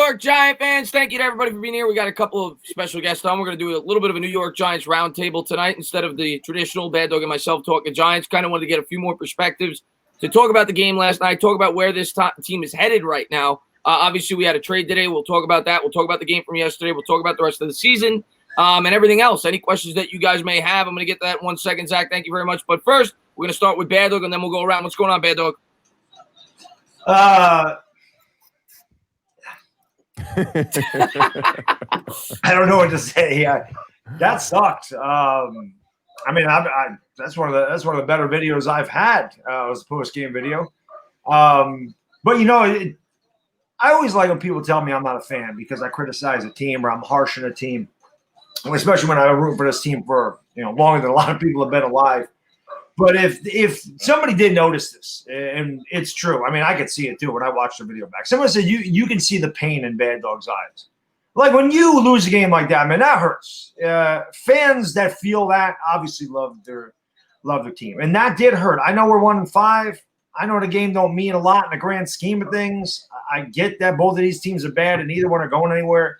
York Giant fans, thank you to everybody for being here. We got a couple of special guests on. We're going to do a little bit of a New York Giants roundtable tonight instead of the traditional Baddog and myself talking Giants. Kind of wanted to get a few more perspectives to talk about the game last night, talk about where this team is headed right now. Obviously, we had a trade today. We'll talk about that. We'll talk about the game from yesterday. We'll talk about the rest of the season and everything else. Any questions that you guys may have, I'm going to get to that in 1 second. Zach, thank you very much. But first, we're going to start with Baddog, and then we'll go around. What's going on, Baddog? I don't know what to say. That sucked. I mean, that's one of the better videos I've had. Was a post-game video. But you know, I always like when people tell me I'm not a fan because I criticize a team or I'm harsh on a team, especially when I root for this team for longer than a lot of people have been alive. But if somebody did notice this, and it's true, I mean, I could see it too when I watched the video back. Someone said you can see the pain in Baddog's eyes. Like when you lose a game like that, man, that hurts. Fans that feel that obviously love their team, and that did hurt. I know we're 1-5. I know the game don't mean a lot in the grand scheme of things. I get that both of these teams are bad and neither one are going anywhere.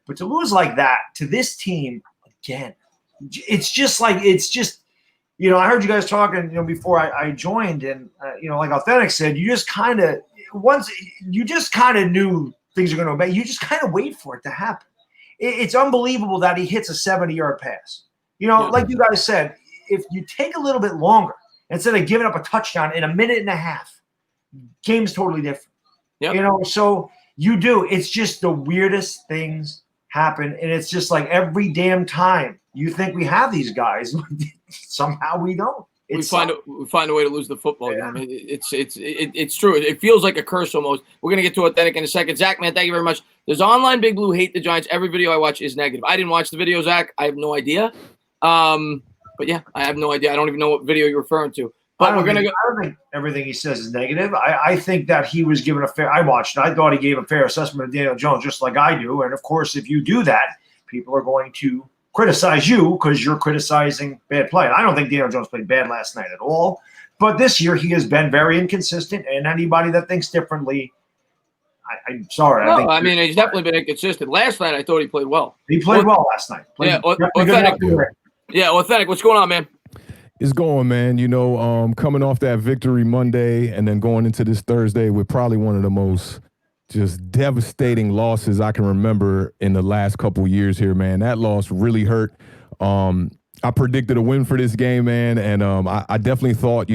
But to lose like that to this team again, it's just. I heard you guys talking, before I joined, and like Awthentik said, you just kind of knew things are going to obey. You just kind of wait for it to happen. It's unbelievable that he hits a 70-yard pass. Like you guys said, if you take a little bit longer instead of giving up a touchdown in a minute and a half, game's totally different. Yep. So you do. It's just the weirdest things happen, and it's just like every damn time you think we have these guys, somehow we don't. We find a way to lose the football game. It's true. It feels like a curse almost. We're gonna get to Awthentik in a second. Zach, man, thank you very much. There's online Big Blue hate the Giants. Every video I watch is negative. I didn't watch the video, Zach. I have no idea. But yeah, I have no idea. I don't even know what video you're referring to. But I don't think everything he says is negative. I think that he was given a fair. I watched it. I thought he gave a fair assessment of Daniel Jones, just like I do. And of course, if you do that, people are going to criticize you because you're criticizing bad play. And I don't think Daniel Jones played bad last night at all. But this year, he has been very inconsistent. And anybody that thinks differently, I'm sorry. No, I mean, he's definitely been inconsistent. Last night, I thought he played well. He played well last night. Awthentik. What's going on, man? It's going, man. Coming off that victory Monday and then going into this Thursday with probably one of the most just devastating losses I can remember in the last couple years here, man. That loss really hurt. I predicted a win for this game, man, and I definitely thought,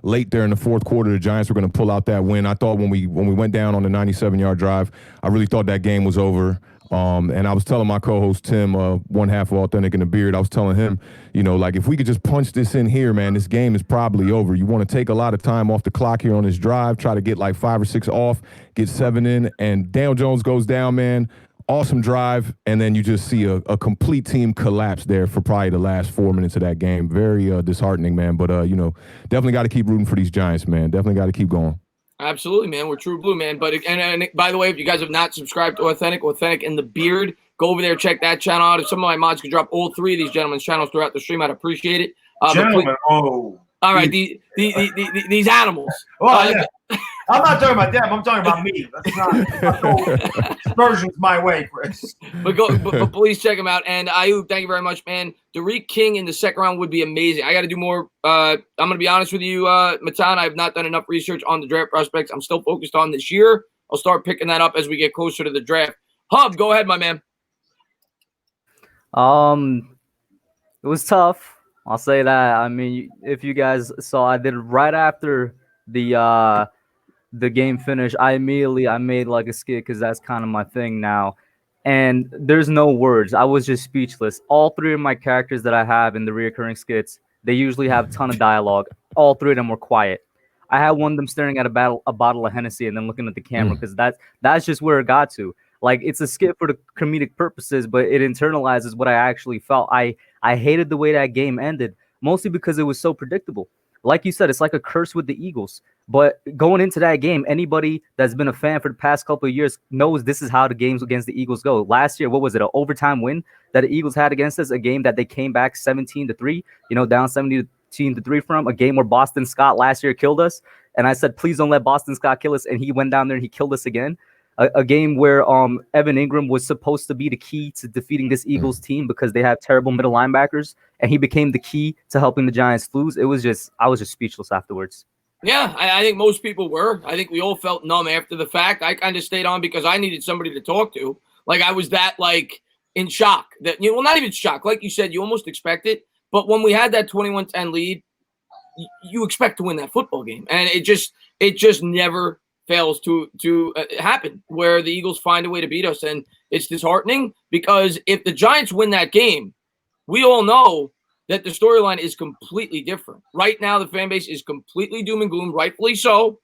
late there in the fourth quarter, the Giants were going to pull out that win. I thought when we went down on the 97-yard drive, I really thought that game was over. And I was telling my co-host, Tim, one half of Awthentik in the Beard, I was telling him, if we could just punch this in here, man, this game is probably over. You want to take a lot of time off the clock here on this drive, try to get like 5 or 6 off, get 7 in, and Daniel Jones goes down, man. Awesome drive, and then you just see a complete team collapse there for probably the last 4 minutes of that game. Very disheartening, man. But, definitely got to keep rooting for these Giants, man. Definitely got to keep going. Absolutely, man. We're true blue, man. But and by the way, if you guys have not subscribed to Awthentik in the Beard, go over there, check that channel out. If some of my mods could drop all 3 of these gentlemen's channels throughout the stream, I'd appreciate it. Gentlemen, all right, these animals. Well, yeah. I'm not talking about them. I'm talking about me. That's not versions my way, Chris. But please check them out. And Ayub, thank you very much, man. Derek King in the second round would be amazing. I got to do more. I'm going to be honest with you, Matan. I have not done enough research on the draft prospects. I'm still focused on this year. I'll start picking that up as we get closer to the draft. Hub, go ahead, my man. It was tough. I'll say that. I mean, if you guys saw, I did right after the game finished. I made like a skit because that's kind of my thing now. And there's no words. I was just speechless. All 3 of my characters that I have in the reoccurring skits, they usually have a ton of dialogue. All 3 of them were quiet. I had one of them staring at a bottle of Hennessy and then looking at the camera because that's just where it got to. Like, it's a skit for the comedic purposes, but it internalizes what I actually felt. I hated the way that game ended, mostly because it was so predictable. Like you said, it's like a curse with the Eagles. But going into that game, anybody that's been a fan for the past couple of years knows this is how the games against the Eagles go. Last year, what was it, an overtime win that the Eagles had against us? A game that they came back 17-3, down 17-3 from. A game where Boston Scott last year killed us. And I said, please don't let Boston Scott kill us. And he went down there and he killed us again. a game where Evan Engram was supposed to be the key to defeating this Eagles team because they have terrible middle linebackers, and he became the key to helping the Giants lose. I was just speechless afterwards. Yeah, I think most people were. I think we all felt numb after the fact. I kind of stayed on because I needed somebody to talk to. Like, I was that, like, in shock. That, you know, well, not even shock. Like you said, you almost expect it. But when we had that 21-10 lead, you expect to win that football game. And it just never fails to happen where the Eagles find a way to beat us. And it's disheartening because if the Giants win that game, we all know that the storyline is completely different. Right now, the fan base is completely doom and gloom, rightfully so.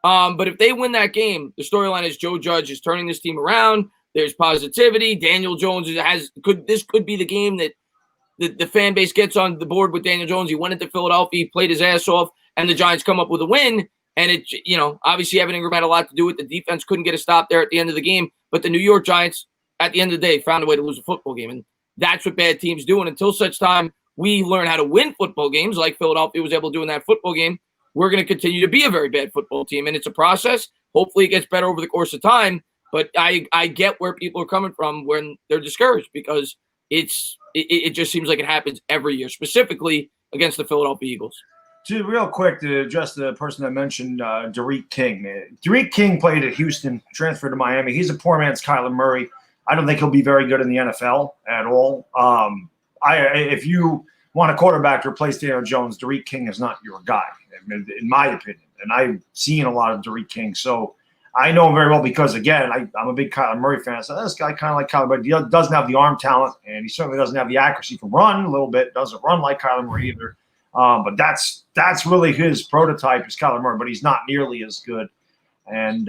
But if they win that game, the storyline is Joe Judge is turning this team around. There's positivity. Daniel Jones could be the game that the fan base gets on the board with Daniel Jones. He went into Philadelphia, he played his ass off, and the Giants come up with a win. And it, you know, obviously Evan Engram had a lot to do with it. The defense couldn't get a stop there at the end of the game, but the New York Giants, at the end of the day, found a way to lose a football game, and that's what bad teams do. And until such time we learn how to win football games, like Philadelphia was able to do in that football game, we're going to continue to be a very bad football team, and it's a process. Hopefully, it gets better over the course of time. But I get where people are coming from when they're discouraged because it just seems like it happens every year, specifically against the Philadelphia Eagles. Real quick to address the person that mentioned Derek King. Derek King played at Houston, transferred to Miami. He's a poor man's Kyler Murray. I don't think he'll be very good in the NFL at all. If you want a quarterback to replace Daniel Jones, Derek King is not your guy, in my opinion. And I've seen a lot of Derek King. So I know him very well because, again, I'm a big Kyler Murray fan. So this guy kind of like Kyler, but he doesn't have the arm talent, and he certainly doesn't have the accuracy to run a little bit. Doesn't run like Kyler Murray either. But that's really his prototype is Kyler Murray, but he's not nearly as good. And,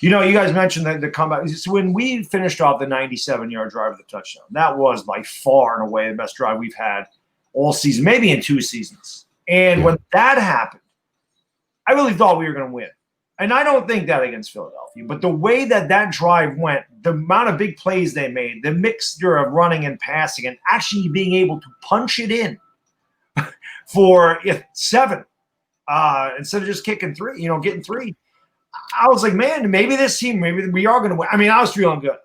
you know, you guys mentioned the comeback. So when we finished off the 97-yard drive with the touchdown, that was by far and away the best drive we've had all season, maybe in 2 seasons. And when that happened, I really thought we were going to win. And I don't think that against Philadelphia. But the way that drive went, the amount of big plays they made, the mixture of running and passing, and actually being able to punch it in for 7 instead of just kicking 3, getting 3. I was like, man, maybe this team, maybe we are going to win. I mean, I was feeling good.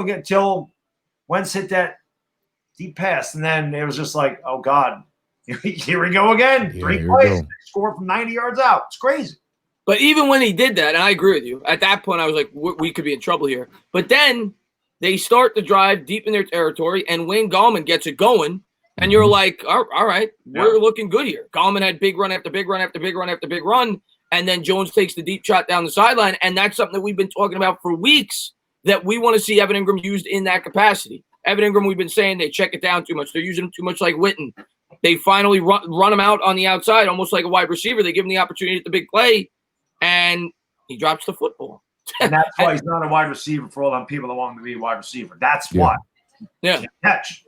Until Wentz hit that deep pass. And then it was just like, oh, God, here we go again. 3 plays, score from 90 yards out. It's crazy. But even when he did that, and I agree with you, at that point I was like, we could be in trouble here. But then they start the drive deep in their territory, and Wayne Gallman gets it going, and you're like, all right, we're looking good here. Gallman had big run after big run after big run after big run, and then Jones takes the deep shot down the sideline, and that's something that we've been talking about for weeks, that we want to see Evan Engram used in that capacity. Evan Engram, we've been saying they check it down too much. They're using him too much like Witten. They finally run him out on the outside, almost like a wide receiver. They give him the opportunity at the big play, and he drops the football. And that's why he's not a wide receiver for all them people that want him to be a wide receiver. That's why. Yeah. Catch.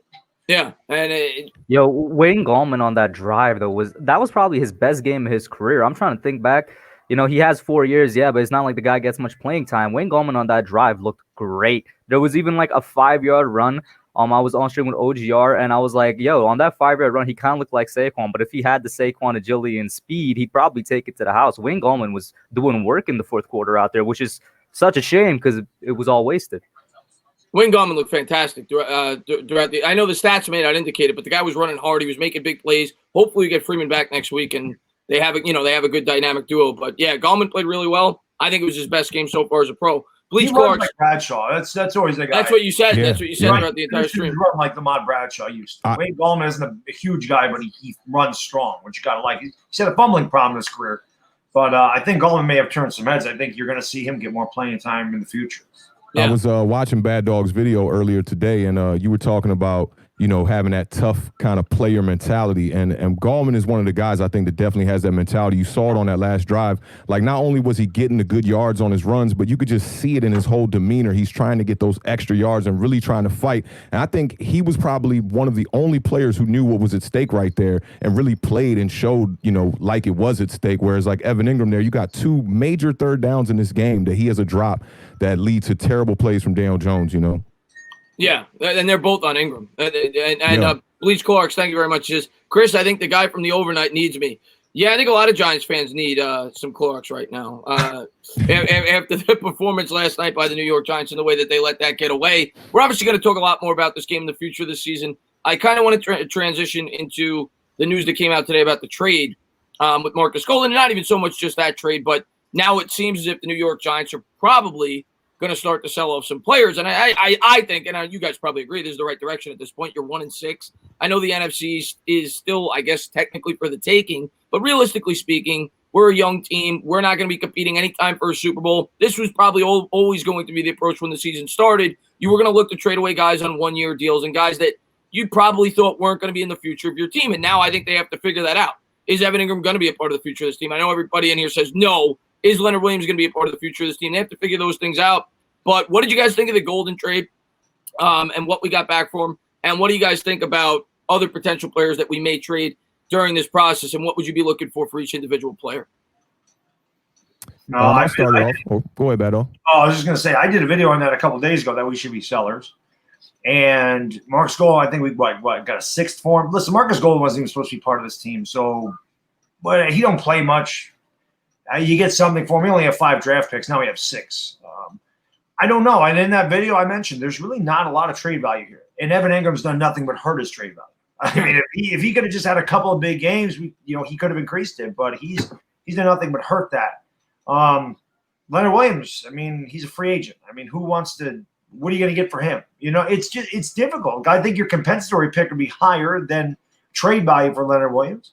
Yeah. And Wayne Gallman on that drive, though, was probably his best game of his career. I'm trying to think back. You know, he has 4 years, but it's not like the guy gets much playing time. Wayne Gallman on that drive looked great. There was even like a 5-yard run. I was on stream with OGR, and I was like, yo, on that 5-yard run, he kind of looked like Saquon. But if he had the Saquon agility and speed, he'd probably take it to the house. Wayne Gallman was doing work in the fourth quarter out there, which is such a shame because it was all wasted. Wayne Gallman looked fantastic throughout the – I know the stats may not indicate it, but the guy was running hard. He was making big plays. Hopefully we get Freeman back next week, and they have a good dynamic duo. But, yeah, Gallman played really well. I think it was his best game so far as a pro. Bleach Clark, like Bradshaw. That's always the guy. That's what you said. Yeah. That's what you said throughout the entire stream. Run like Lamont Bradshaw used to. Wayne Gallman isn't a huge guy, but he runs strong, which you got to like. He's had a fumbling problem in his career, but I think Gallman may have turned some heads. I think you're going to see him get more playing time in the future. Yeah. I was watching Baddog's video earlier today, and you were talking about, having that tough kind of player mentality. And Gallman is one of the guys I think that definitely has that mentality. You saw it on that last drive. Like, not only was he getting the good yards on his runs, but you could just see it in his whole demeanor. He's trying to get those extra yards and really trying to fight. And I think he was probably one of the only players who knew what was at stake right there and really played and showed, like it was at stake. Whereas like Evan Engram there, you got 2 major third downs in this game that he has a drop that leads to terrible plays from Daniel Jones, Yeah, and they're both on Engram. And Bleach Clarks, thank you very much. Chris, I think the guy from the overnight needs me. Yeah, I think a lot of Giants fans need some Clorox right now. After the performance last night by the New York Giants and the way that they let that get away, we're obviously going to talk a lot more about this game in the future of the season. I kind of want to transition into the news that came out today about the trade with Marcus Golden. Not even so much just that trade, but now it seems as if the New York Giants are probably going to start to sell off some players. And I think, and you guys probably agree, this is the right direction at this point. You're 1-6. I know the NFC is still, I guess, technically for the taking, but realistically speaking, we're a young team. We're not going to be competing anytime for a Super Bowl. This was probably always going to be the approach when the season started. You were going to look to trade away guys on one-year deals and guys that you probably thought weren't going to be in the future of your team. And now I think they have to figure that out. Is Evan Engram going to be a part of the future of this team? I know everybody in here says no. Is Leonard Williams going to be a part of the future of this team? They have to figure those things out. But what did you guys think of the Golden trade and what we got back for him? And what do you guys think about other potential players that we may trade during this process? And what would you be looking for each individual player? No, I started off. Oh, go ahead, Baddog. I was just going to say, I did a video on that a couple of days ago that we should be sellers. And Marcus Golden, I think we got a sixth for him. Listen, Marcus Golden wasn't even supposed to be part of this team. So, but he don't play much. You get something for him. We only have 5 draft picks. Now we have 6. I don't know. And in that video I mentioned, there's really not a lot of trade value here. And Evan Ingram's done nothing but hurt his trade value. I mean, if he could have just had a couple of big games, he could have increased it. But he's done nothing but hurt that. Leonard Williams, I mean, he's a free agent. I mean, who wants to – what are you going to get for him? It's difficult. I think your compensatory pick would be higher than trade value for Leonard Williams.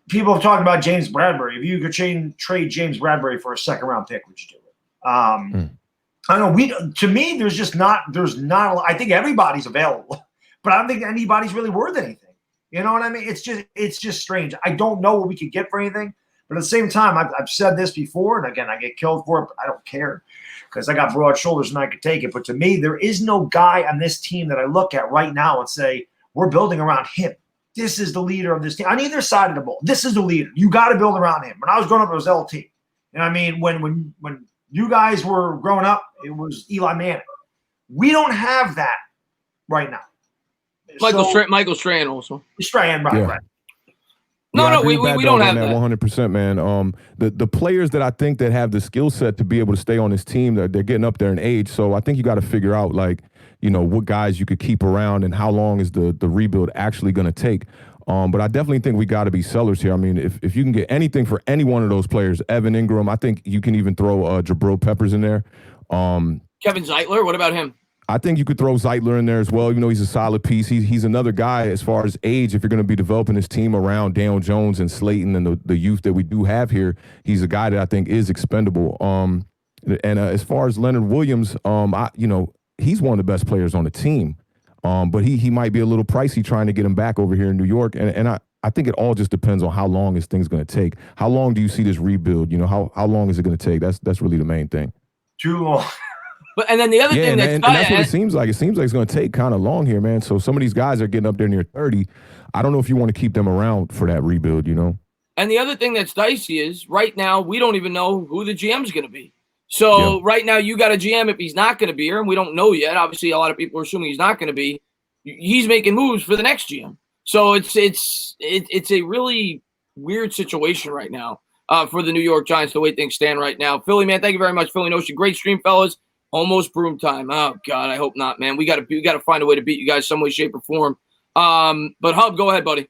People have talked about James Bradbury. If you could trade James Bradbury for a second-round pick, would you do it? I don't know. To me, there's not I think everybody's available, but I don't think anybody's really worth anything. You know what I mean? It's just strange. I don't know what we could get for anything, but at the same time, I've said this before, and again, I get killed for it, but I don't care because I got broad shoulders and I could take it. But to me, there is no guy on this team that I look at right now and say, we're building around him. This is the leader of this team. On either side of the ball, this is the leader. You got to build around him. When I was growing up, it was LT. You know what I mean? When you guys were growing up, it was Eli Manning. We don't have that right now. Michael Strahan also. Strahan, right, Yeah. right. No, we don't have that. 100%, man. The players that I think that have the skill set to be able to stay on this team, they're getting up there in age. So I think you got to figure out, like, what guys you could keep around and how long is the rebuild actually going to take. But I definitely think we got to be sellers here. I mean, if you can get anything for any one of those players, Evan Engram, I think you can even throw Jabril Peppers in there. Kevin Zeitler, what about him? I think you could throw Zeitler in there as well. He's a solid piece. He's another guy as far as age. If you're going to be developing this team around Daniel Jones and Slayton and the youth that we do have here, he's a guy that I think is expendable. As far as Leonard Williams, he's one of the best players on the team. But he might be a little pricey trying to get him back over here in New York. And I think it all just depends on how long this thing's going to take. How long do you see this rebuild? How long is it going to take? That's really the main thing. Too long. But and then the other thing and that's what it seems like. It seems like it's going to take kind of long here, man. So some of these guys are getting up there near 30. I don't know if you want to keep them around for that rebuild, And the other thing that's dicey is right now we don't even know who the GM's going to be. So right now you got a GM if he's not going to be here, and we don't know yet. Obviously, a lot of people are assuming he's not going to be. He's making moves for the next GM. So it's a really weird situation right now for the New York Giants, the way things stand right now. Philly, man, thank you very much, Philly Notion. Great stream, fellas. Almost broom time. Oh God, I hope not, man. We got to find a way to beat you guys some way, shape, or form. But Hub, go ahead, buddy.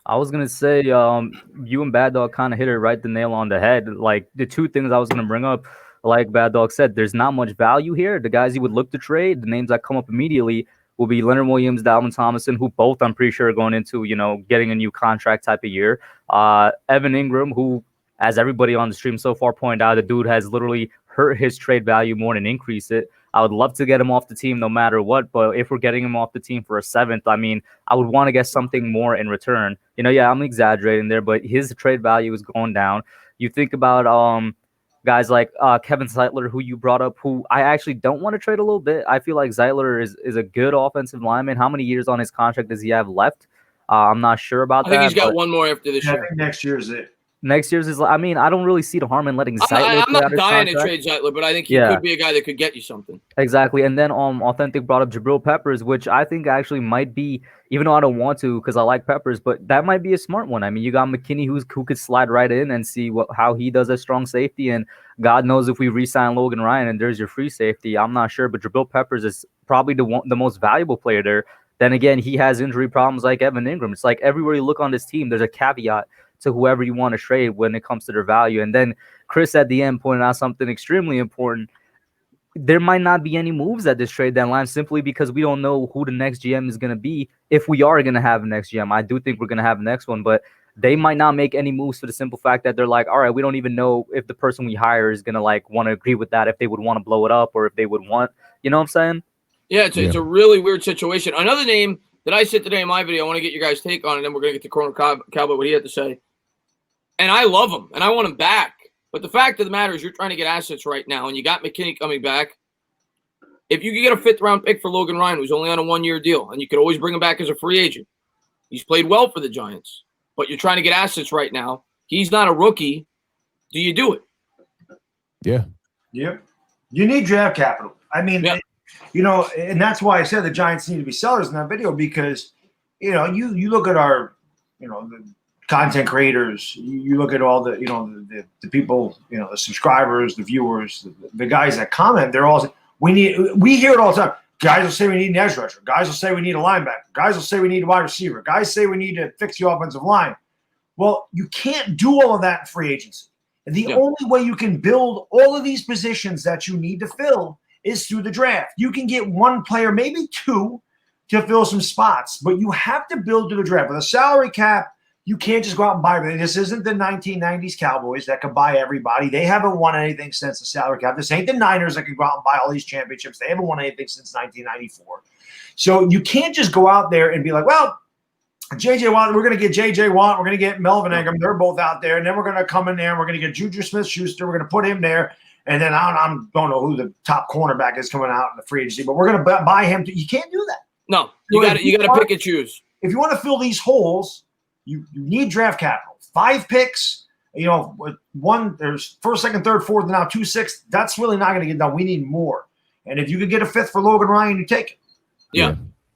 I was gonna say, you and Bad Dog kind of hit it right the nail on the head. Like the two things I was gonna bring up, like Bad Dog said, there's not much value here. The guys you would look to trade, the names that come up immediately will be Leonard Williams, Dalvin Tomlinson, who both I'm pretty sure are going into getting a new contract type of year. Evan Engram, who, as everybody on the stream so far pointed out, the dude has literally hurt his trade value more than increase it. I would love to get him off the team no matter what, but if we're getting him off the team for a 7th, I mean, I would want to get something more in return. I'm exaggerating there, but his trade value is going down. You think about guys like Kevin Zeitler, who you brought up, who I actually don't want to trade a little bit. I feel like Zeitler is a good offensive lineman. How many years on his contract does he have left? I'm not sure about that. I think he's got one more after this year. I think next year is it. next year's is. I mean, I don't really see the harm in letting Zeitler I'm play not out his dying to contract. trade Zeitler, but I think he Yeah. could be a guy that could get you something. Exactly. And then Awthentik brought up Jabril Peppers, which I think actually might be, even though I don't want to because I like Peppers, but that might be a smart one. I mean, you got McKinney who could slide right in and see how he does as strong safety. And God knows if we re-sign Logan Ryan and there's your free safety, I'm not sure. But Jabril Peppers is probably the most valuable player there. Then again, he has injury problems like Evan Engram. It's like everywhere you look on this team, there's a caveat to whoever you want to trade when it comes to their value. And then Chris at the end pointed out something extremely important. There might not be any moves at this trade deadline simply because we don't know who the next GM is going to be. If we are going to have a next GM, I do think we're going to have the next one, but they might not make any moves for the simple fact that they're like, all right, we don't even know if the person we hire is going to like want to agree with that, if they would want to blow it up or if they would want, you know what I'm saying? Yeah, it's a really weird situation. Another name that I said today in my video, I want to get your guys' take on it, and then we're going to get to Corner Cowboy, what he had to say. And I love him, and I want him back. But the fact of the matter is you're trying to get assets right now, and you got McKinney coming back. If you could get a fifth-round pick for Logan Ryan, who's only on a one-year deal, and you could always bring him back as a free agent. He's played well for the Giants, but you're trying to get assets right now. He's not a rookie. Do you do it? Yeah. Yep. You need draft capital. I mean, and that's why I said the Giants need to be sellers in that video because, you look at our, the content creators, you look at all the, the people, the subscribers, the viewers, the guys that comment, they're all, we hear it all the time. Guys will say we need an edge rusher. Guys will say we need a linebacker. Guys will say we need a wide receiver. Guys say we need to fix the offensive line. Well, you can't do all of that in free agency. And the only way you can build all of these positions that you need to fill is through the draft. You can get one player, maybe two, to fill some spots, but you have to build to the draft. With a salary cap, you can't just go out and buy everything. This isn't the 1990s Cowboys that could buy everybody. They haven't won anything since the salary cap. This ain't the Niners that can go out and buy all these championships. They haven't won anything since 1994. So you can't just go out there and be like, well, J.J. Watt, we're going to get J.J. Watt. We're going to get Melvin Engram. They're both out there. And then we're going to come in there and we're going to get Juju Smith-Schuster. We're going to put him there. And then I don't know who the top cornerback is coming out in the free agency, but we're going to buy him. You can't do that. No, you got to pick and choose. If you want to fill these holes, you need draft capital. 5 picks, with one, there's first, second, third, fourth, and now 2 6. That's really not going to get done. We need more. And if you could get a fifth for Logan Ryan, you take it. Yeah.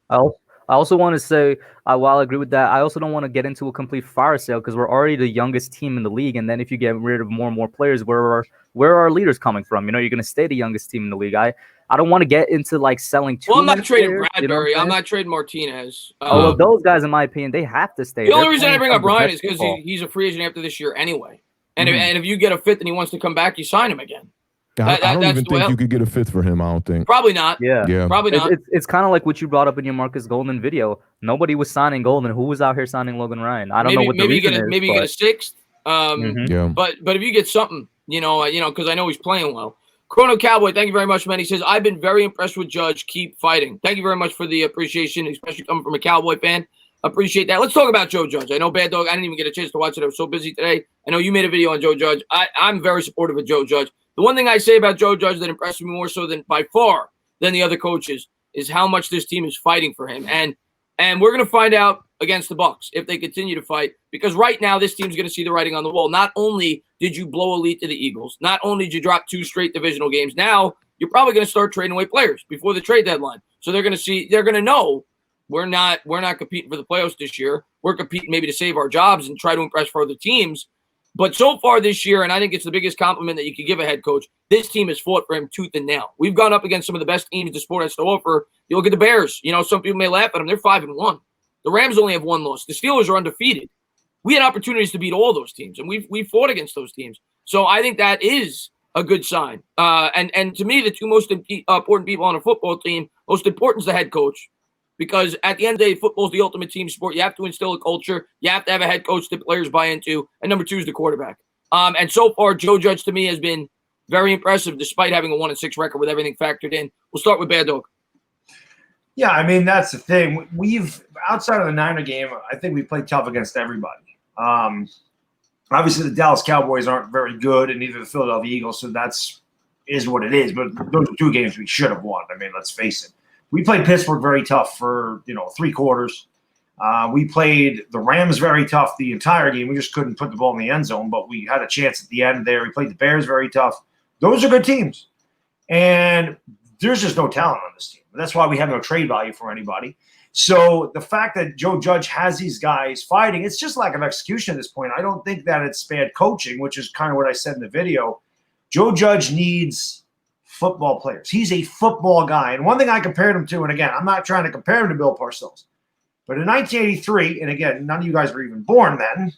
I also want to say, while I agree with that, I also don't want to get into a complete fire sale because we're already the youngest team in the league. And then if you get rid of more and more players, where are our leaders coming from? You're going to stay the youngest team in the league. I don't want to get into like selling too. Well, I'm not trading players, Bradbury. I'm not trading Martinez. Well, those guys, in my opinion, they have to stay. The only reason I bring up Ryan is because he's a free agent after this year anyway. And if you get a fifth and he wants to come back, you sign him again. I don't even think you could get a fifth for him. I don't think. Probably not. Yeah. Probably not. It's kind of like what you brought up in your Marcus Golden video. Nobody was signing Golden. Who was out here signing Logan Ryan? I don't know what the reason is. Maybe you get a sixth. Yeah. But if you get something, because I know he's playing well. Chrono Cowboy, thank you very much, man. He says, I've been very impressed with Judge. Keep fighting. Thank you very much for the appreciation, especially coming from a Cowboy fan. Appreciate that. Let's talk about Joe Judge. I know Baddog, I didn't even get a chance to watch it. I was so busy today. I know you made a video on Joe Judge. I'm very supportive of Joe Judge. The one thing I say about Joe Judge that impressed me more so than by far than the other coaches is how much this team is fighting for him. And we're going to find out against the Bucs if they continue to fight, because right now this team's going to see the writing on the wall. Not only did you blow a lead to the Eagles, not only did you drop 2 straight divisional games, now you're probably going to start trading away players before the trade deadline. So they're going to know we're not competing for the playoffs this year. We're competing maybe to save our jobs and try to impress for other teams. But so far this year, and I think it's the biggest compliment that you could give a head coach, this team has fought for him tooth and nail. We've gone up against some of the best teams the sport has to offer. You look at the Bears. Some people may laugh at them. They're 5-1. The Rams only have 1 loss. The Steelers are undefeated. We had opportunities to beat all those teams, and we fought against those teams. So I think that is a good sign. And to me, the 2 most important people on a football team, most important is the head coach. Because at the end of the day, football is the ultimate team sport. You have to instill a culture. You have to have a head coach that players buy into. And number 2 is the quarterback. And so far, Joe Judge to me has been very impressive despite having a 1-6 record with everything factored in. We'll start with Baddog. Yeah, I mean, that's the thing. We've, outside of the Niner game, I think we played tough against everybody. Obviously, the Dallas Cowboys aren't very good, and neither the Philadelphia Eagles, so is what it is. But those are 2 games we should have won. I mean, let's face it. We played Pittsburgh very tough for 3 quarters. We played the Rams very tough the entire game. We just couldn't put the ball in the end zone, but we had a chance at the end there. We played the Bears very tough. Those are good teams. And there's just no talent on this team. That's why we have no trade value for anybody. So the fact that Joe Judge has these guys fighting, it's just lack of execution at this point. I don't think that it's bad coaching, which is kind of what I said in the video. Joe Judge needs football players. He's a football guy. And one thing I compared him to, and again, I'm not trying to compare him to Bill Parcells, but in 1983, and again, none of you guys were even born then,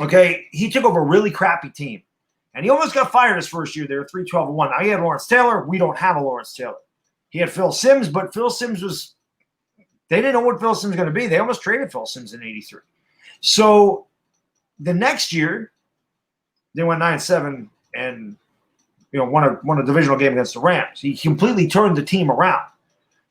okay, he took over a really crappy team. And he almost got fired his first year. They were 3-12-1. Now, he had Lawrence Taylor. We don't have a Lawrence Taylor. He had Phil Simms, but Phil Simms was – they didn't know what Phil Simms was going to be. They almost traded Phil Simms in 83. So the next year, they went 9-7 and won a divisional game against the Rams. He completely turned the team around.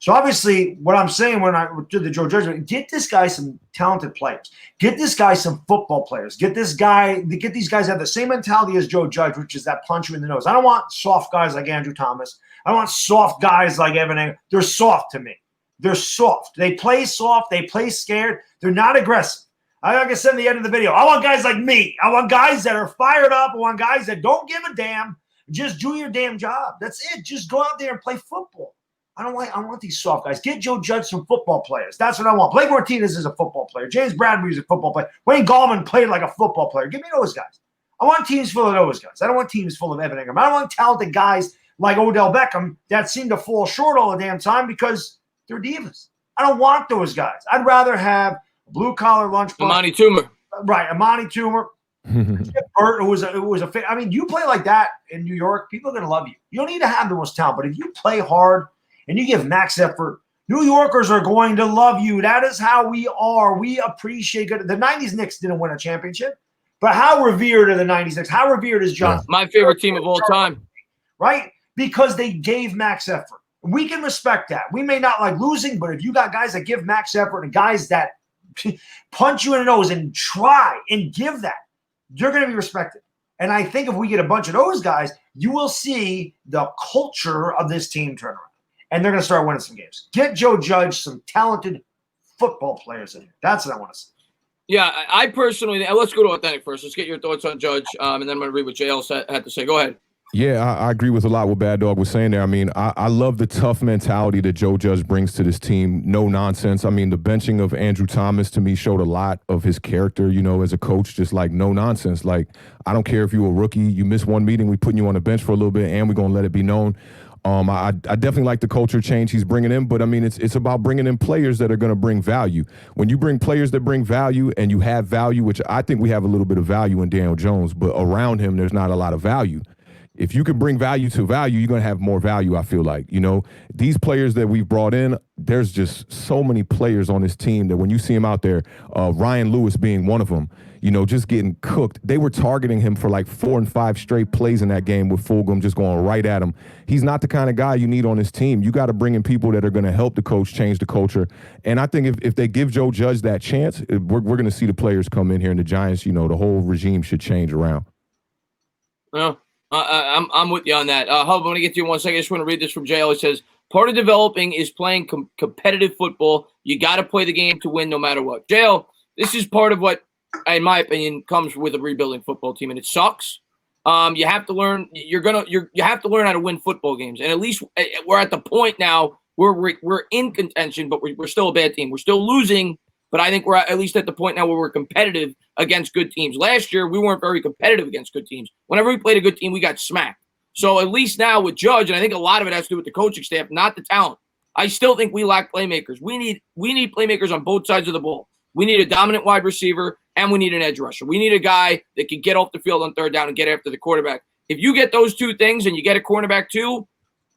So obviously, what I'm saying when I did the Joe Judge, get this guy some talented players. Get this guy some football players. Get these guys to have the same mentality as Joe Judge, which is that punch you in the nose. I don't want soft guys like Andrew Thomas. I don't want soft guys like Evan Engram. They're soft to me. They're soft. They play soft. They play scared. They're not aggressive. Like I said in the end of the video, I want guys like me. I want guys that are fired up. I want guys that don't give a damn. Just do your damn job. That's it. Just go out there and play football. I want these soft guys. Get Joe Judge some football players. That's what I want. Blake Martinez is a football player. James Bradbury is a football player. Wayne Gallman played like a football player. Give me those guys. I want teams full of those guys. I don't want teams full of Evan Engram. I don't want talented guys like Odell Beckham that seem to fall short all the damn time because they're divas. I don't want those guys. I'd rather have a blue-collar lunch buck. Amani Toomer. Right, Amani Toomer. Burt, who was a I mean, you play like that in New York, people are going to love you. You don't need to have the most talent, but if you play hard and you give max effort, New Yorkers are going to love you. That is how we are. We appreciate it. The 90s Knicks didn't win a championship, but how revered are the 90s Knicks? How revered is John? My favorite team of all time. Right? Because they gave max effort. We can respect that. We may not like losing, but if you got guys that give max effort and guys that punch you in the nose and try and give that, you're going to be respected. And I think if we get a bunch of those guys, you will see the culture of this team turn around. And they're going to start winning some games. Get Joe Judge some talented football players in here. That's what I want to see. Yeah, I personally – let's go to Awthentik first. Let's get your thoughts on Judge, and then I'm going to read what JL had to say. Go ahead. Yeah, I agree with a lot what Baddog was saying there. I mean, I love the tough mentality that Joe Judge brings to this team. No nonsense. I mean, the benching of Andrew Thomas to me showed a lot of his character, as a coach, just like no nonsense. Like, I don't care if you're a rookie, you miss one meeting, we putting you on the bench for a little bit, and we're going to let it be known. I definitely like the culture change he's bringing in, but I mean, it's about bringing in players that are going to bring value. When you bring players that bring value and you have value, which I think we have a little bit of value in Daniel Jones, but around him, there's not a lot of value. If you can bring value to value, you're going to have more value, I feel like. These players that we've brought in, there's just so many players on this team that when you see him out there, Ryan Lewis being one of them, just getting cooked. They were targeting him for like 4 and 5 straight plays in that game with Fulgham just going right at him. He's not the kind of guy you need on this team. You got to bring in people that are going to help the coach change the culture. And I think if they give Joe Judge that chance, we're going to see the players come in here, and the Giants, the whole regime should change around. Well, I'm with you on that. Hub, I'm going to get to you in 1 second. I just want to read this from JL. It says, part of developing is playing competitive football. You got to play the game to win no matter what. JL, this is part of what, in my opinion, comes with a rebuilding football team, and it sucks. You have to learn. You have to learn how to win football games, and at least we're at the point now where we're in contention, but we're still a bad team. We're still losing, but I think we're at least at the point now where we're competitive against good teams. Last year, we weren't very competitive against good teams. Whenever we played a good team, we got smacked. So at least now with Judge, and I think a lot of it has to do with the coaching staff, not the talent. I still think we lack playmakers. We need playmakers on both sides of the ball. We need a dominant wide receiver, and we need an edge rusher. We need a guy that can get off the field on third down and get after the quarterback. If you get those two things and you get a cornerback too,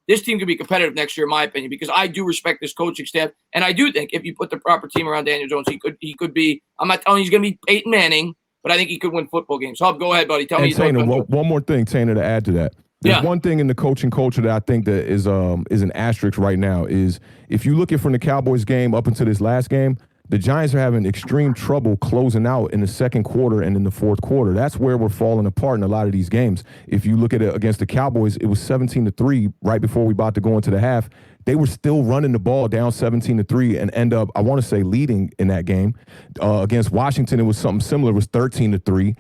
this team could be competitive next year, in my opinion, because I do respect this coaching staff, and I do think if you put the proper team around Daniel Jones, he could be. I'm not telling you he's going to be Peyton Manning, but I think he could win football games. Hub, go ahead, buddy. Tell me. Tanner, one more thing, Tanner, to add to that. There's one thing in the coaching culture that I think that is an asterisk right now is if you look at from the Cowboys game up until this last game, the Giants are having extreme trouble closing out in the second quarter and in the fourth quarter. That's where we're falling apart in a lot of these games. If you look at it against the Cowboys, it was 17-3 right before we about to go into the half. They were still running the ball down 17-3 and end up, I want to say, leading in that game. Against Washington, it was something similar. It was 13-3,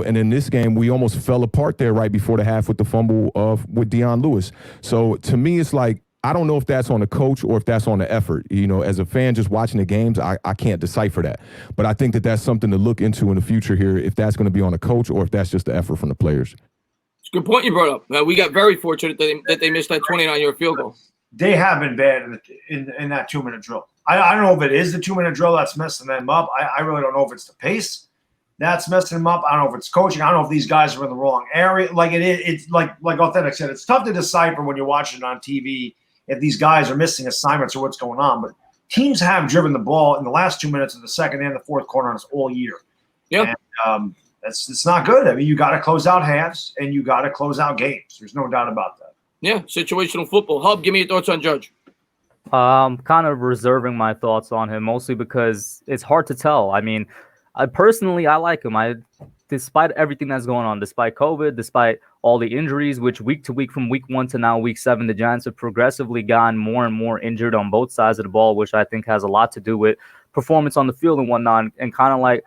and in this game, we almost fell apart there right before the half with the fumble with Deion Lewis. So to me, it's like, I don't know if that's on the coach or if that's on the effort. As a fan just watching the games, I can't decipher that. But I think that that's something to look into in the future here, if that's going to be on the coach or if that's just the effort from the players. It's a good point you brought up. We got very fortunate that they missed that 29-yard field goal. They have been bad in that 2-minute drill. I don't know if it is the 2-minute drill that's messing them up. I really don't know if it's the pace that's messing them up. I don't know if it's coaching. I don't know if these guys are in the wrong area. Like it's like Awthentik said, it's tough to decipher when you're watching it on TV if these guys are missing assignments or what's going on. But teams have driven the ball in the last 2 minutes of the second and the fourth quarter on us all year. Yeah. And it's not good. I mean, you got to close out halves and you got to close out games. There's no doubt about that. Yeah, situational football. Hub, give me your thoughts on Judge. Kind of reserving my thoughts on him, mostly because it's hard to tell. I mean, I like him. Despite everything that's going on, despite COVID, despite all the injuries, which week to week, from week 1 to now week 7, the Giants have progressively gotten more and more injured on both sides of the ball, which I think has a lot to do with performance on the field and whatnot. And kind of like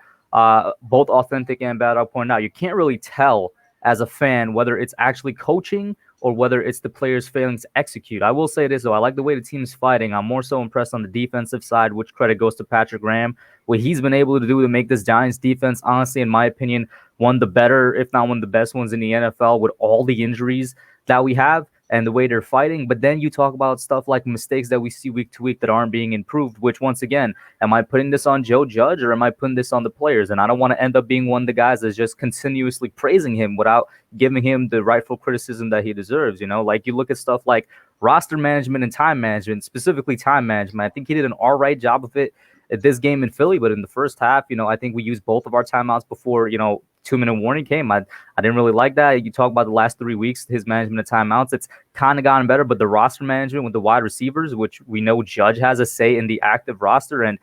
both Awthentik and Baddog pointed out, you can't really tell as a fan whether it's actually coaching or whether it's the players failing to execute. I will say this, though. I like the way the team's fighting. I'm more so impressed on the defensive side, which credit goes to Patrick Graham. What he's been able to do to make this Giants defense, honestly, in my opinion, one of the better, if not one of the best ones in the NFL, with all the injuries that we have and the way they're fighting. But then you talk about stuff like mistakes that we see week to week that aren't being improved, which, once again, am I putting this on Joe Judge or am I putting this on the players? And I don't want to end up being one of the guys that's just continuously praising him without giving him the rightful criticism that he deserves. Like you look at stuff like roster management and time management, specifically time management. I think he did an all right job of it at this game in Philly, but in the first half, I think we used both of our timeouts before, 2-minute warning came. I didn't really like that. You talk about the last 3 weeks, his management of timeouts, it's kind of gotten better, but the roster management with the wide receivers, which we know Judge has a say in the active roster. And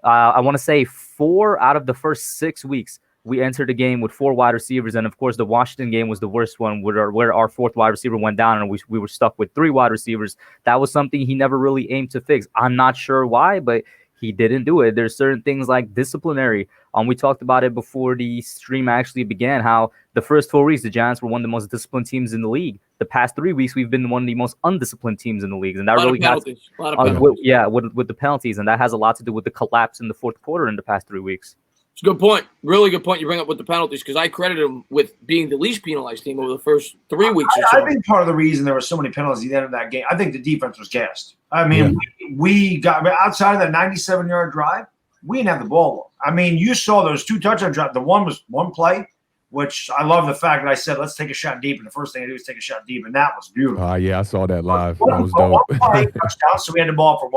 I want to say 4 out of the first 6 weeks, we entered the game with 4 wide receivers. And of course, the Washington game was the worst one where our 4th wide receiver went down and we were stuck with 3 wide receivers. That was something he never really aimed to fix. I'm not sure why, but he didn't do it. There's certain things like disciplinary. We talked about it before the stream actually began, how the first 4 weeks, the Giants were one of the most disciplined teams in the league. The past 3 weeks, we've been one of the most undisciplined teams in the league. And that really got with the penalties. And that has a lot to do with the collapse in the fourth quarter in the past 3 weeks. It's a good point. Really good point you bring up with the penalties, because I credit him with being the least penalized team over the first 3 weeks or so. I think part of the reason there were so many penalties at the end of that game, I think the defense was gassed. I mean, we got outside of that 97-yard drive, we didn't have the ball. I mean, you saw those 2 touchdown drives. The one was one play, which I love the fact that I said, let's take a shot deep. And the first thing I do is take a shot deep. And that was beautiful. Yeah, I saw that live. That was dope. One play, touchdown, so we had the ball for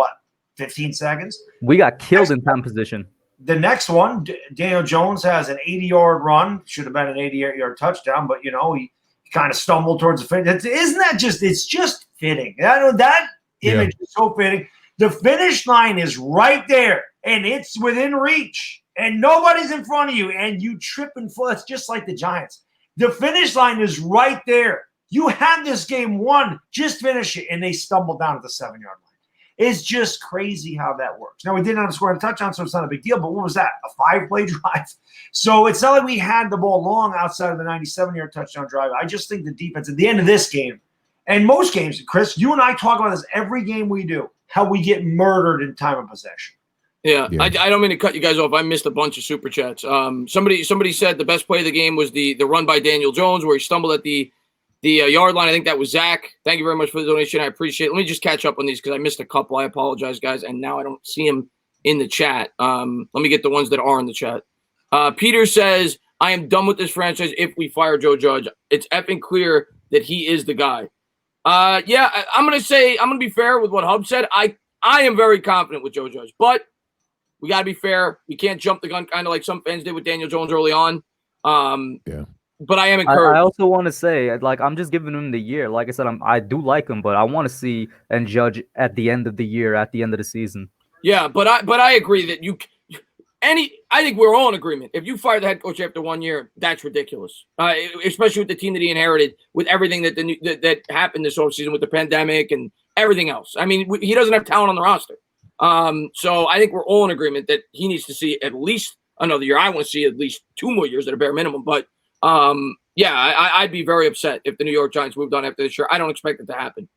15 seconds? We got killed in time position. The next one, Daniel Jones has an 80-yard run. Should have been an 88-yard touchdown, but, he kind of stumbled towards the finish. Isn't that just – it's just fitting. That image is so fitting. The finish line is right there, and it's within reach, and nobody's in front of you, and you trip and fall. It's just like the Giants. The finish line is right there. You have this game won. Just finish it, and they stumble down at the 7-yard line. It's just crazy how that works. Now, we didn't have to score a touchdown, so it's not a big deal, but what was that? A 5-play drive? So it's not like we had the ball long outside of the 97-yard touchdown drive. I just think the defense at the end of this game, and most games, Chris, you and I talk about this every game we do, how we get murdered in time of possession. Yeah. I don't mean to cut you guys off. I missed a bunch of super chats. Somebody said the best play of the game was the run by Daniel Jones where he stumbled at the yard line. I think that was Zach. Thank you very much for the donation. I appreciate it. Let me just catch up on these because I missed a couple. I apologize, guys. And now I don't see them in the chat. Let me get the ones that are in the chat. Peter says, I am done with this franchise if we fire Joe Judge. It's effing clear that he is the guy. I'm going to be fair with what Hub said. I am very confident with Joe Judge, but we got to be fair. We can't jump the gun kind of like some fans did with Daniel Jones early on. But I am encouraged. I also want to say, I'm just giving him the year. Like I said, I do like him, but I want to see and judge at the end of the year, at the end of the season. Yeah, but I agree that I think we're all in agreement. If you fire the head coach after 1 year, that's ridiculous. Especially with the team that he inherited, with everything that happened this offseason with the pandemic and everything else. I mean, he doesn't have talent on the roster. So I think we're all in agreement that he needs to see at least another year. I want to see at least 2 more years at a bare minimum. But I'd be very upset if the New York Giants moved on after this year. I don't expect it to happen.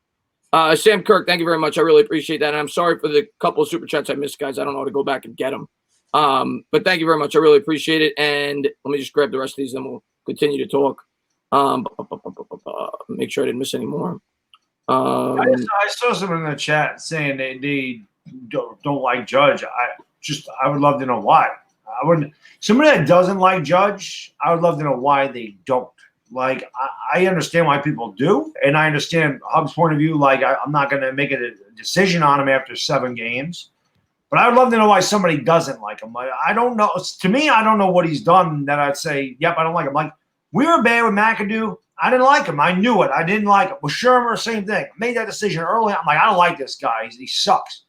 Sam Kirk, thank you very much. I really appreciate that. And I'm sorry for the couple of super chats I missed, guys. I don't know how to go back and get them. But thank you very much. I really appreciate it. And let me just grab the rest of these, and we'll continue to talk. Make sure I didn't miss any more. I saw someone in the chat saying they don't like Judge. I would love to know why. I wouldn't. Somebody that doesn't like Judge, I would love to know why they don't. Like, I understand why people do, and I understand Hub's point of view. Like, I'm not going to make a decision on him after 7 games, but I would love to know why somebody doesn't like him. Like, I don't know. To me, I don't know what he's done that I'd say, yep, I don't like him. Like, we were bad with McAdoo. I didn't like him. I knew it. I didn't like him. With Shermer, same thing. I made that decision early. I'm like, I don't like this guy. He sucks.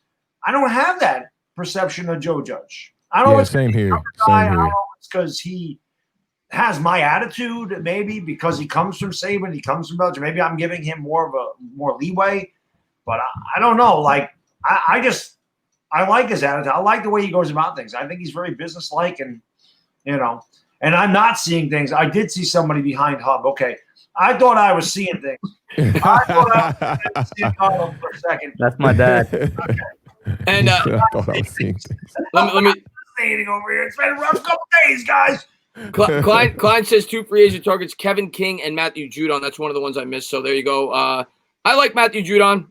I don't have that perception of Joe Judge. I don't know. Same here. I don't know. It's because he has my attitude, maybe because he comes from Saban, he comes from Belgium. Maybe I'm giving him more leeway, but I don't know. Like, I like his attitude. I like the way he goes about things. I think he's very businesslike, and and I'm not seeing things. I did see somebody behind Hub. Okay, I thought I was seeing things. I thought I was seeing Hub for a second. That's my dad. Okay. And I thought I was seeing things. let me over here. It's been a rough couple days, guys. Klein says 2 free agent targets: Kevin King and Matthew Judon. That's one of the ones I missed. So there you go. I like Matthew Judon.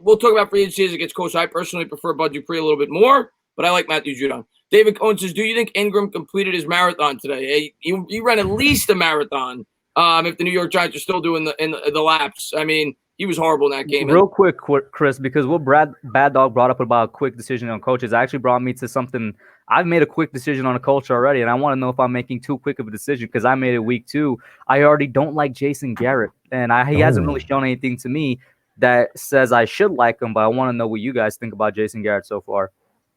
We'll talk about free agency as it gets closer. I personally prefer Bud Dupree a little bit more, but I like Matthew Judon. David Cohen says, do you think Engram completed his marathon today? He ran at least a marathon. If the New York Giants are still doing the laps, I mean, he was horrible in that game. Real quick, Chris, because what Baddog brought up about a quick decision on coaches actually brought me to something. I've made a quick decision on a coach already, and I want to know if I'm making too quick of a decision because I made it week 2. I already don't like Jason Garrett, and he hasn't really shown anything to me that says I should like him, but I want to know what you guys think about Jason Garrett so far.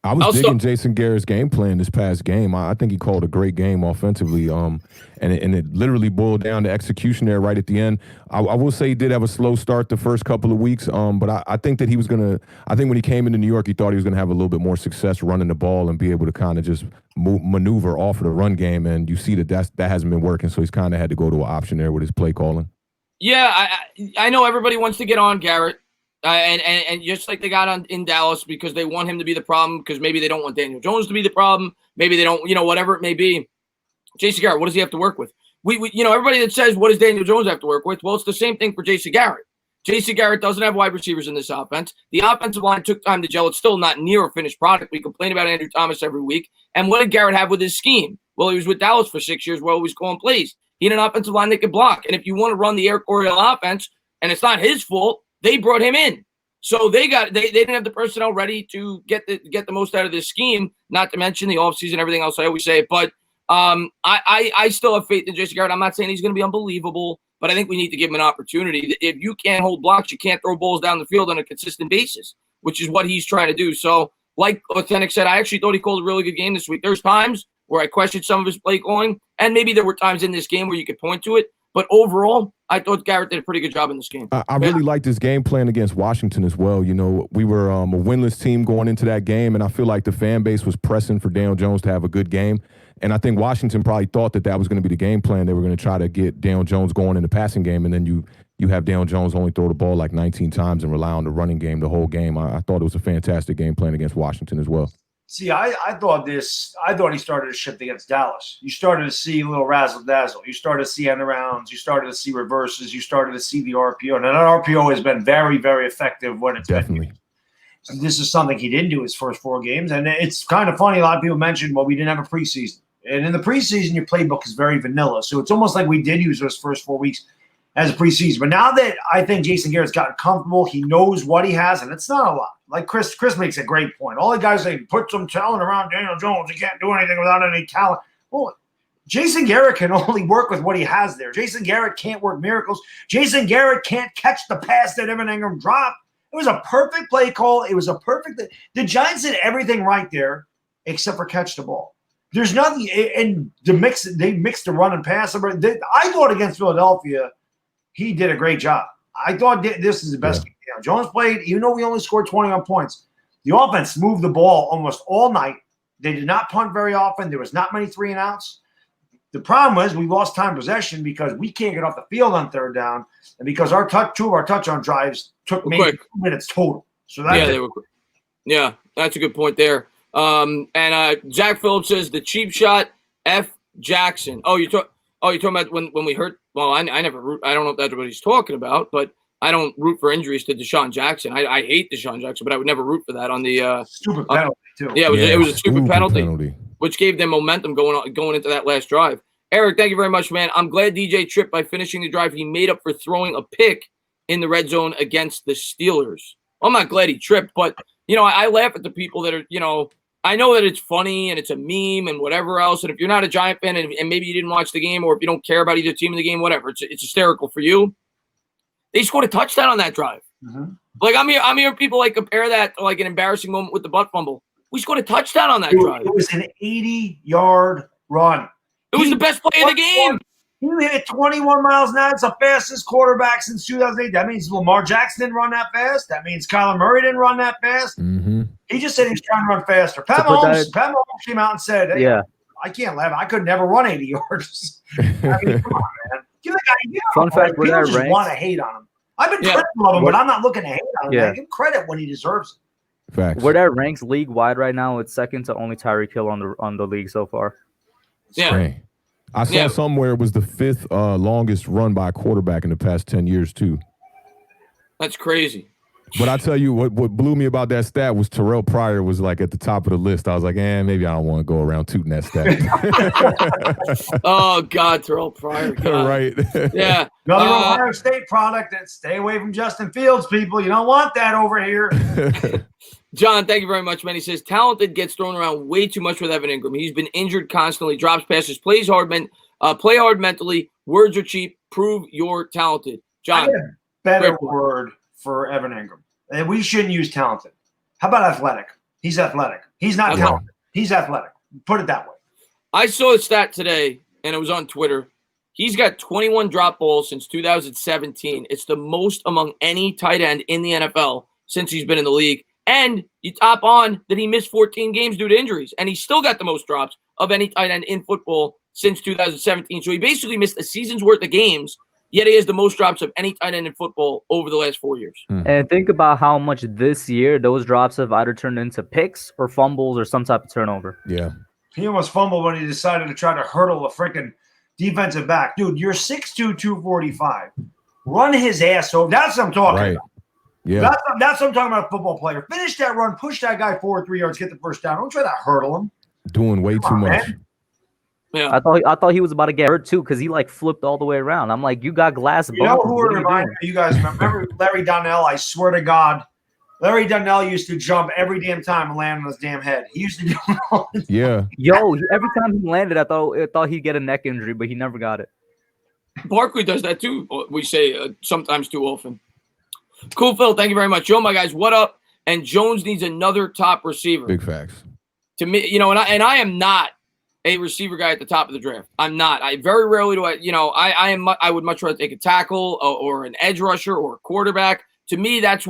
I was digging Jason Garrett's game plan this past game. I think he called a great game offensively, and it literally boiled down to execution there right at the end. I will say he did have a slow start the first couple of weeks, but I think that he was going to – I think when he came into New York, he thought he was going to have a little bit more success running the ball and be able to kind of just maneuver off of the run game, and you see that hasn't been working, so he's kind of had to go to an option there with his play calling. Yeah, I know everybody wants to get on Garrett. And just like they got on in Dallas because they want him to be the problem because maybe they don't want Daniel Jones to be the problem. Maybe they don't, whatever it may be. Jason Garrett, what does he have to work with? We everybody that says, what does Daniel Jones have to work with? Well, it's the same thing for Jason Garrett. Jason Garrett doesn't have wide receivers in this offense. The offensive line took time to gel. It's still not near a finished product. We complain about Andrew Thomas every week. And what did Garrett have with his scheme? Well, he was with Dallas for 6 years where he was calling plays. He had an offensive line that could block. And if you want to run the air Coryell offense, and it's not his fault, they brought him in. So they didn't have the personnel ready to get the most out of this scheme, not to mention the offseason, everything else I always say. But I still have faith in Jason Garrett. I'm not saying he's going to be unbelievable, but I think we need to give him an opportunity. If you can't hold blocks, you can't throw balls down the field on a consistent basis, which is what he's trying to do. So like Awthentik said, I actually thought he called a really good game this week. There's times where I questioned some of his play calling, and maybe there were times in this game where you could point to it. But overall, I thought Garrett did a pretty good job in this game. I really liked his game plan against Washington as well. We were a winless team going into that game, and I feel like the fan base was pressing for Daniel Jones to have a good game. And I think Washington probably thought that was going to be the game plan. They were going to try to get Daniel Jones going in the passing game, and then you have Daniel Jones only throw the ball like 19 times and rely on the running game the whole game. I thought it was a fantastic game plan against Washington as well. See, I thought he started to shift against Dallas. You started to see a little razzle-dazzle. You started to see end arounds. You started to see reverses. You started to see the RPO. And that RPO has been very, very effective when it's definitely. So this is something he didn't do his first 4 games. And it's kind of funny. A lot of people mentioned, well, we didn't have a preseason. And in the preseason, your playbook is very vanilla. So it's almost like we did use those first 4 weeks as a preseason. But now that I think Jason Garrett's gotten comfortable, he knows what he has, and it's not a lot. Like Chris makes a great point. All the guys say, put some talent around Daniel Jones. He can't do anything without any talent. Well, Jason Garrett can only work with what he has there. Jason Garrett can't work miracles. Jason Garrett can't catch the pass that Evan Engram dropped. It was a perfect play call. It was a perfect – the Giants did everything right there. except for catch the ball. There's nothing, and they mix the run and pass. I thought against Philadelphia, he did a great job. I thought this is the best game. Jones played, even though we only scored 21 points. The offense moved the ball almost all night. They did not punt very often. There was not many 3-and-outs. The problem was we lost time possession because we can't get off the field on third down, and because two of our touchdown drives took maybe 2 minutes total. So yeah, that's a good point there. And Zach Phillips says the cheap shot F Jackson. You're talking about when we hurt. Well, I never root. I don't know if that's what he's talking about, but I don't root for injuries to Deshaun Jackson. I hate Deshaun Jackson, but I would never root for that on the stupid penalty too. Yeah, it was a stupid penalty, which gave them momentum going into that last drive. Eric, thank you very much, man. I'm glad DJ tripped by finishing the drive. He made up for throwing a pick in the red zone against the Steelers. I'm not glad he tripped, but I laugh at the people that are I know that it's funny and it's a meme and whatever else. And if you're not a Giant fan and maybe you didn't watch the game, or if you don't care about either team in the game, whatever, it's hysterical for you. They scored a touchdown on that drive. Mm-hmm. Like I'm hearing people compare that to an embarrassing moment with the butt fumble. We scored a touchdown on that drive. It was an 80-yard run. It was the best play of the game. He hit 21 miles an hour. It's the fastest quarterback since 2008. That means Lamar Jackson didn't run that fast. That means Kyler Murray didn't run that fast. Mm-hmm. He just said he was trying to run faster. Pat Mahomes came out and said, hey, yeah, I can't laugh. I could never run 80 yards. I mean, come on, man. Give the guy Fun fact, people just want to hate on him. I've been critical of him, but I'm not looking to hate on him. Man. Give him credit when he deserves it. Facts. Where that ranks league wide right now, it's second to only Tyreek Hill on the league so far. Yeah. I saw somewhere it was the 5th longest run by a quarterback in the past 10 years, too. That's crazy. But I tell you, what blew me about that stat was Terrell Pryor was at the top of the list. I was like, maybe I don't want to go around tooting that stat. Oh, God, Terrell Pryor. God. Right. Yeah. Another Ohio State product. Stay away from Justin Fields, people. You don't want that over here. John, thank you very much, man. He says, talented gets thrown around way too much with Evan Engram. He's been injured constantly, drops passes, play hard mentally. Words are cheap. Prove you're talented. John. I get a better word for Evan Engram. And we shouldn't use talented. How about athletic? He's athletic. He's not talented. He's athletic. Put it that way. I saw a stat today, and it was on Twitter. He's got 21 drop balls since 2017. It's the most among any tight end in the NFL since he's been in the league. And you top on that he missed 14 games due to injuries, and he still got the most drops of any tight end in football since 2017. So he basically missed a season's worth of games, yet he has the most drops of any tight end in football over the last 4 years. And think about how much this year those drops have either turned into picks or fumbles or some type of turnover. Yeah. He almost fumbled when he decided to try to hurdle a freaking defensive back. Dude, you're 6'2", 245. Run his ass over. That's what I'm talking about. Yeah, that's what I'm talking about, a football player. Finish that run, push that guy forward 3 yards, get the first down. Don't try to hurdle him. Doing way too much. Man. Yeah, I thought he was about to get hurt too because he flipped all the way around. I'm like, you got glass. You know who reminded me? You guys remember Larry Donnell? I swear to God, Larry Donnell used to jump every damn time and land on his damn head. He used to do it all the time. Yeah. Yo, every time he landed, I thought he'd get a neck injury, but he never got it. Barkley does that too. We say sometimes too often. Cool, Phil. Thank you very much. Yo, my guys, what up? And Jones needs another top receiver. Big facts. To me, and I am not a receiver guy at the top of the draft. I'm not. I very rarely do. I would much rather take a tackle or an edge rusher or a quarterback. To me, that's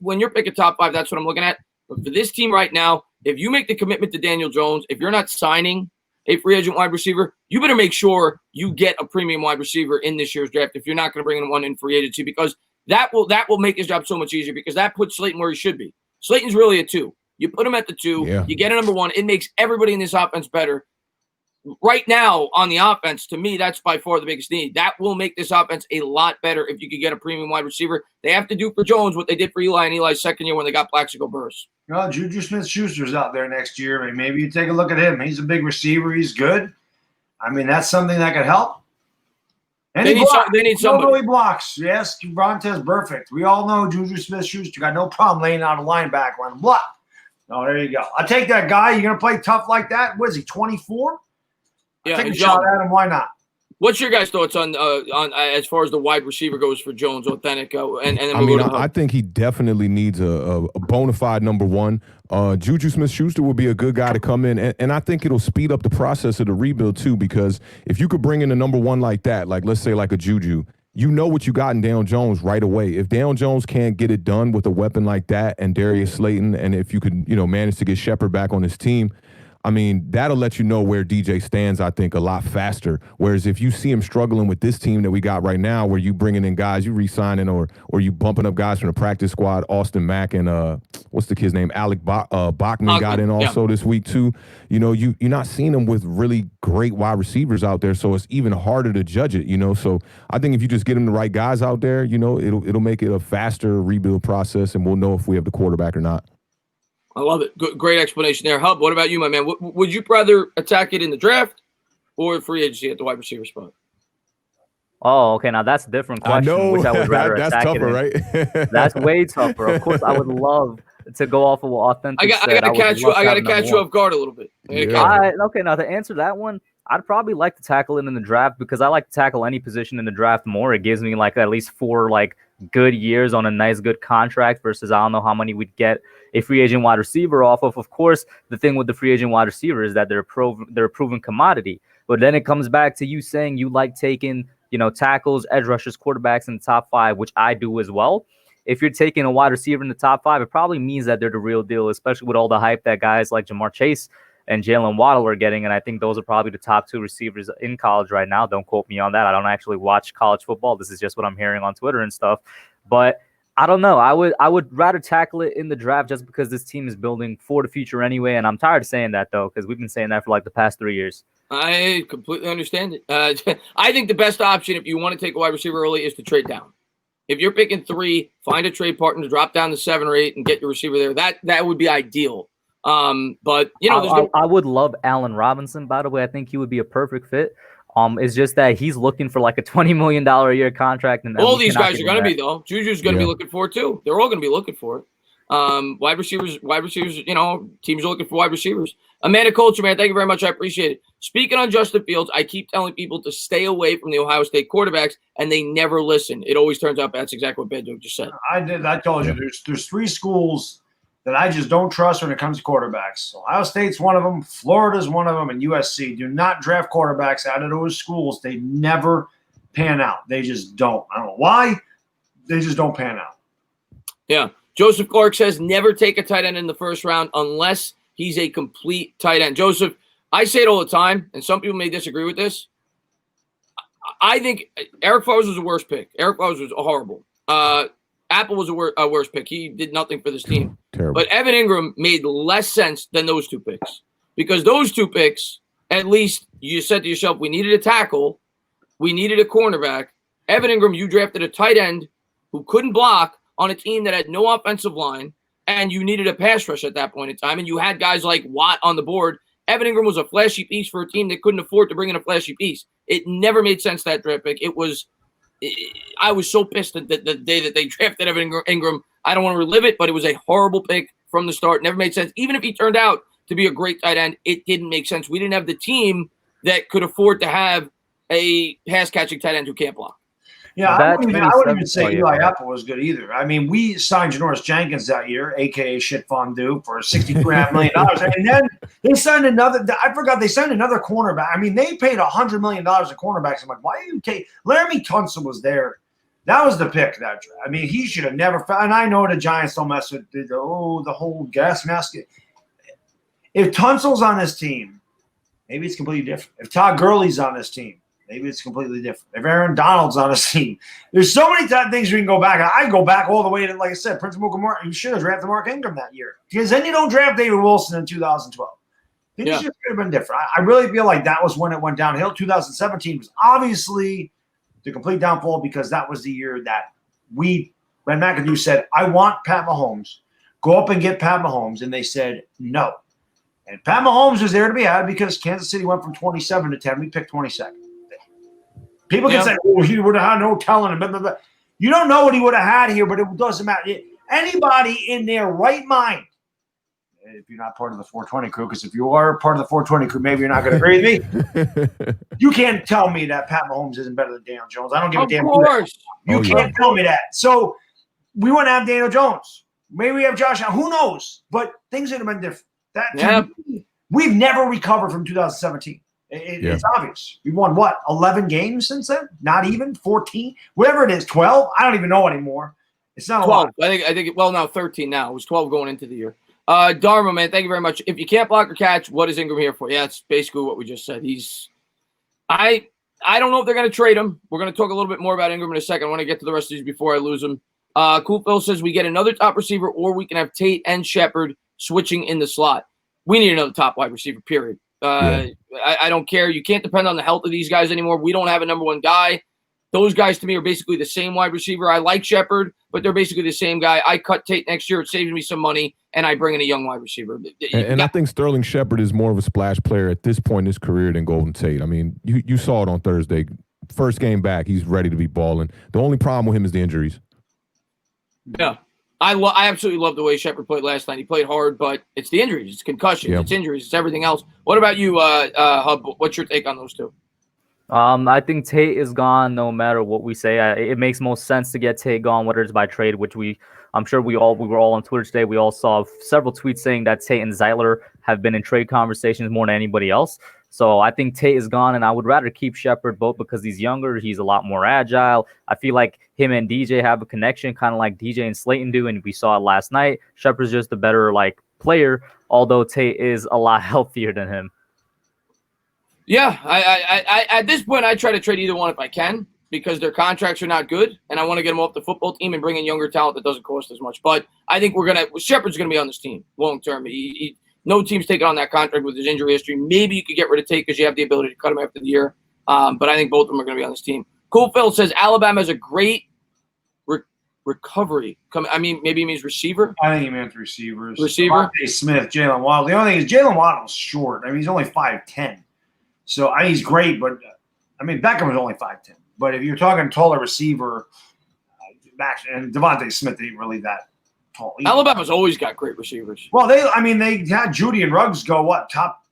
when you're picking top 5, that's what I'm looking at. But for this team right now, if you make the commitment to Daniel Jones, if you're not signing a free agent wide receiver, you better make sure you get a premium wide receiver in this year's draft if you're not going to bring in one in free agency, because that will make his job so much easier, because that puts Slayton where he should be. Slayton's really a 2. You put him at the 2. You get a number 1. It makes everybody in this offense better. Right now on the offense, to me, that's by far the biggest need. That will make this offense a lot better if you could get a premium wide receiver. They have to do for Jones what they did for Eli in Eli's second year when they got Plaxico Burress. Well, Juju Smith-Schuster's out there next year. I mean, maybe you take a look at him. He's a big receiver. He's good. I mean, that's something that could help. And they need somebody. He blocks. Yes, Brontez perfect. We all know Juju Smith-Schuster got no problem laying out a linebacker on a block. Oh, there you go. I'll take that guy. You're going to play tough like that? What is he, 24? Yeah, take a shot at him. Why not? What's your guys' thoughts on as far as the wide receiver goes for Jones, Awthentik, and then we'll go to I think he definitely needs a bona fide number one. Juju Smith-Schuster will be a good guy to come in, and I think it'll speed up the process of the rebuild too, because if you could bring in a number one like that, like let's say like a Juju, you know what you got in Daniel Jones right away. If Daniel Jones can't get it done with a weapon like that and Darius Slayton, and if you could, manage to get Shepard back on his team, I mean, that'll let you know where DJ stands, I think, a lot faster. Whereas if you see him struggling with this team that we got right now, where you bringing in guys, you re-signing or you bumping up guys from the practice squad, Austin Mack and what's the kid's name? Alec Bachman got in also this week too. You're not seeing them with really great wide receivers out there, so it's even harder to judge it. So I think if you just get them the right guys out there, it'll make it a faster rebuild process, and we'll know if we have the quarterback or not. I love it. Great explanation there. Hub, what about you, my man? Would you rather attack it in the draft or free agency at the wide receiver spot? Oh, okay. Now that's a different question. I know. Which I would rather that's attack tougher, it right? That's way tougher. Of course, I would love to go off of what Awthentik said. I gotta catch you off guard a little bit. Okay, now to answer that one, I'd probably like to tackle it in the draft because I like to tackle any position in the draft more. It gives me like at least 4 good years on a nice good contract versus I don't know how many we'd get a free agent wide receiver off of. Of course, the thing with the free agent wide receiver is that they're a proven commodity. But then it comes back to you saying you like taking, tackles, edge rushers, quarterbacks in the top 5, which I do as well. If you're taking a wide receiver in the top 5, it probably means that they're the real deal, especially with all the hype that guys like Jamar Chase and Jalen Waddle are getting. And I think those are probably the top 2 receivers in college right now. Don't quote me on that. I don't actually watch college football. This is just what I'm hearing on Twitter and stuff. But I don't know. I would rather tackle it in the draft just because this team is building for the future anyway. And I'm tired of saying that, though, because we've been saying that for the past 3 years. I completely understand it. I think the best option if you want to take a wide receiver early is to trade down. If you're picking 3, find a trade partner to drop down to 7 or 8 and get your receiver there. That would be ideal. But I would love Allen Robinson, by the way. I think he would be a perfect fit. It's just that he's looking for a $20 million a year contract, and all these guys are going to be though. Juju's going to be looking for it too. They're all going to be looking for it. Wide receivers. Teams are looking for wide receivers. Amanda Culture, man, thank you very much. I appreciate it. Speaking on Justin Fields, I keep telling people to stay away from the Ohio State quarterbacks, and they never listen. It always turns out that's exactly what Baddog just said. I told you there's 3 schools that I just don't trust when it comes to quarterbacks. Ohio State's one of them, Florida's one of them, and USC. Do not draft quarterbacks out of those schools. They never pan out. They just don't. I don't know why. They just don't pan out. Yeah. Joseph Clark says never take a tight end in the first round unless he's a complete tight end. Joseph, I say it all the time, and some people may disagree with this. I think Eric Flowers was a worse pick. Eric Flowers was horrible. Apple was a worse pick. He did nothing for this team. Terrible. But Evan Engram made less sense than those 2 picks because those 2 picks, at least you said to yourself, we needed a tackle. We needed a cornerback. Evan Engram, you drafted a tight end who couldn't block on a team that had no offensive line, and you needed a pass rush at that point in time, and you had guys like Watt on the board. Evan Engram was a flashy piece for a team that couldn't afford to bring in a flashy piece. It never made sense, that draft pick. I was so pissed that the day that they drafted Evan Engram. I don't want to relive it, but it was a horrible pick from the start. Never made sense. Even if he turned out to be a great tight end, it didn't make sense. We didn't have the team that could afford to have a pass-catching tight end who can't block. Yeah, I wouldn't even say Eli Apple was good either. I mean, we signed Janoris Jenkins that year, a.k.a. Shit Fondue, for $62.5 million. And then they signed another – I forgot they signed another cornerback. I mean, they paid $100 million in cornerbacks. I'm like, why do you take – Laramie Tunsil was there. That was the pick. That I mean, he should have never – and I know the Giants don't mess with the whole gas mask. If Tunsil's on this team, maybe it's completely different. If Todd Gurley's on this team, maybe it's completely different. If Aaron Donald's on his team, there's so many things we can go back. I go back all the way to, like I said, Prince Mukamura. You should have drafted Mark Ingram that year because then you don't draft David Wilson in 2012. Things just could have been different. I really feel like that was when it went downhill. 2017 was obviously the complete downfall because that was the year that when McAdoo said, I want Pat Mahomes, go up and get Pat Mahomes, and they said no. And Pat Mahomes was there to be had because Kansas City went from 27 to 10. We picked 22nd. People can say, oh, he would have had no talent. Blah, blah, blah. You don't know what he would have had here, but it doesn't matter. Anybody in their right mind, if you're not part of the 420 crew, because if you are part of the 420 crew, maybe you're not going to agree with me. You can't tell me that Pat Mahomes isn't better than Daniel Jones. I don't give a damn. Of course. You can't tell me that. So we want to have Daniel Jones. Maybe we have Josh Allen. Who knows? But things would have been different. We've never recovered from 2017. It's obvious. We won, 11 games since then? Not even 14? Whatever it is, 12? I don't even know anymore. It's not 12. a lot. I think, now 13 now. It was 12 going into the year. Dharma, man, thank you very much. If you can't block or catch, what is Engram here for? Yeah, it's basically what we just said. I don't know if they're going to trade him. We're going to talk a little bit more about Engram in a second. I want to get to the rest of these before I lose him. Cool Phil says we get another top receiver, or we can have Tate and Shepard switching in the slot. We need another top wide receiver, period. I don't care. You can't depend on the health of these guys anymore. We don't have a number one guy. Those guys, to me, are basically the same wide receiver. I like Shepard, but they're basically the same guy. I cut Tate next year. It saves me some money, and I bring in a young wide receiver. And I think Sterling Shepard is more of a splash player at this point in his career than Golden Tate. I mean, you saw it on Thursday. First game back, he's ready to be balling. The only problem with him is the injuries. Yeah. I absolutely love the way Shepard played last night. He played hard, but it's the injuries. It's concussions. It's injuries. It's everything else. What about you, Hub? What's your take on those two? I think Tate is gone no matter what we say. It makes most sense to get Tate gone, whether it's by trade, which I'm sure we were all on Twitter today. We all saw several tweets saying that Tate and Zeitler have been in trade conversations more than anybody else. So I think Tate is gone, and I would rather keep Shepard both because he's younger. He's a lot more agile. I feel like him and DJ have a connection, kind of like DJ and Slayton do, and we saw it last night. Shepard's just a better player, although Tate is a lot healthier than him. Yeah, I at this point, I try to trade either one if I can because their contracts are not good, and I want to get them off the football team and bring in younger talent that doesn't cost as much. But I think Shepard's going to be on this team long term. No team's taking on that contract with his injury history. Maybe you could get rid of Tate because you have the ability to cut him after the year. But I think both of them are going to be on this team. Cool Phil says Alabama has a great recovery. Maybe he means receiver. I think he meant receivers. Receiver. Devontae Smith, Jalen Waddle. The only thing is Jalen Waddle's short. I mean, he's only 5'10". So he's great, but Beckham was only 5'10". But if you're talking taller receiver, and Devontae Smith ain't really that tall either. Alabama's always got great receivers. Well, they had Judy and Ruggs go top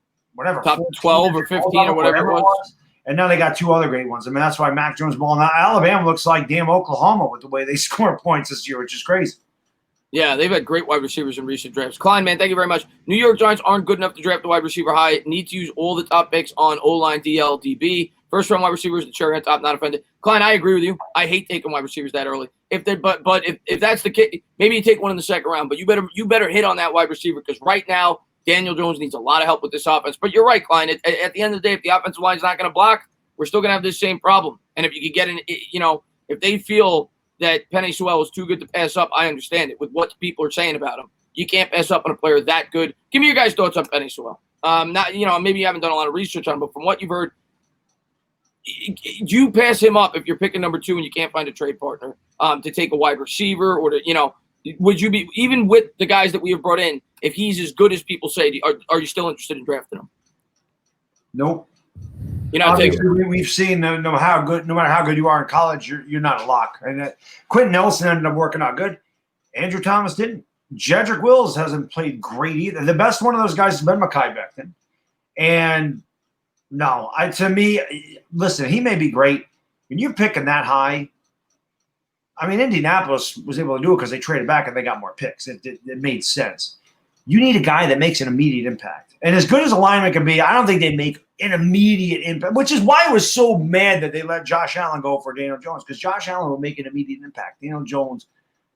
12 or 15 or whatever it was. And now they got two other great ones. That's why Mac Jones balling out. Alabama looks like damn Oklahoma with the way they score points this year, which is crazy. Yeah, they've had great wide receivers in recent drafts. Klein, man, thank you very much. New York Giants aren't good enough to draft the wide receiver high. Need to use all the top picks on O-line, DL, DB. First-round wide receivers, the cherry on top, not offended. Klein, I agree with you. I hate taking wide receivers that early. If that's the case, maybe you take one in the second round, but you better hit on that wide receiver because right now Daniel Jones needs a lot of help with this offense. But you're right, Klein. At the end of the day, if the offensive line's not going to block, we're still going to have this same problem. And if you could get in, if they feel that Penei Sewell is too good to pass up, I understand it with what people are saying about him. You can't pass up on a player that good. Give me your guys' thoughts on Penei Sewell. Maybe you haven't done a lot of research on him, but from what you've heard, do you pass him up if you're picking number 2 and you can't find a trade partner to take a wide receiver or to, would you be, even with the guys that we have brought in, if he's as good as people say, are you still interested in drafting him? Nope. We've seen no matter how good you are in college, you're not a lock. And Quentin Nelson ended up working out good. Andrew Thomas didn't. Jedrick Wills hasn't played great either. The best one of those guys has been Mekhi Becton. And no, to me, listen, he may be great. When you're picking that high, Indianapolis was able to do it because they traded back and they got more picks. It made sense. You need a guy that makes an immediate impact. And as good as a lineman can be, I don't think they make an immediate impact, which is why I was so mad that they let Josh Allen go for Daniel Jones, because Josh Allen will make an immediate impact. Daniel Jones,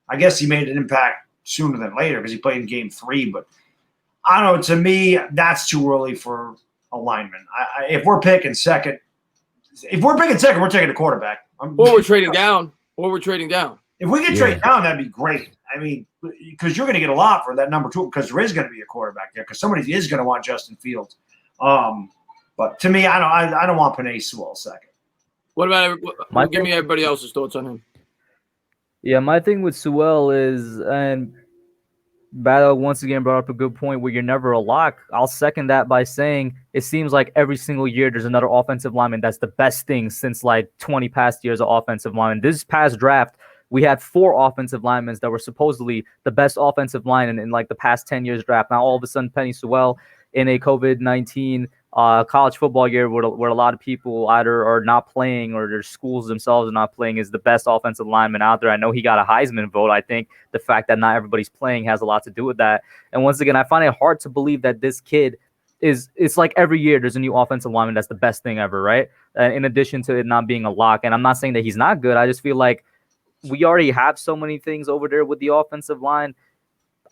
I guess he made an impact sooner than later because he played in game 3. But I don't know. To me, that's too early for a lineman. If we're picking second, we're taking a quarterback. Or we're trading down. If we get traded down, that'd be great. Because you're going to get a lot for that number 2, because there is going to be a quarterback there, because somebody is going to want Justin Fields. But to me, I don't want Penei Sewell second. What about give me everybody else's thoughts on him? Yeah, my thing with Sewell is, and Baddog once again brought up a good point where you're never a lock. I'll second that by saying it seems like every single year there's another offensive lineman that's the best thing since 20 past years of offensive lineman. This past draft, we had 4 offensive linemen that were supposedly the best offensive line in like the past 10 years draft. Now all of a sudden Penny Sewell in a COVID-19 college football year where a lot of people either are not playing or their schools themselves are not playing is the best offensive lineman out there. I know he got a Heisman vote. I think the fact that not everybody's playing has a lot to do with that. And once again, I find it hard to believe that this kid it's like every year there's a new offensive lineman that's the best thing ever, right? In addition to it not being a lock. And I'm not saying that he's not good. I just feel like we already have so many things over there with the offensive line.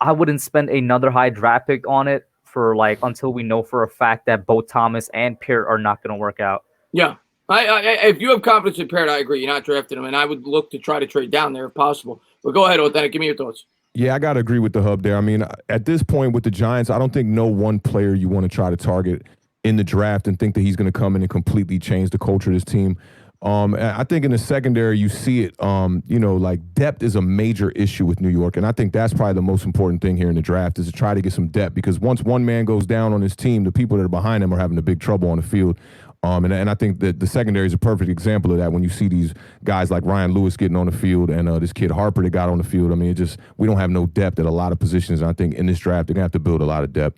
I wouldn't spend another high draft pick on it for like until we know for a fact that both Thomas and Peart are not going to work out. Yeah. If you have confidence in Peart, I agree. You're not drafting him, and I would look to try to trade down there if possible. But go ahead, Awthentik. Give me your thoughts. Yeah, I got to agree with the hub there. I mean, at this point with the Giants, I don't think no one player you want to try to target in the draft and think that he's going to come in and completely change the culture of this team. I think in the secondary, you see it, like depth is a major issue with New York. And I think that's probably the most important thing here in the draft is to try to get some depth because once one man goes down on his team, the people that are behind him are having a big trouble on the field. And I think that the secondary is a perfect example of that when you see these guys like Ryan Lewis getting on the field and this kid Harper that got on the field. I mean, we don't have no depth at a lot of positions. And I think in this draft, they're going to have to build a lot of depth.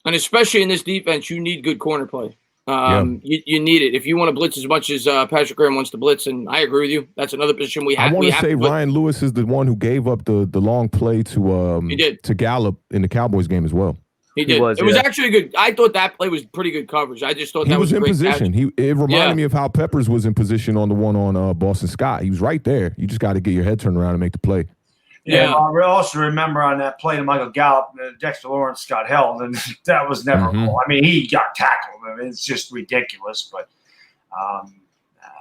And especially in this defense, you need good corner play. You need it. If you want to blitz as much as Patrick Graham wants to blitz, and I agree with you, that's another position we have. I want to say Ryan Lewis is the one who gave up the long play to Gallup in the Cowboys game as well. He did. It was actually good. I thought that play was pretty good coverage. I just thought he that was in great position. It reminded me of how Peppers was in position on the one on Boston Scott. He was right there. You just got to get your head turned around and make the play. Yeah, I also remember on that play to Michael Gallup, Dexter Lawrence got held, and that was never cool. I mean, he got tackled. I mean, it's just ridiculous. But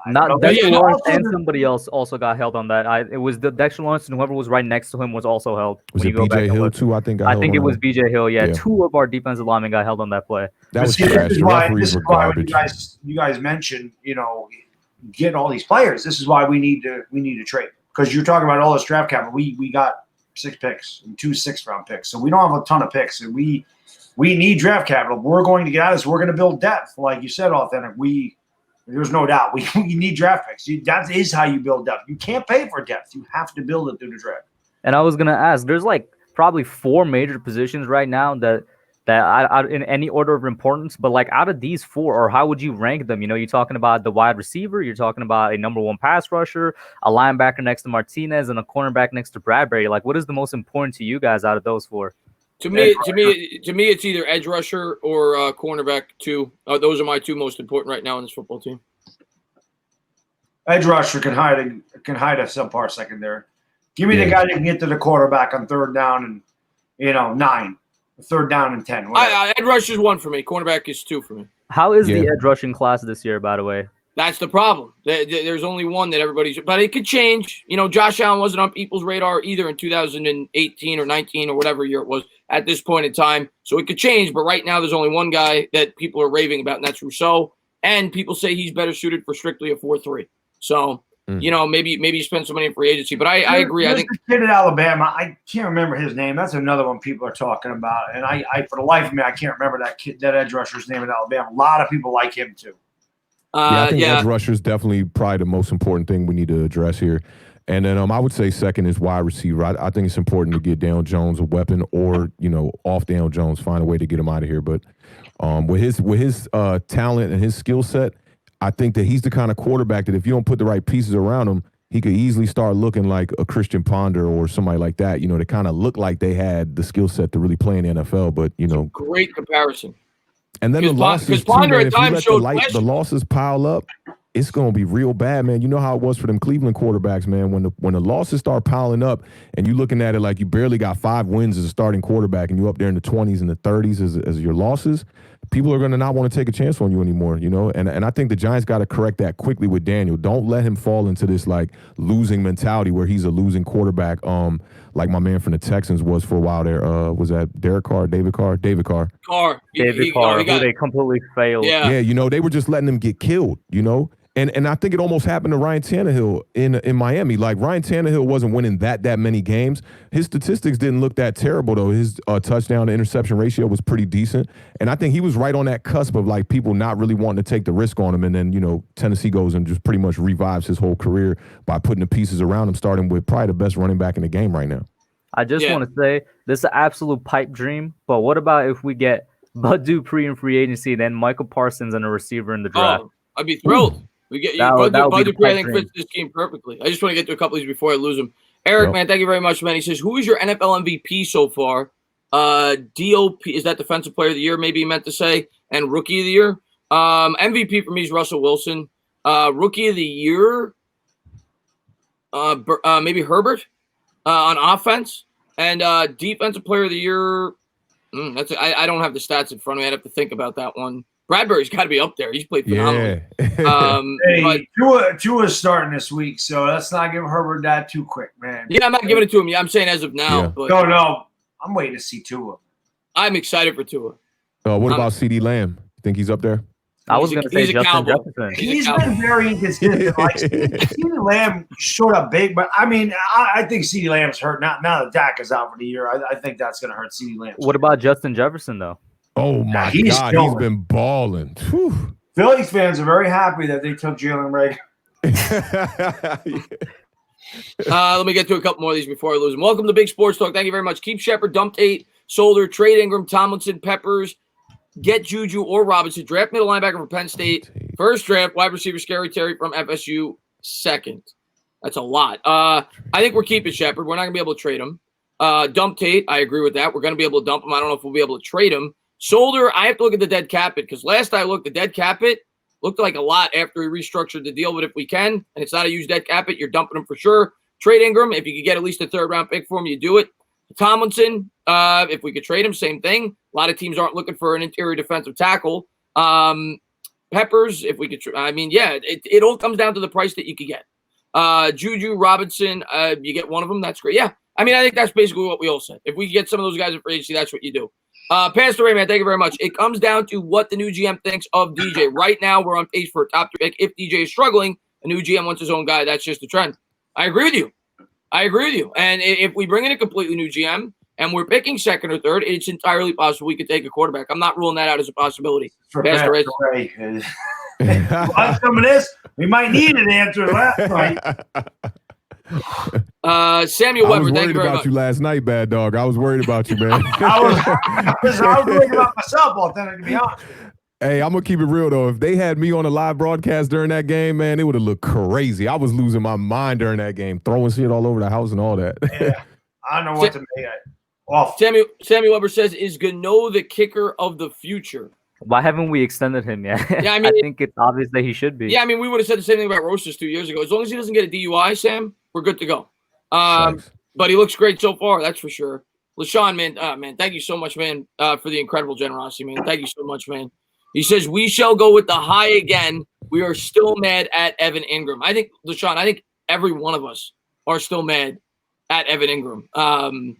not Dexter Lawrence and somebody else also got held on that. It was the Dexter Lawrence and whoever was right next to him was also held. Was it B.J. Hill too? I think it was B.J. Hill. Yeah, 2 of our defensive linemen got held on that play. That was trash. The referees were garbage. You guys mentioned, getting all these players. This is why we need to trade. Because you're talking about all this draft capital. We got 6 picks and 2 6th-round picks. So we don't have a ton of picks. And we need draft capital. We're going to get out of this. We're going to build depth. Like you said, Awthentik. There's no doubt. We need draft picks. That is how you build depth. You can't pay for depth. You have to build it through the draft. And I was going to ask, there's like probably 4 major positions right now that I in any order of importance, but like out of these 4, or how would you rank them? You're talking about the wide receiver, you're talking about a number 1 pass rusher, a linebacker next to Martinez, and a cornerback next to Bradbury. Like, what is the most important to you guys out of those 4? To me, it's either edge rusher or cornerback 2. Those are my 2 most important right now in this football team. Edge rusher can hide a subpar secondary. Give me the guy that can get to the quarterback on 3rd down and 9. 3rd down and 10. Edge rush is 1 for me. Cornerback is 2 for me. How is the edge rushing class this year, by the way? That's the problem. There's only 1 that everybody's – but it could change. Josh Allen wasn't on people's radar either in 2018 or 19 or whatever year it was at this point in time. So it could change. But right now there's only 1 guy that people are raving about, and that's Rousseau. And people say he's better suited for strictly a 4-3. So – maybe you spend some money in free agency, but I agree. I think the kid at Alabama, I can't remember his name. That's another one people are talking about, and I for the life of me, I can't remember that edge rusher's name at Alabama. A lot of people like him too. I think edge rusher is definitely probably the most important thing we need to address here. And then I would say second is wide receiver. I think it's important to get Daniel Jones a weapon, or off Daniel Jones, find a way to get him out of here. But with his talent and his skill set, I think that he's the kind of quarterback that if you don't put the right pieces around him, he could easily start looking like a Christian Ponder or somebody like that, to kind of look like they had the skill set to really play in the NFL. But, great comparison. And then the losses, too, man, if you let the losses pile up, it's going to be real bad, man. You know how it was for them Cleveland quarterbacks, man. When the losses start piling up and you're looking at it like you barely got 5 wins as a starting quarterback and you're up there in the 20s and the 30s as your losses, people are going to not want to take a chance on you anymore, And I think the Giants got to correct that quickly with Daniel. Don't let him fall into this, like, losing mentality where he's a losing quarterback, like my man from the Texans was for a while there. Was that Derek Carr, David Carr? David Carr. David Carr, who they completely failed. Yeah, they were just letting him get killed, And I think it almost happened to Ryan Tannehill in Miami. Like, Ryan Tannehill wasn't winning that many games. His statistics didn't look that terrible, though. His touchdown to interception ratio was pretty decent. And I think he was right on that cusp of, like, people not really wanting to take the risk on him. And then, you know, Tennessee goes and just pretty much revives his whole career by putting the pieces around him, starting with probably the best running back in the game right now. I just want to say this is an absolute pipe dream. But what about if we get Bud Dupree in free agency, then Michael Parsons and a receiver in the draft? Oh, I'd be thrilled. We get you. Bud Dupree, I think, fits this team perfectly. I just want to get to a couple of these before I lose them. Eric, man, thank you very much, man. He says, who is your NFL MVP so far? DOP, is that Defensive Player of the Year, maybe he meant to say, and Rookie of the Year? MVP for me is Russell Wilson. Rookie of the Year, maybe Herbert on offense. And Defensive Player of the Year, I don't have the stats in front of me. I'd have to think about that one. Bradbury's got to be up there. He's played phenomenal. Yeah. Tua's starting this week, so let's not give Herbert that too quick, man. Yeah, I'm not giving it to him. Yeah, I'm saying as of now. Yeah. But No. I'm waiting to see Tua. I'm excited for Tua. What about CD Lamb? You think he's up there? I was going to say Justin Jefferson. He's been very inconsistent. Like, CeeDee Lamb showed up big, but I mean, I think CeeDee Lamb's hurt. Now that Dak is out for the year, I think that's going to hurt CeeDee Lamb. What about Justin Jefferson, though? Oh, my God. He's been balling. Whew. Phillies fans are very happy that they took Jalen Reagor. Let me get to a couple more of these before I lose them. Welcome to Big Sports Talk. Thank you very much. Keep Shepard, dump Tate, Solder, trade Engram, Tomlinson, Peppers, get Juju or Robinson, draft middle linebacker from Penn State, first draft, wide receiver Scary Terry from FSU, second. That's a lot. I think we're keeping Shepard. We're not going to be able to trade him. Dump Tate, I agree with that. We're going to be able to dump him. I don't know if we'll be able to trade him. Solder, I have to look at the dead cap hit because last I looked, the dead cap hit looked like a lot after we restructured the deal. But if we can, and it's not a used dead cap hit, you're dumping him for sure. Trade Engram. If you could get at least a third-round pick for him, you do it. Tomlinson, if we could trade him, same thing. A lot of teams aren't looking for an interior defensive tackle. Peppers, if we could it all comes down to the price that you could get. Juju, Robinson, you get one of them, that's great. Yeah, I mean, I think that's basically what we all said. If we get some of those guys in free agency, that's what you do. Pastor Ray, man, thank you very much. It comes down to what the new GM thinks of DJ. Right now, we're on pace for a top 3 pick. If DJ is struggling, a new GM wants his own guy. That's just the trend. I agree with you. And if we bring in a completely new GM and we're picking second or third, it's entirely possible we could take a quarterback. I'm not ruling that out as a possibility. For Pastor Ray. On some of this, we might need an answer last night. Samuel Weber, thank you very much. I was worried about you last night, Baddog. I was worried about you, man. I was worried about myself, Awthentik, to be honest. Hey, I'm going to keep it real, though. If they had me on a live broadcast during that game, man, it would have looked crazy. I was losing my mind during that game, throwing shit all over the house and all that. Yeah, I don't know what to make of. Samuel Weber says, is Gano the kicker of the future? Why haven't we extended him yet? Yeah, I mean, I think it's obvious that he should be. Yeah, I mean, we would have said the same thing about Rosas 2 years ago. As long as he doesn't get a DUI, Sam, we're good to go. But he looks great so far, that's for sure. LaShawn, man, thank you so much, man, for the incredible generosity, man. Thank you so much, man. He says, we shall go with the high again. We are still mad at Evan Engram. I think, LaShawn, every one of us are still mad at Evan Engram. I'm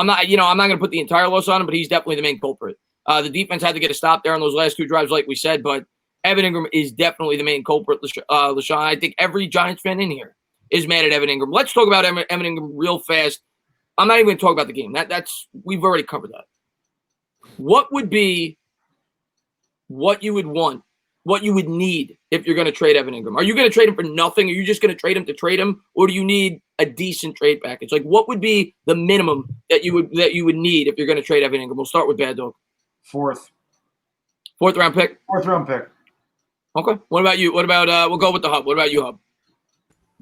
not going to put the entire loss on him, but he's definitely the main culprit. The defense had to get a stop there on those last 2 drives, like we said, but Evan Engram is definitely the main culprit, LaShawn. I think every Giants fan in here is mad at Evan Engram. Let's talk about Evan Engram real fast. I'm not even going to talk about the game. That's we've already covered that. What would be what you would want, what you would need if you're going to trade Evan Engram? Are you going to trade him for nothing? Are you just going to trade him? Or do you need a decent trade package? Like, what would be the minimum that you would need if you're going to trade Evan Engram? We'll start with Baddog. Fourth round pick. Okay. What about you? What about we'll go with the Hub. What about you, Hub?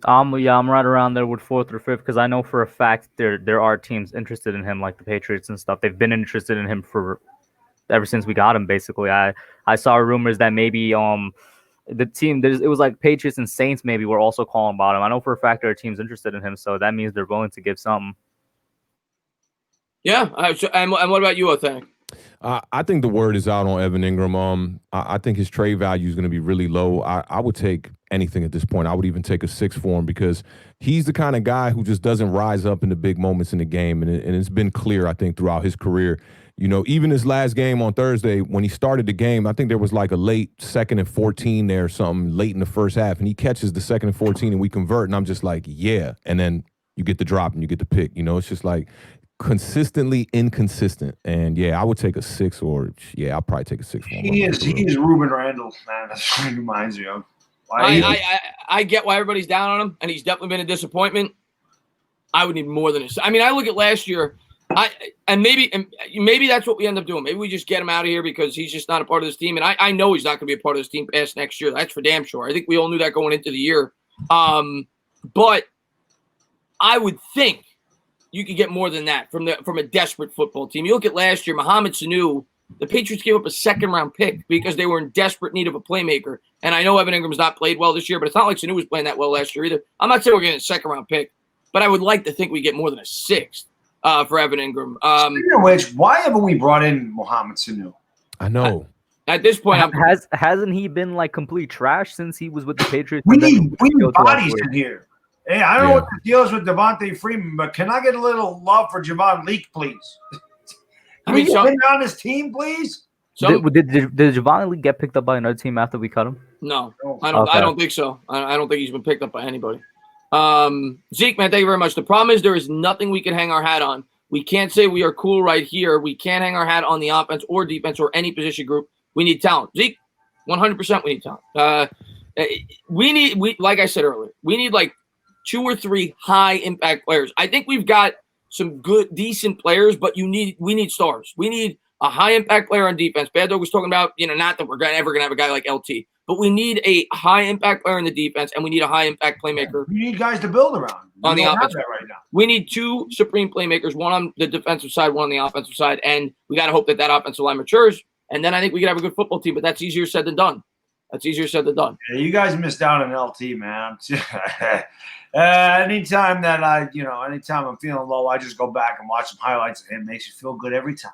I'm right around there with 4th or 5th because I know for a fact there are teams interested in him, like the Patriots and stuff. They've been interested in him ever since we got him. Basically, I saw rumors that maybe the team it was like Patriots and Saints maybe were also calling about him. I know for a fact there are teams interested in him, so that means they're willing to give something. Yeah, and what about you, Awthentik? I think the word is out on Evan Engram. I think his trade value is going to be really low. I would take anything at this point. I would even take a 6 for him because he's the kind of guy who just doesn't rise up in the big moments in the game. And it's been clear, I think, throughout his career. You know, even his last game on Thursday, when he started the game, I think there was like a late 2nd and 14 there or something late in the first half, and he catches the 2nd and 14 and we convert, and I'm just like, yeah. And then you get the drop and you get the pick. You know, it's just like consistently inconsistent. And yeah, I would take a 6 I'll probably take a 6 for him. He is Ruben Randall, man. That's what he reminds me of. I get why everybody's down on him, and he's definitely been a disappointment. I would need more than this. I mean, I look at last year, maybe that's what we end up doing. Maybe we just get him out of here because he's just not a part of this team. And I know he's not going to be a part of this team past next year. That's for damn sure. I think we all knew that going into the year. But I would think you could get more than that from a desperate football team. You look at last year, Mohamed Sanu, the Patriots gave up a 2nd-round pick because they were in desperate need of a playmaker. And I know Evan Ingram's not played well this year, but it's not like Sanu was playing that well last year either. I'm not saying we're getting a 2nd-round pick, but I would like to think we get more than a 6th for Evan Ingram. Speaking of which, why haven't we brought in Mohamed Sanu? I know. At this point, hasn't he been like complete trash since he was with the Patriots? We need bodies in here. Hey, I don't know what the deal is with Devontae Freeman, but can I get a little love for Javon Leak, please? Can we get him on this team, please? Did Javon Lee get picked up by another team after we cut him? No, I don't think so. I don't think he's been picked up by anybody. Zeke, man, thank you very much. The problem is there is nothing we can hang our hat on. We can't say we are cool right here. We can't hang our hat on the offense or defense or any position group. We need talent. Zeke, 100% we need talent. We like I said earlier, we need like 2 or 3 high impact players. I think we've got some good, decent players, but we need stars. We need a high impact player on defense. Baddog was talking about, not that we're ever going to have a guy like LT, but we need a high impact player in the defense, and we need a high impact playmaker. We need guys to build around on the offense right now. We need 2 supreme playmakers, one on the defensive side, one on the offensive side, and we got to hope that offensive line matures, and then I think we could have a good football team. But that's easier said than done. Yeah, you guys missed out on LT, man. Anytime I'm feeling low, I just go back and watch some highlights of him. It makes you feel good every time.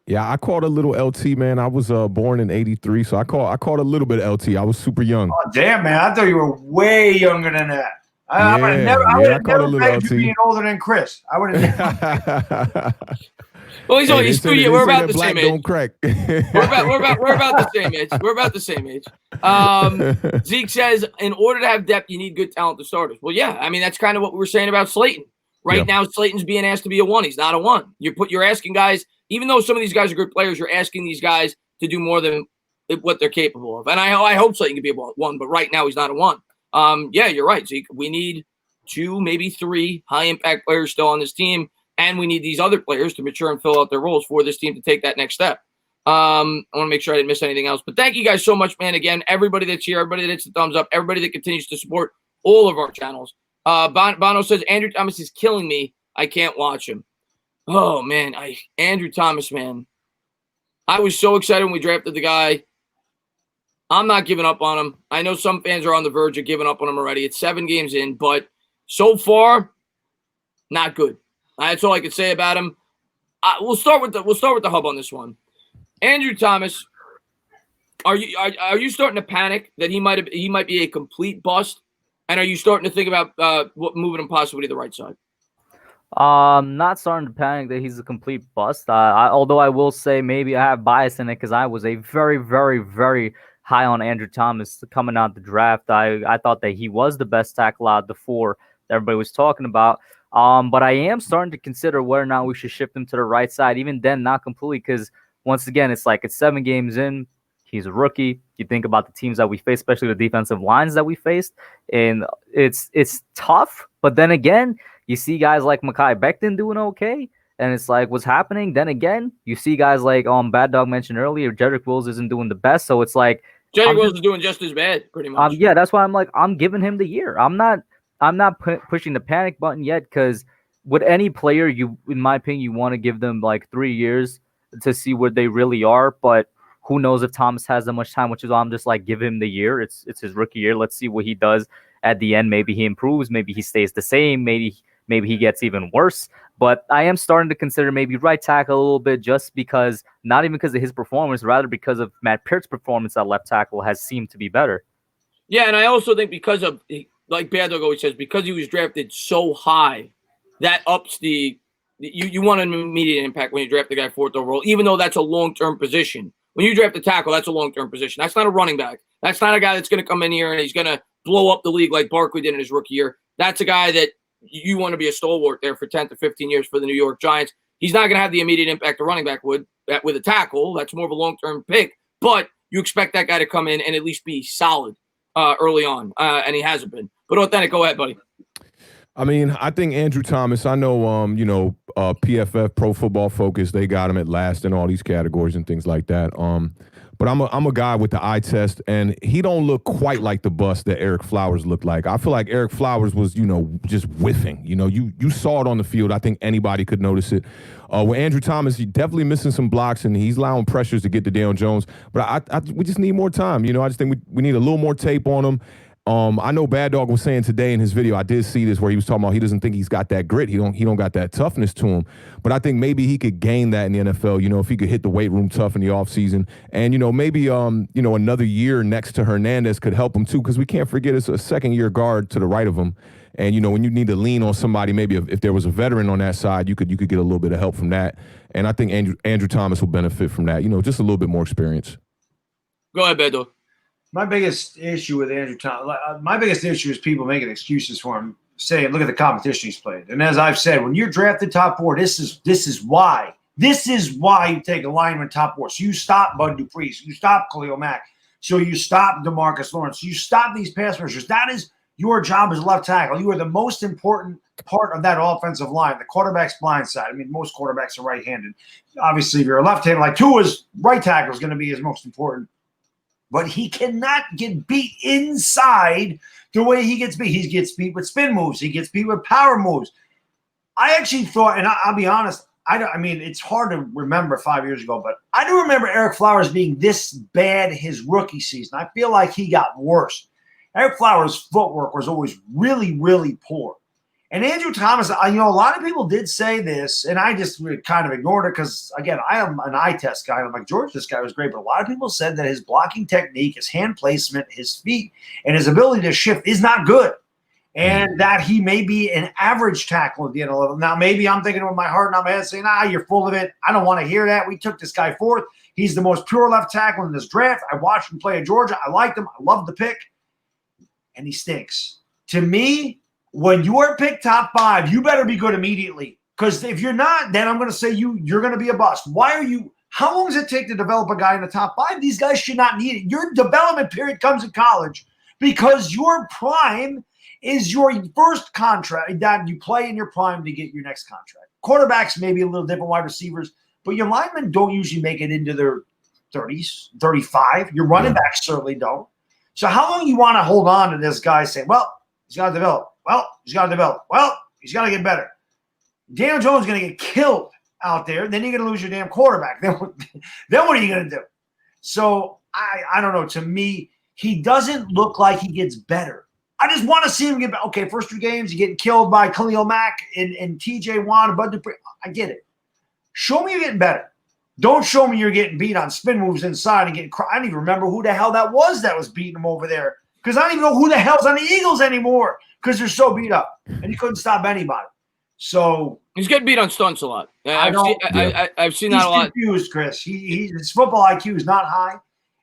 Yeah, I caught a little LT, man. I was born in '83, so I caught a little bit of LT. I was super young. Oh, damn, man. I thought you were way younger than that. I would have never pegged you being older than Chris. I would have. Well, he's 2 years. We're about the same age. Don't crack. We're about the same age. We're about the same age. Zeke says, in order to have depth, you need good talent to starters. Well, yeah. I mean, that's kind of what we were saying about Slayton. Right now, Slayton's being asked to be a 1. He's not a 1. You're asking guys, even though some of these guys are good players, you're asking these guys to do more than what they're capable of. And I hope Slayton can be a 1, but right now he's not a 1. Yeah, you're right, Zeke. We need 2, maybe 3 high-impact players still on this team, and we need these other players to mature and fill out their roles for this team to take that next step. I want to make sure I didn't miss anything else. But thank you guys so much, man. Again, everybody that's here, everybody that hits the thumbs up, everybody that continues to support all of our channels. Bono says, Andrew Thomas is killing me. I can't watch him. Oh, man. Andrew Thomas, man. I was so excited when we drafted the guy. I'm not giving up on him. I know some fans are on the verge of giving up on him already. It's 7 games in, but so far, not good. That's all I can say about him. We'll start with the hub on this one. Andrew Thomas, are you starting to panic that he might be a complete bust? And are you starting to think about moving him possibly to the right side? Not starting to panic that he's a complete bust. Although I will say maybe I have bias in it because I was a very, very, very high on Andrew Thomas coming out the draft. I thought that he was the best tackle out of the 4 that everybody was talking about. But I am starting to consider whether or not we should shift him to the right side. Even then, not completely, because once again, it's 7 games in. He's a rookie. You think about the teams that we face, especially the defensive lines that we faced, and it's tough. But then again, you see guys like Mekhi Becton doing okay, and it's like, what's happening? Then again, you see guys like Baddog mentioned earlier, Jedrick Wills isn't doing the best, so it's like Jedrick Wills is doing just as bad, pretty much. Yeah, that's why I'm giving him the year. I'm not pushing the panic button yet, because with any player, in my opinion, you want to give them 3 years to see where they really are, but who knows if Thomas has that much time, which is why I'm just give him the year. It's his rookie year. Let's see what he does at the end. Maybe he improves. Maybe he stays the same. Maybe he gets even worse. But I am starting to consider maybe right tackle a little bit, just because, not even because of his performance, rather because of Matt Peart's performance at left tackle has seemed to be better. Yeah, and I also think because of, like Baddog always says, because he was drafted so high, that ups the you want an immediate impact when you draft the guy 4th overall, even though that's a long-term position. When you draft a tackle, that's a long-term position. That's not a running back. That's not a guy that's going to come in here and he's going to blow up the league like Barkley did in his rookie year. That's a guy that you want to be a stalwart there for 10 to 15 years for the New York Giants. He's not going to have the immediate impact a running back would with a tackle. That's more of a long-term pick. But you expect that guy to come in and at least be solid early on, and he hasn't been. But Awthentik, go ahead, buddy. I mean, I think Andrew Thomas, I know, PFF, Pro Football Focus, they got him at last in all these categories and things like that. But I'm a guy with the eye test, and he don't look quite like the bust that Eric Flowers looked like. I feel like Eric Flowers was, just whiffing. You saw it on the field. I think anybody could notice it. With Andrew Thomas, he's definitely missing some blocks, and he's allowing pressures to get to Daniel Jones. But we just need more time. I just think we need a little more tape on him. I know Baddog was saying today in his video, I did see this where he was talking about he doesn't think he's got that grit. He don't got that toughness to him. But I think maybe he could gain that in the NFL, if he could hit the weight room tough in the offseason. And, maybe, another year next to Hernandez could help him too, because we can't forget it's a second-year guard to the right of him. And, when you need to lean on somebody, maybe if there was a veteran on that side, you could get a little bit of help from that. And I think Andrew Thomas will benefit from that, just a little bit more experience. Go ahead, Beto. My biggest issue with Andrew Thomas, my biggest issue is people making excuses for him, saying, look at the competition he's played. And as I've said, when you're drafted top 4, this is why. This is why you take a lineman top 4. So you stop Bud Dupree. So you stop Khalil Mack. So you stop DeMarcus Lawrence. So you stop these pass rushers. That is your job as left tackle. You are the most important part of that offensive line, the quarterback's blind side. I mean, most quarterbacks are right-handed. Obviously, if you're a left-handed, like Tua's right tackle is going to be his most important. But he cannot get beat inside the way he gets beat. He gets beat with spin moves. He gets beat with power moves. I actually thought, and I'll be honest, I mean, it's hard to remember 5 years ago, but I do remember Eric Flowers being this bad his rookie season. I feel like he got worse. Eric Flowers' footwork was always really, really poor. And Andrew Thomas, a lot of people did say this, and I just kind of ignored it because, again, I am an eye test guy. I'm like, George, this guy was great. But a lot of people said that his blocking technique, his hand placement, his feet, and his ability to shift is not good. And that he may be an average tackle at the end of the level. Now, maybe I'm thinking with my heart and my head saying, you're full of it. I don't want to hear that. We took this guy 4th. He's the most pure left tackle in this draft. I watched him play at Georgia. I liked him. I loved the pick. And he stinks. To me, when you are picked top 5, you better be good immediately. Because if you're not, then I'm going to say you're going to be a bust. How long does it take to develop a guy in the top 5? These guys should not need it. Your development period comes in college because your prime is your first contract that you play in your prime to get your next contract. Quarterbacks may be a little different, wide receivers, but your linemen don't usually make it into their 30s, 35. Your running backs certainly don't. So how long you want to hold on to this guy saying, well, he's got to develop. Well, he's got to develop. Well, he's got to get better. Daniel Jones is going to get killed out there. Then you're going to lose your damn quarterback. Then what are you going to do? So I don't know. To me, he doesn't look like he gets better. I just want to see him get better. Okay, first 2 games, you're getting killed by Khalil Mack and T.J. Watt and Bud Dupree. I get it. Show me you're getting better. Don't show me you're getting beat on spin moves inside and getting – I don't even remember who the hell that was beating him over there because I don't even know who the hell's on the Eagles anymore because they're so beat up and he couldn't stop anybody. So – he's getting beat on stunts a lot. I've seen that a lot. He's confused, Chris. His football IQ is not high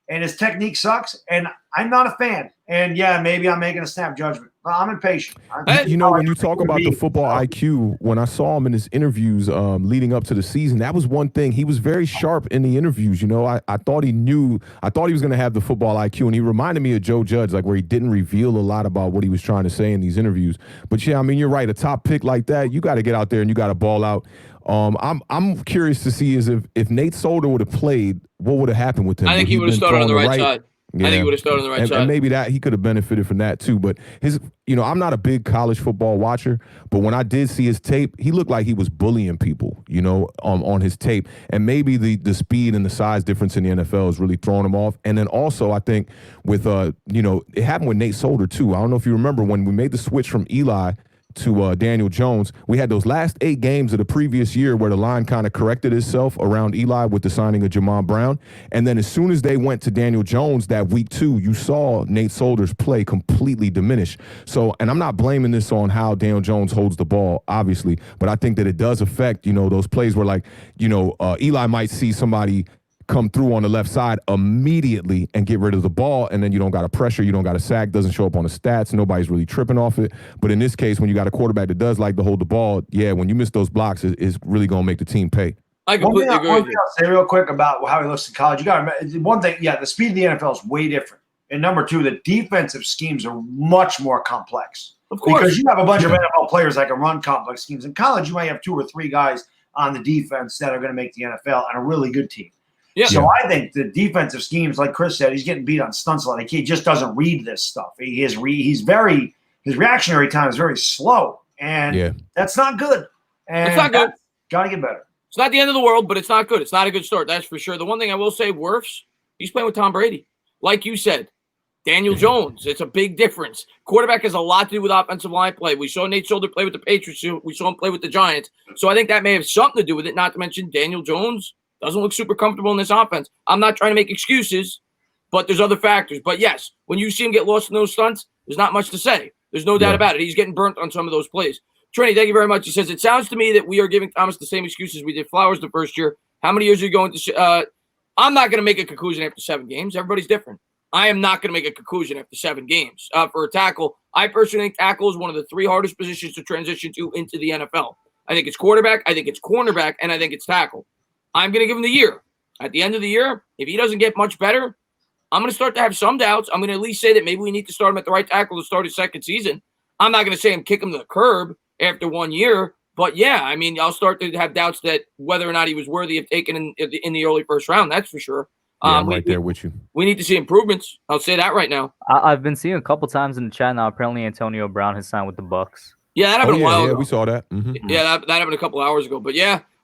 and his technique sucks, and I'm not a fan. And, yeah, maybe I'm making a snap judgment. I'm impatient. When you talk about the football IQ, when I saw him in his interviews leading up to the season, that was one thing. He was very sharp in the interviews. I thought he knew. I thought he was going to have the football IQ, and he reminded me of Joe Judge, like where he didn't reveal a lot about what he was trying to say in these interviews. But, yeah, I mean, you're right. A top pick like that, you got to get out there and you got to ball out. I'm curious to see if Nate Solder would have played, what would have happened with him? I think he would have started on the right side. Yeah. I think he would have started on the right side. And maybe that he could have benefited from that too. But I'm not a big college football watcher, but when I did see his tape, he looked like he was bullying people, on his tape. And maybe the speed and the size difference in the NFL is really throwing him off. And then also I think with, it happened with Nate Solder too. I don't know if you remember when we made the switch from Eli to Daniel Jones, we had those last 8 games of the previous year where the line kind of corrected itself around Eli with the signing of Jamon Brown. And then as soon as they went to Daniel Jones that week 2, you saw Nate Solder's play completely diminish. So, and I'm not blaming this on how Daniel Jones holds the ball, obviously, but I think that it does affect, those plays where Eli might see somebody come through on the left side immediately and get rid of the ball, and then you don't got a pressure, you don't got a sack, doesn't show up on the stats, nobody's really tripping off it. But in this case, when you got a quarterback that does like to hold the ball, when you miss those blocks, it's really going to make the team pay. I completely agree. One thing I'll say real quick about how he looks in college. You got to one thing, the speed of the NFL is way different. And number 2, the defensive schemes are much more complex. Of course. Because you have a bunch of NFL players that can run complex schemes. In college, you might have 2 or 3 guys on the defense that are going to make the NFL on a really good team. Yeah. So I think the defensive schemes, like Chris said, he's getting beat on stunts a lot. He just doesn't read this stuff. His reactionary time is very slow, and that's not good. And it's not good. Got to get better. It's not the end of the world, but it's not good. It's not a good start, that's for sure. The one thing I will say, Wirfs, he's playing with Tom Brady. Like you said, Daniel Jones, it's a big difference. Quarterback has a lot to do with offensive line play. We saw Nate Solder play with the Patriots. We saw him play with the Giants. So I think that may have something to do with it, not to mention Daniel Jones doesn't look super comfortable in this offense. I'm not trying to make excuses, but there's other factors. But yes, when you see him get lost in those stunts, there's not much to say. There's no doubt about it. He's getting burnt on some of those plays. Trini, thank you very much. He says, it sounds to me that we are giving Thomas the same excuses we did Flowers the first year. How many years are you going to I'm not going to make a conclusion after 7 games. Everybody's different. I am not going to make a conclusion after 7 games for a tackle. I personally think tackle is one of the 3 hardest positions to transition to into the NFL. I think it's quarterback, I think it's cornerback, and I think it's tackle. I'm going to give him the year. At the end of the year, if he doesn't get much better, I'm going to start to have some doubts. I'm going to at least say that maybe we need to start him at the right tackle to start his second season. I'm not going to say I'm kick him to the curb after 1 year. But, I'll start to have doubts that whether or not he was worthy of taking in the early first round. That's for sure. I'm right there with you. We need to see improvements. I'll say that right now. I've been seeing a couple times in the chat now. Apparently, Antonio Brown has signed with the Bucks. Yeah, that happened a while ago. Yeah, we saw that. Mm-hmm. Yeah, that happened a couple hours ago. But,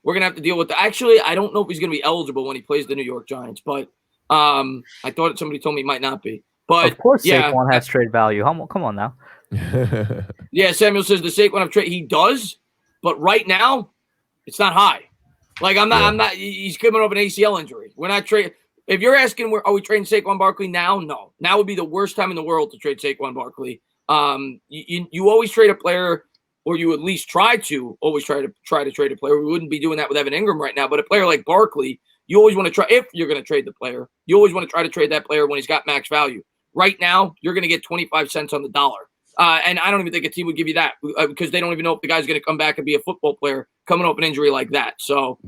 we're going to have to deal with that. Actually, I don't know if he's going to be eligible when he plays the New York Giants, but I thought somebody told me he might not be. But of course, Saquon has trade value. Come on now. Samuel says the Saquon of trade, he does, but right now, it's not high. Like, I'm not, he's coming off an ACL injury. We're not trading. If you're asking, are we trading Saquon Barkley now? No. Now would be the worst time in the world to trade Saquon Barkley. You always trade a player, or you at least try to trade a player. We wouldn't be doing that with Evan Engram right now, but a player like Barkley, you always want to try, if you're going to trade the player, you always want to try to trade that player when he's got max value. Right now, you're going to get 25 cents on the dollar. And I don't even think a team would give you that because they don't even know if the guy's going to come back and be a football player coming off an injury like that. So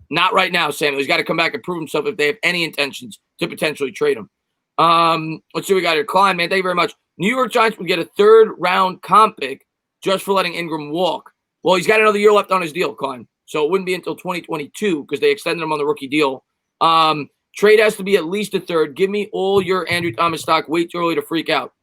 not right now, Samuel. He's got to come back and prove himself if they have any intentions to potentially trade him. Let's see what we got here. Klein, man, thank you very much. New York Giants would get a 3rd-round comp pick just for letting Engram walk. Well, he's got another year left on his deal, Klein. So it wouldn't be until 2022 because they extended him on the rookie deal. Trade has to be at least a 3rd. Give me all your Andrew Thomas stock. Way too early to freak out.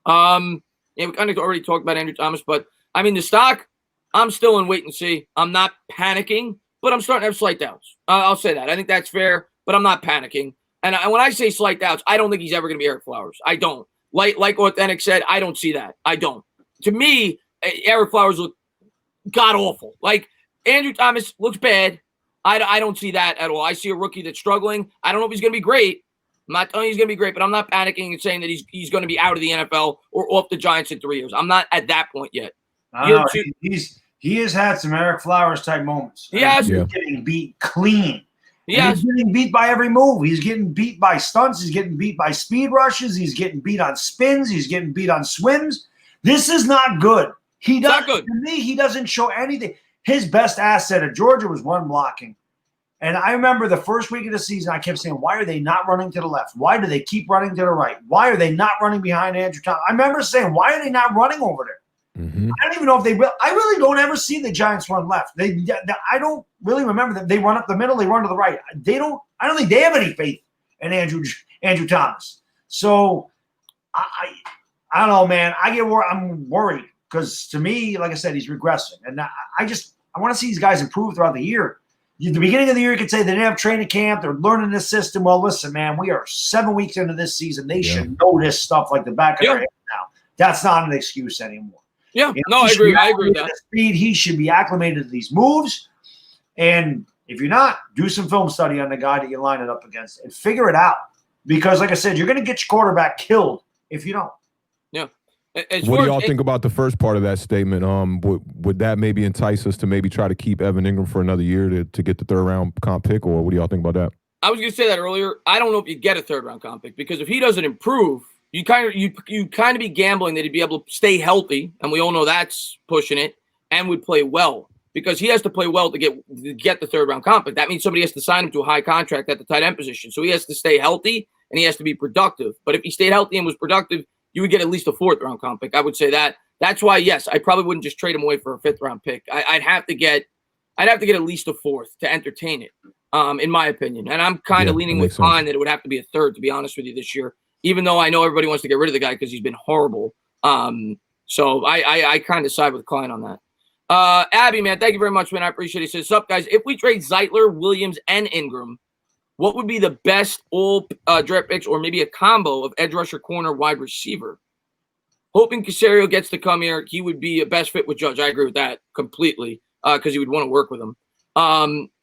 We kind of already talked about Andrew Thomas, but I mean, the stock, I'm still in wait and see. I'm not panicking, but I'm starting to have slight doubts. I'll say that. I think that's fair, but I'm not panicking. And when I say slight doubts, I don't think he's ever going to be Eric Flowers. I don't. Like Awthentik said, I don't see that. I don't. To me, Eric Flowers look god awful. Like Andrew Thomas looks bad. I don't see that at all. I see a rookie that's struggling. I don't know if he's going to be great. I'm not telling you he's going to be great, but I'm not panicking and saying that he's going to be out of the NFL or off the Giants in 3 years. I'm not at that point yet. He has had some Eric Flowers type moments. Yes. He's getting beat clean. Yes. He's getting beat by every move. He's getting beat by stunts. He's getting beat by speed rushes. He's getting beat on spins. He's getting beat on swims. This is not good. Not good. To me, he doesn't show anything. His best asset at Georgia was run blocking. And I remember the first week of the season, I kept saying, why are they not running to the left? Why do they keep running to the right? Why are they not running behind Andrew Thomas? I remember saying, why are they not running over there? Mm-hmm. I don't even know if they will. I really don't ever see the Giants run left. I don't really remember that they run up the middle, they run to the right. I don't think they have any faith in Andrew Thomas. So I don't know, man. I'm worried because to me, like I said, he's regressing. And I want to see these guys improve throughout the year. At the beginning of the year, you could say they didn't have training camp. They're learning this system. Well, listen, man, we are 7 weeks into this season. They should know this stuff like the back of their head now. That's not an excuse anymore. Yeah, You know, no, I agree with that. Speed. He should be acclimated to these moves. And if you're not, do some film study on the guy that you line it up against and figure it out. Because, like I said, you're going to get your quarterback killed if you don't. Yeah. What do y'all think about the first part of that statement? Would that maybe entice us to maybe try to keep Evan Engram for another year to get the third-round comp pick, or what do y'all think about that? I was going to say that earlier. I don't know if you get a third-round comp pick because if he doesn't improve, you kind of be gambling that he'd be able to stay healthy, and we all know that's pushing it, and would play well because he has to play well to get the third-round comp pick. That means somebody has to sign him to a high contract at the tight end position, so he has to stay healthy and he has to be productive. But if he stayed healthy and was productive, you would get at least a fourth-round comp pick. I would say that. That's why, yes, I probably wouldn't just trade him away for a fifth-round pick. I'd have to get at least a fourth to entertain it, in my opinion. And I'm kind of leaning with Klein that it would have to be a third, to be honest with you, this year. Even though I know everybody wants to get rid of the guy because he's been horrible. So I kind of side with Klein on that. Abby, man, thank you very much, man. I appreciate it. He says, sup, guys? If we trade Zeitler, Williams, and Engram, what would be the best all draft picks or maybe a combo of edge rusher, corner, wide receiver? Hoping Caserio gets to come here, he would be a best fit with Judge. I agree with that completely because he would want to work with him.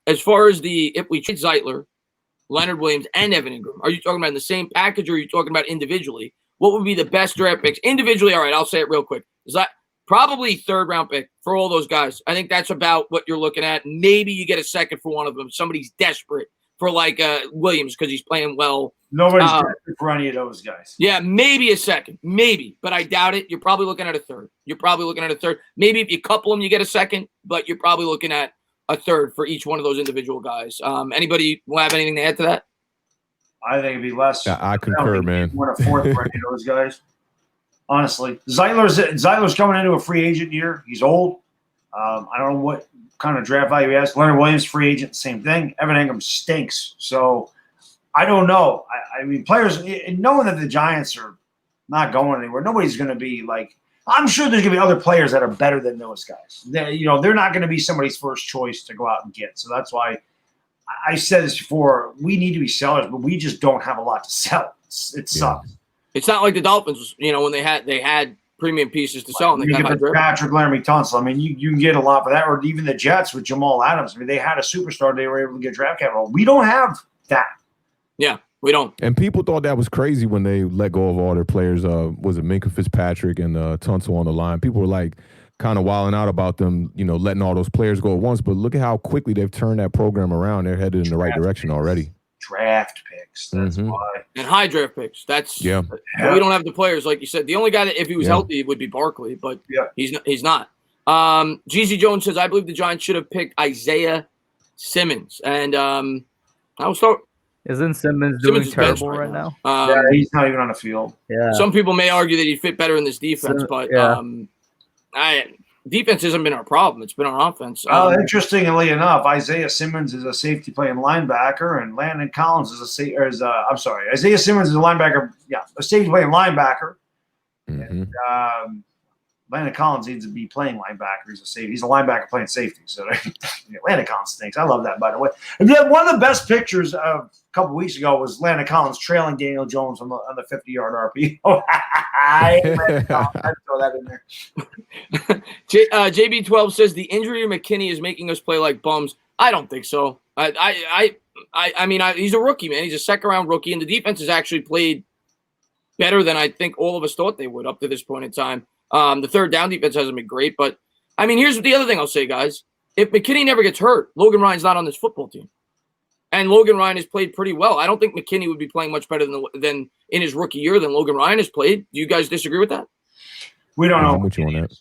As far as if we trade Zeitler, Leonard Williams, and Evan Engram, are you talking about in the same package or are you talking about individually? What would be the best draft picks? Individually, all right, I'll say it real quick. Is that probably third-round pick for all those guys? I think that's about what you're looking at. Maybe you get a second for one of them. Somebody's desperate for like Williams because he's playing well. Nobody's desperate for any of those guys. Yeah, maybe a second. Maybe, but I doubt it. You're probably looking at a third. Maybe if you couple them, you get a second, but you're probably looking at a third for each one of those individual guys. Anybody have anything to add to that? I think it'd be less. Yeah, I concur, man. Want a fourth for any of those guys. Honestly, Zeitler's coming into a free agent year. He's old. I don't know what kind of draft value he has. Leonard Williams, free agent, same thing. Evan Engram stinks. So I don't know. I mean, players, knowing that the Giants are not going anywhere, nobody's going to be like, I'm sure there's going to be other players that are better than those guys. They're not going to be somebody's first choice to go out and get. So that's why I said this before. We need to be sellers, but we just don't have a lot to sell. It sucks. It's not like the Dolphins, when they had premium pieces to sell. And they get Patrick Laramie Tunsil. I mean, you can get a lot for that, or even the Jets with Jamal Adams. I mean, they had a superstar. They were able to get draft capital. We don't have that. Yeah, we don't. And people thought that was crazy when they let go of all their players. Was it Minkah Fitzpatrick and Tunsil on the line? People were like kind of wilding out about them, letting all those players go at once. But look at how quickly they've turned that program around. They're headed in the right direction already. Draft picks. That's why. And high draft picks. We don't have the players, like you said. The only guy that, if he was healthy, would be Barkley, but he's not. GZ Jones says, I believe the Giants should have picked Isaiah Simmons. And I'll start. Isn't Simmons doing terrible right now? Yeah, he's not even on the field. Yeah. Some people may argue that he'd fit better in this defense, but defense hasn't been our problem. It's been our offense. Interestingly enough, Isaiah Simmons is a safety playing linebacker, and Landon Collins is Isaiah Simmons is a linebacker. Yeah, a safety playing linebacker. Mm-hmm. And Landon Collins needs to be playing linebacker. He's a safety. He's a linebacker playing safety. So Landon Collins stinks. I love that, by the way. And then one of the best pictures a couple weeks ago was Landon Collins trailing Daniel Jones on the 50-yard RPO. I'd throw that in there. JB12 says the injury to McKinney is making us play like bums. I don't think so. I mean, he's a rookie, man. He's a second-round rookie, and the defense has actually played better than I think all of us thought they would up to this point in time. The third down defense hasn't been great, but I mean, here's the other thing I'll say, guys. If McKinney never gets hurt, Logan Ryan's not on this football team. And Logan Ryan has played pretty well. I don't think McKinney would be playing much better than in his rookie year than Logan Ryan has played. Do you guys disagree with that? We don't know. I'm with you on that.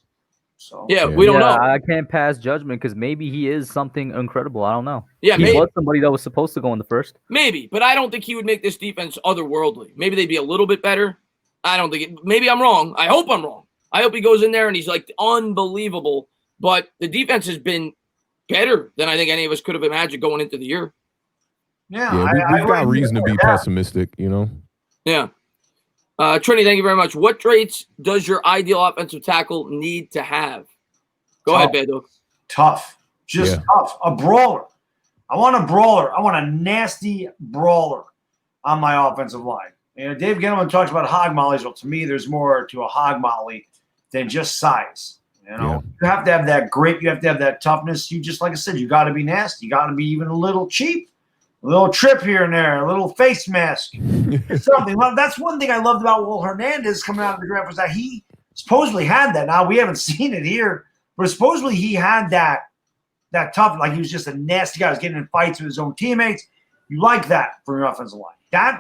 So, we don't know. I can't pass judgment because maybe he is something incredible. I don't know. Yeah, he was somebody that was supposed to go in the first. Maybe, but I don't think he would make this defense otherworldly. Maybe they'd be a little bit better. I don't think maybe I'm wrong. I hope I'm wrong. I hope he goes in there and he's like unbelievable. But the defense has been better than I think any of us could have imagined going into the year. Yeah, we've got reason to be pessimistic, Yeah. Trini, thank you very much. What traits does your ideal offensive tackle need to have? Go ahead, Baddog. Tough. Just tough. A brawler. I want a brawler. I want a nasty brawler on my offensive line. Dave Gettleman talks about hog mollies. Well, to me, there's more to a hog molly than just size. You know, Yeah. you have to have that grit. You have to have that toughness. You just, like I said, you got to be nasty. You got to be even a little cheap, a little trip here and there, a little face mask, something. Well, that's one thing I loved about Will Hernandez coming out of the draft was that he supposedly had that. Now we haven't seen it here, but supposedly he had that tough. Like he was just a nasty guy. He was getting in fights with his own teammates. You like that for your offensive line.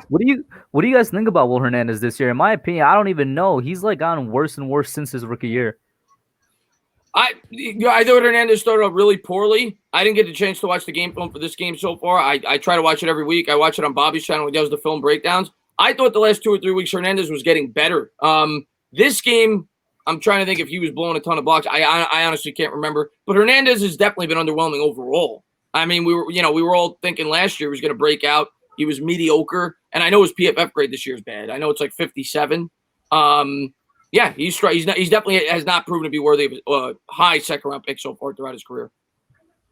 What do you guys think about Will Hernandez this year? In my opinion, I don't even know. He's like gotten worse and worse since his rookie year. I thought Hernandez started off really poorly. I didn't get the chance to watch the game film for this game so far. I try to watch it every week. I watch it on Bobby's channel. He does the film breakdowns. I thought the last 2 or 3 weeks Hernandez was getting better. This game, I'm trying to think if he was blowing a ton of blocks. I honestly can't remember. But Hernandez has definitely been underwhelming overall. I mean, we were all thinking last year he was going to break out. He was mediocre, and I know his PFF grade this year is bad. I know it's like 57. Yeah, he's definitely has not proven to be worthy of a high second-round pick so far throughout his career.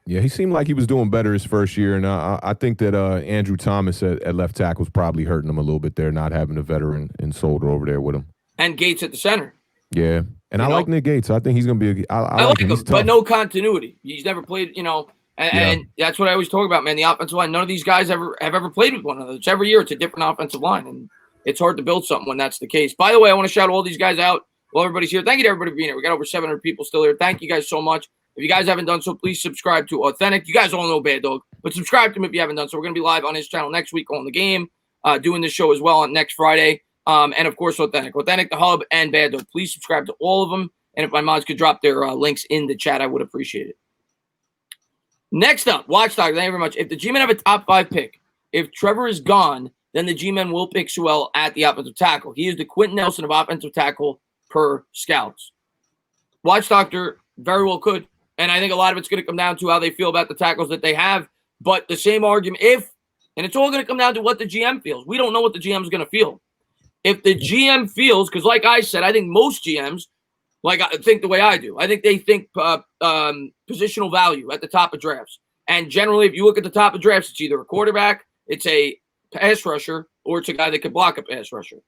Yeah, he seemed like he was doing better his first year, and I think that Andrew Thomas at left tackle was probably hurting him a little bit there, not having a veteran and Solder over there with him. And Gates at the center. Yeah, and I like Nick Gates. I think he's going to be I like him, but no continuity. He's never played, and that's what I always talk about, man. The offensive line, none of these guys have ever played with one another. It's every year it's a different offensive line, and it's hard to build something when that's the case. By the way, I want to shout all these guys out while everybody's here. Thank you to everybody for being here. We got over 700 people still here. Thank you guys so much. If you guys haven't done so, please subscribe to Awthentik. You guys all know Baddog, but subscribe to him if you haven't done so. We're going to be live on his channel next week on the game, doing this show as well on next Friday. And, of course, Awthentik, the Hub, and Baddog. Please subscribe to all of them. And if my mods could drop their links in the chat, I would appreciate it. Next up, Watchdog, thank you very much. If the G-Men have a top 5 pick, if Trevor is gone, then the G-Men will pick Sewell at the offensive tackle. He is the Quentin Nelson of offensive tackle per scouts. Watch Doctor very well could. And I think a lot of it's going to come down to how they feel about the tackles that they have. But the same argument, and it's all going to come down to what the GM feels. We don't know what the GM is going to feel. If the GM feels, because like I said, I think most GMs, think the way I do. I think they think positional value at the top of drafts. And generally, if you look at the top of drafts, it's either a quarterback, it's a pass rusher, or it's a guy that can block a pass rusher.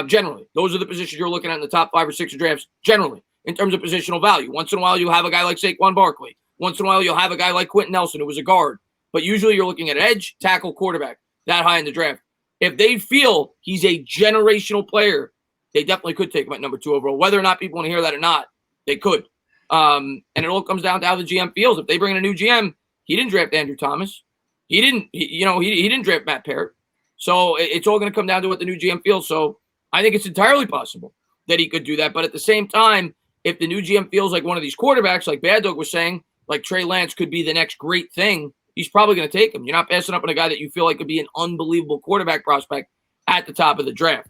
Generally, those are the positions you're looking at in the top 5 or 6 drafts, generally, in terms of positional value. Once in a while, you'll have a guy like Saquon Barkley. Once in a while, you'll have a guy like Quentin Nelson, who was a guard. But usually, you're looking at edge, tackle, quarterback, that high in the draft. If they feel he's a generational player, they definitely could take him at number 2 overall. Whether or not people want to hear that or not, they could. And it all comes down to how the GM feels. If they bring in a new GM, he didn't draft Andrew Thomas. He didn't draft Matt Parrott. So it's all going to come down to what the new GM feels. So I think it's entirely possible that he could do that. But at the same time, if the new GM feels like one of these quarterbacks, like Baddog was saying, like Trey Lance could be the next great thing, he's probably going to take him. You're not passing up on a guy that you feel like could be an unbelievable quarterback prospect at the top of the draft.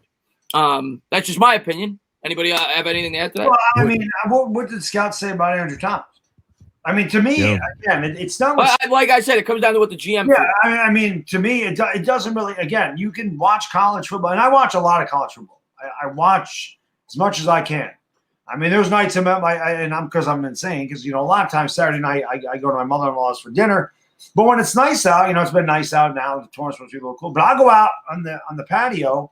That's just my opinion. Anybody have anything to add to that? Well, I mean, what did scouts say about Andrew Thomas? I mean, to me, again, it's not. Like I said, it comes down to what the GM. Yeah, I mean, to me, it doesn't really. Again, you can watch college football, and I watch a lot of college football. I watch as much as I can. I mean, there's nights I'm at because I'm insane. Because a lot of times Saturday night I go to my mother-in-law's for dinner. But when it's nice out, it's been nice out now. The tournament's supposed to be a little cool. But I'll go out on the patio.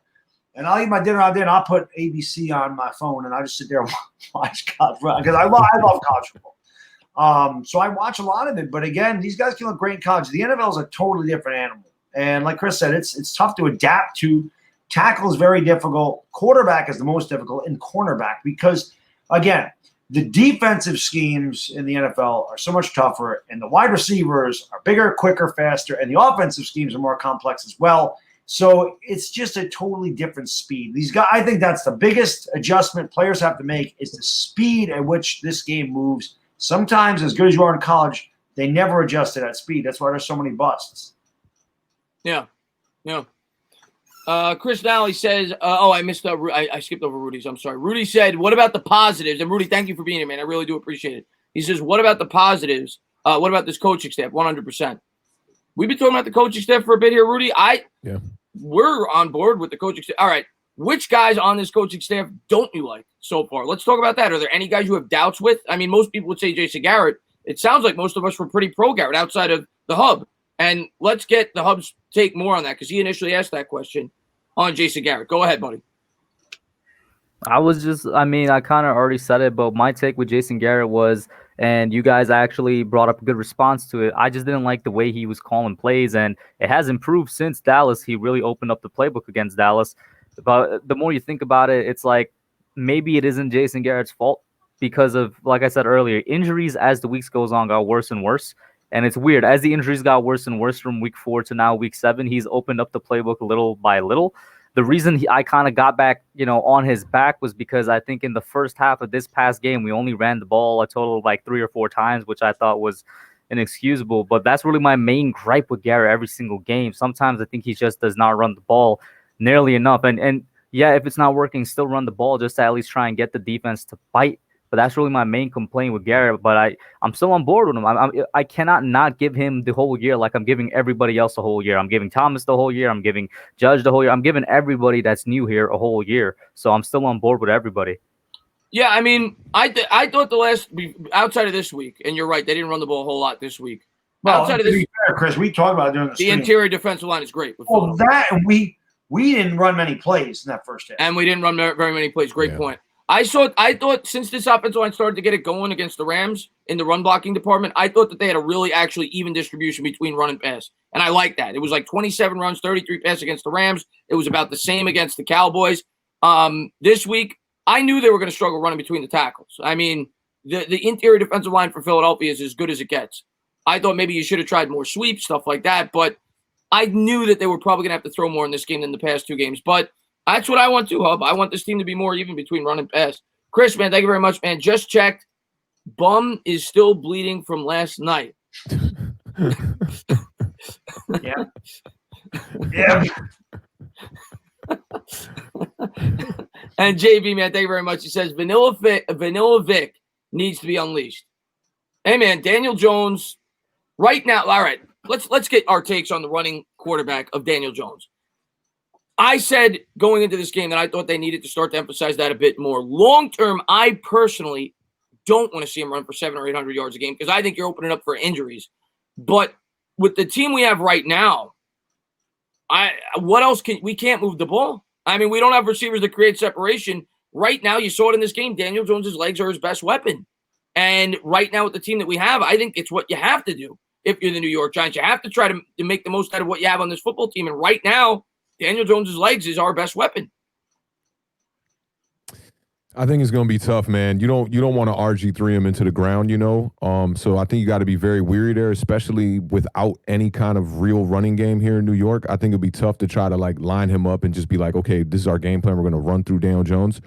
And I'll eat my dinner out there, and I'll put ABC on my phone, and I just sit there and watch college football because I love college football. So I watch a lot of it. But again, these guys can look great in college. The NFL is a totally different animal. And like Chris said, it's tough to adapt to. Tackle is very difficult. Quarterback is the most difficult, and cornerback because, again, the defensive schemes in the NFL are so much tougher, and the wide receivers are bigger, quicker, faster, and the offensive schemes are more complex as well. So it's just a totally different speed. These guys, I think that's the biggest adjustment players have to make is the speed at which this game moves. Sometimes, as good as you are in college, they never adjust to that speed. That's why there's so many busts. Yeah. Chris Nally says, I missed up. I skipped over Rudy's. I'm sorry. Rudy said, what about the positives? And Rudy, thank you for being here, man. I really do appreciate it. He says, what about the positives? What about this coaching staff? 100%. We've been talking about the coaching staff for a bit here, Rudy. We're on board with the coaching staff. All right. Which guys on this coaching staff don't you like so far? Let's talk about that. Are there any guys you have doubts with? I mean, most people would say Jason Garrett. It sounds like most of us were pretty pro Garrett outside of the Hub. And let's get the Hub's take more on that because he initially asked that question on Jason Garrett. Go ahead, buddy. I kind of already said it, but my take with Jason Garrett was, and you guys actually brought up a good response to it. I just didn't like the way he was calling plays, and it has improved since Dallas. He really opened up the playbook against Dallas. But the more you think about it, it's like maybe it isn't Jason Garrett's fault because of, like I said earlier, injuries as the weeks goes on got worse and worse. And it's weird. As the injuries got worse and worse from week 4 to now week 7, he's opened up the playbook little by little. The reason I kind of got back, on his back was because I think in the first half of this past game, we only ran the ball a total of like 3 or 4 times, which I thought was inexcusable. But that's really my main gripe with Garrett every single game. Sometimes I think he just does not run the ball nearly enough. And yeah, if it's not working, still run the ball just to at least try and get the defense to fight. But that's really my main complaint with Garrett. But I'm still on board with him. I cannot not give him the whole year like I'm giving everybody else the whole year. I'm giving Thomas the whole year. I'm giving Judge the whole year. I'm giving everybody that's new here a whole year. So I'm still on board with everybody. Yeah, I mean, I thought outside of this week, and you're right, they didn't run the ball a whole lot this week. Well, outside of to this, be fair, Chris, we talked about it during the stream. interior defensive line is great. Well, that and we didn't run many plays in that first half, and we didn't run very many plays. Great point. I thought since this offensive line started to get it going against the Rams in the run blocking department, I thought that they had a really actually even distribution between run and pass. And I like that. It was like 27 runs, 33 passes against the Rams. It was about the same against the Cowboys. This week, I knew they were going to struggle running between the tackles. I mean, the interior defensive line for Philadelphia is as good as it gets. I thought maybe you should have tried more sweeps, stuff like that. But I knew that they were probably going to have to throw more in this game than the past 2 games. But that's what I want too, Hub. I want this team to be more even between run and pass. Chris, man, thank you very much, man. Just checked. Bum is still bleeding from last night. Yeah. Yeah. And JB, man, thank you very much. He says Vanilla Vic needs to be unleashed. Hey, man, Daniel Jones, right now. All right, let's get our takes on the running quarterback of Daniel Jones. I said going into this game that I thought they needed to start to emphasize that a bit more. Long term, I personally don't want to see him run for 700 or 800 yards a game because I think you're opening up for injuries. But with the team we have right now, what else we can't move the ball. I mean, we don't have receivers that create separation. Right now, you saw it in this game. Daniel Jones's legs are his best weapon. And right now with the team that we have, I think it's what you have to do if you're the New York Giants. You have to try to make the most out of what you have on this football team. And right now, Daniel Jones's legs is our best weapon. I think it's going to be tough, man. You don't want to RG3 him into the ground, So I think you got to be very weary there, especially without any kind of real running game here in New York. I think it'd be tough to try to line him up and just be like, okay, this is our game plan. We're going to run through Daniel Jones.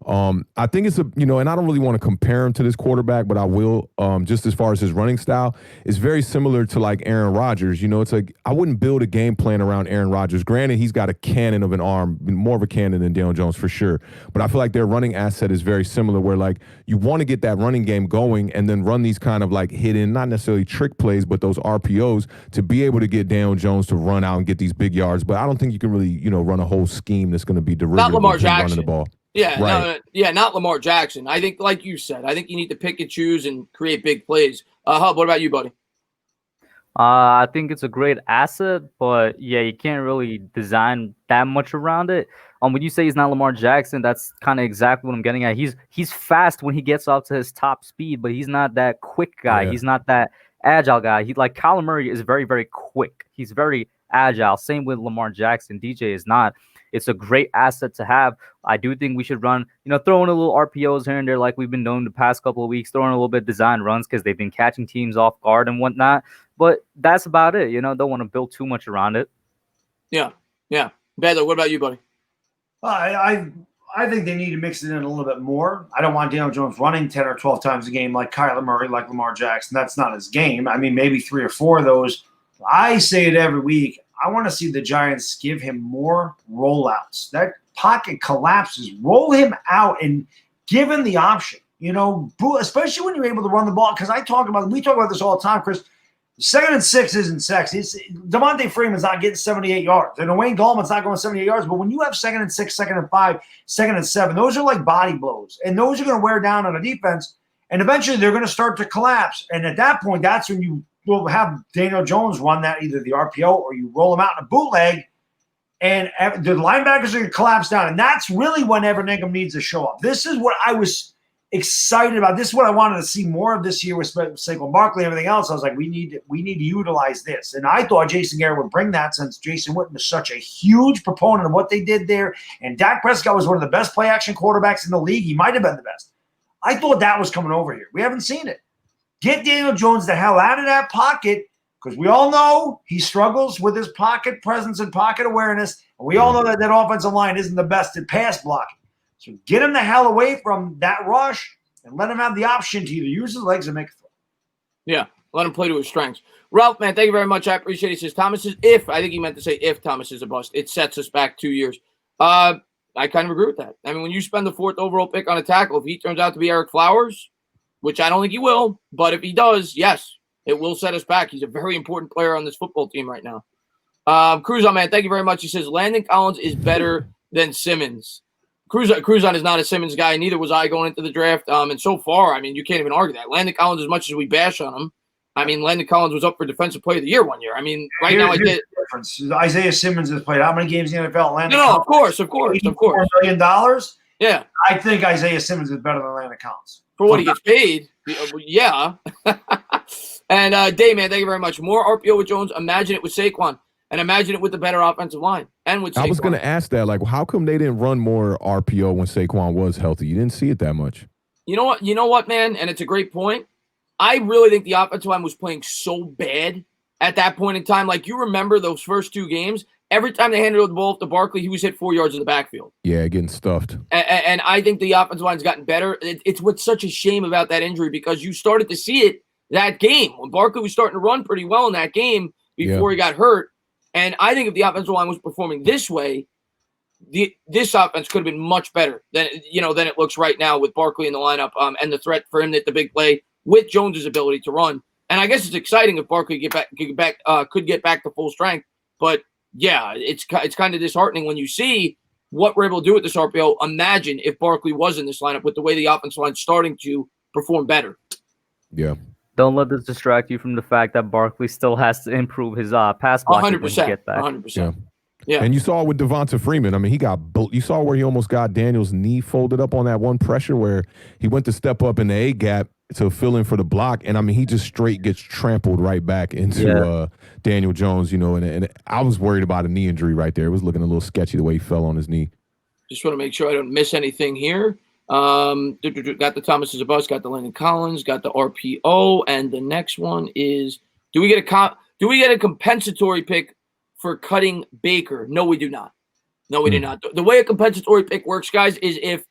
I think it's and I don't really want to compare him to this quarterback, but I will, just as far as his running style, it's very similar to like Aaron Rodgers. It's like I wouldn't build a game plan around Aaron Rodgers. Granted, he's got a cannon of an arm, more of a cannon than Daniel Jones for sure. But I feel like their running asset is very similar where like you want to get that running game going and then run these kind of like hidden, not necessarily trick plays, but those RPOs to be able to get Daniel Jones to run out and get these big yards. But I don't think you can really, run a whole scheme that's going to be derivative not Lamar of him Jackson running the ball. Yeah, right. Not Lamar Jackson. I think, like you said, I think you need to pick and choose and create big plays. Hub, what about you, buddy? I think it's a great asset, but yeah, you can't really design that much around it. When you say he's not Lamar Jackson, that's kind of exactly what I'm getting at. He's fast when he gets up to his top speed, but he's not that quick guy. Yeah. He's not that agile guy. Like Kyler Murray is very, very quick. He's very agile. Same with Lamar Jackson. DJ is not. It's a great asset to have. I do think we should run, throwing a little RPOs here and there like we've been doing the past couple of weeks, throwing a little bit design runs because they've been catching teams off guard and whatnot. But that's about it. Don't want to build too much around it. Yeah. Baddog, what about you, buddy? I think they need to mix it in a little bit more. I don't want Daniel Jones running 10 or 12 times a game like Kyler Murray, like Lamar Jackson. That's not his game. I mean, maybe 3 or 4 of those. I say it every week. I want to see the Giants give him more rollouts. That pocket collapses. Roll him out and give him the option. Especially when you're able to run the ball. Because we talk about this all the time, Chris. 2nd and 6 isn't sexy. Devontae Freeman's not getting 78 yards. And Wayne Gallman's not going 78 yards. But when you have 2nd and 6, 2nd and 5, 2nd and 7, those are like body blows. And those are going to wear down on a defense. And eventually they're going to start to collapse. And at that point, that's when you will have Daniel Jones run that, either the RPO or you roll him out in a bootleg, and the linebackers are going to collapse down. And that's really when Evan Engram needs to show up. This is what I was excited about. This is what I wanted to see more of this year with Saquon Barkley and everything else. I was like, we need to utilize this. And I thought Jason Garrett would bring that, since Jason Witten is such a huge proponent of what they did there. And Dak Prescott was one of the best play action quarterbacks in the league. He might have been the best. I thought that was coming over here. We haven't seen it. Get Daniel Jones the hell out of that pocket, because we all know he struggles with his pocket presence and pocket awareness. And we all know that offensive line isn't the best at pass blocking. So get him the hell away from that rush and let him have the option to either use his legs or make a throw. Yeah, let him play to his strengths. Ralph, man, thank you very much. I appreciate it. He says, Thomas is, if Thomas is a bust, it sets us back 2 years. I kind of agree with that. I mean, when you spend the 4th overall pick on a tackle, if he turns out to be Eric Flowers, which I don't think he will, but if he does, yes, it will set us back. He's a very important player on this football team right now. Cruzon, man, thank you very much. He says, Landon Collins is better than Simmons. Cruzon is not a Simmons guy. Neither was I going into the draft. And so far, I mean, you can't even argue that. Landon Collins, as much as we bash on him, I mean, Landon Collins was up for Defensive Player of the Year 1 year. I mean, here's the difference. Isaiah Simmons has played how many games in the NFL? Landon no, Collins, of course. $4 million. Yeah. I think Isaiah Simmons is better than Landon Collins. For what he gets paid, yeah. And Dave, man, thank you very much. More RPO with Jones. Imagine it with Saquon. And imagine it with the better offensive line and with Saquon. I was going to ask that, like, how come they didn't run more RPO when Saquon was healthy? You didn't see it that much. You know what, man? And it's a great point. I really think the offensive line was playing so bad at that point in time. Like, you remember those first 2 games, every time they handed the ball off to Barkley, he was hit 4 yards in the backfield. Yeah, getting stuffed. And I think the offensive line's gotten better. It's what's such a shame about that injury, because you started to see it that game when Barkley was starting to run pretty well in that game before he got hurt. And I think if the offensive line was performing this way, this offense could have been much better than it looks right now with Barkley in the lineup, and the threat for him at the big play with Jones's ability to run. And I guess it's exciting if Barkley could get back to full strength. But yeah, it's kind of disheartening when you see what we're able to do with this RPO. Imagine if Barkley was in this lineup with the way the offensive line's starting to perform better. Yeah. Don't let this distract you from the fact that Barkley still has to improve his pass blocking when he get back. 100%. Yeah. And you saw with Devonta Freeman, I mean, you saw where he almost got Daniel's knee folded up on that one pressure where he went to step up in the A gap to fill in for the block. And I mean, he just straight gets trampled right back into Daniel Jones, and I was worried about a knee injury right there. It was looking a little sketchy the way he fell on his knee. Just want to make sure I don't miss anything here. Got the Thomas is a bust, got the Landon Collins, got the RPO, and the next one is, do we get a compensatory pick for cutting Baker? No, we do not. No, we do not. The way a compensatory pick works, guys, is if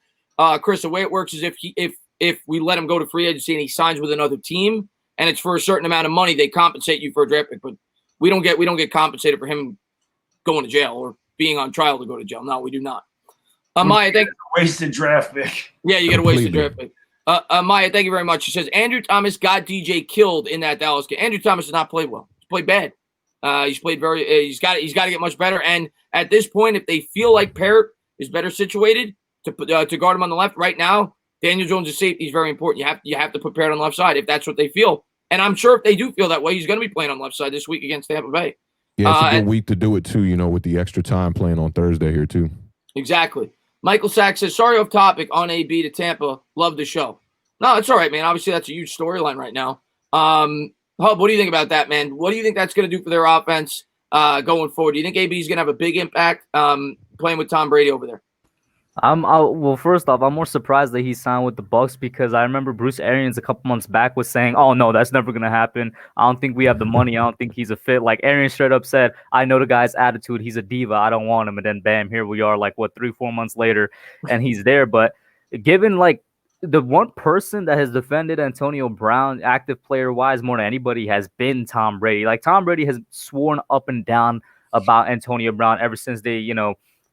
Chris, the way it works is if we let him go to free agency and he signs with another team and it's for a certain amount of money, they compensate you for a draft pick, but we don't get compensated for him going to jail or being on trial to go to jail. No, we do not. Maya, wasted draft pick. Yeah, you get a wasted draft pick. Maya, thank you very much. She says Andrew Thomas got DJ killed in that Dallas game. Andrew Thomas has not played well. He's played bad. He's played very. He's got to get much better. And at this point, if they feel like Parrott is better situated to guard him on the left right now, Daniel Jones' safety is very important. You have to put Parrott on the left side if that's what they feel. And I'm sure if they do feel that way, he's going to be playing on the left side this week against Tampa Bay. Yeah, it's a good week to do it too. With the extra time playing on Thursday here too. Exactly. Michael Sachs says, sorry off topic on AB to Tampa. Love the show. No, it's all right, man. Obviously, that's a huge storyline right now. Hub, what do you think about that, man? What do you think that's going to do for their offense going forward? Do you think AB is going to have a big impact playing with Tom Brady over there? Well, first off, I'm more surprised that he signed with the Bucs because I remember Bruce Arians a couple months back was saying, "Oh no, that's never gonna happen. I don't think we have the money. I don't think he's a fit." Like Arians straight up said, "I know the guy's attitude. He's a diva. I don't want him." And then bam, here we are, like 3-4 months later, and he's there. But given like the one person that has defended Antonio Brown, active player wise, more than anybody has been Tom Brady. Like Tom Brady has sworn up and down about Antonio Brown ever since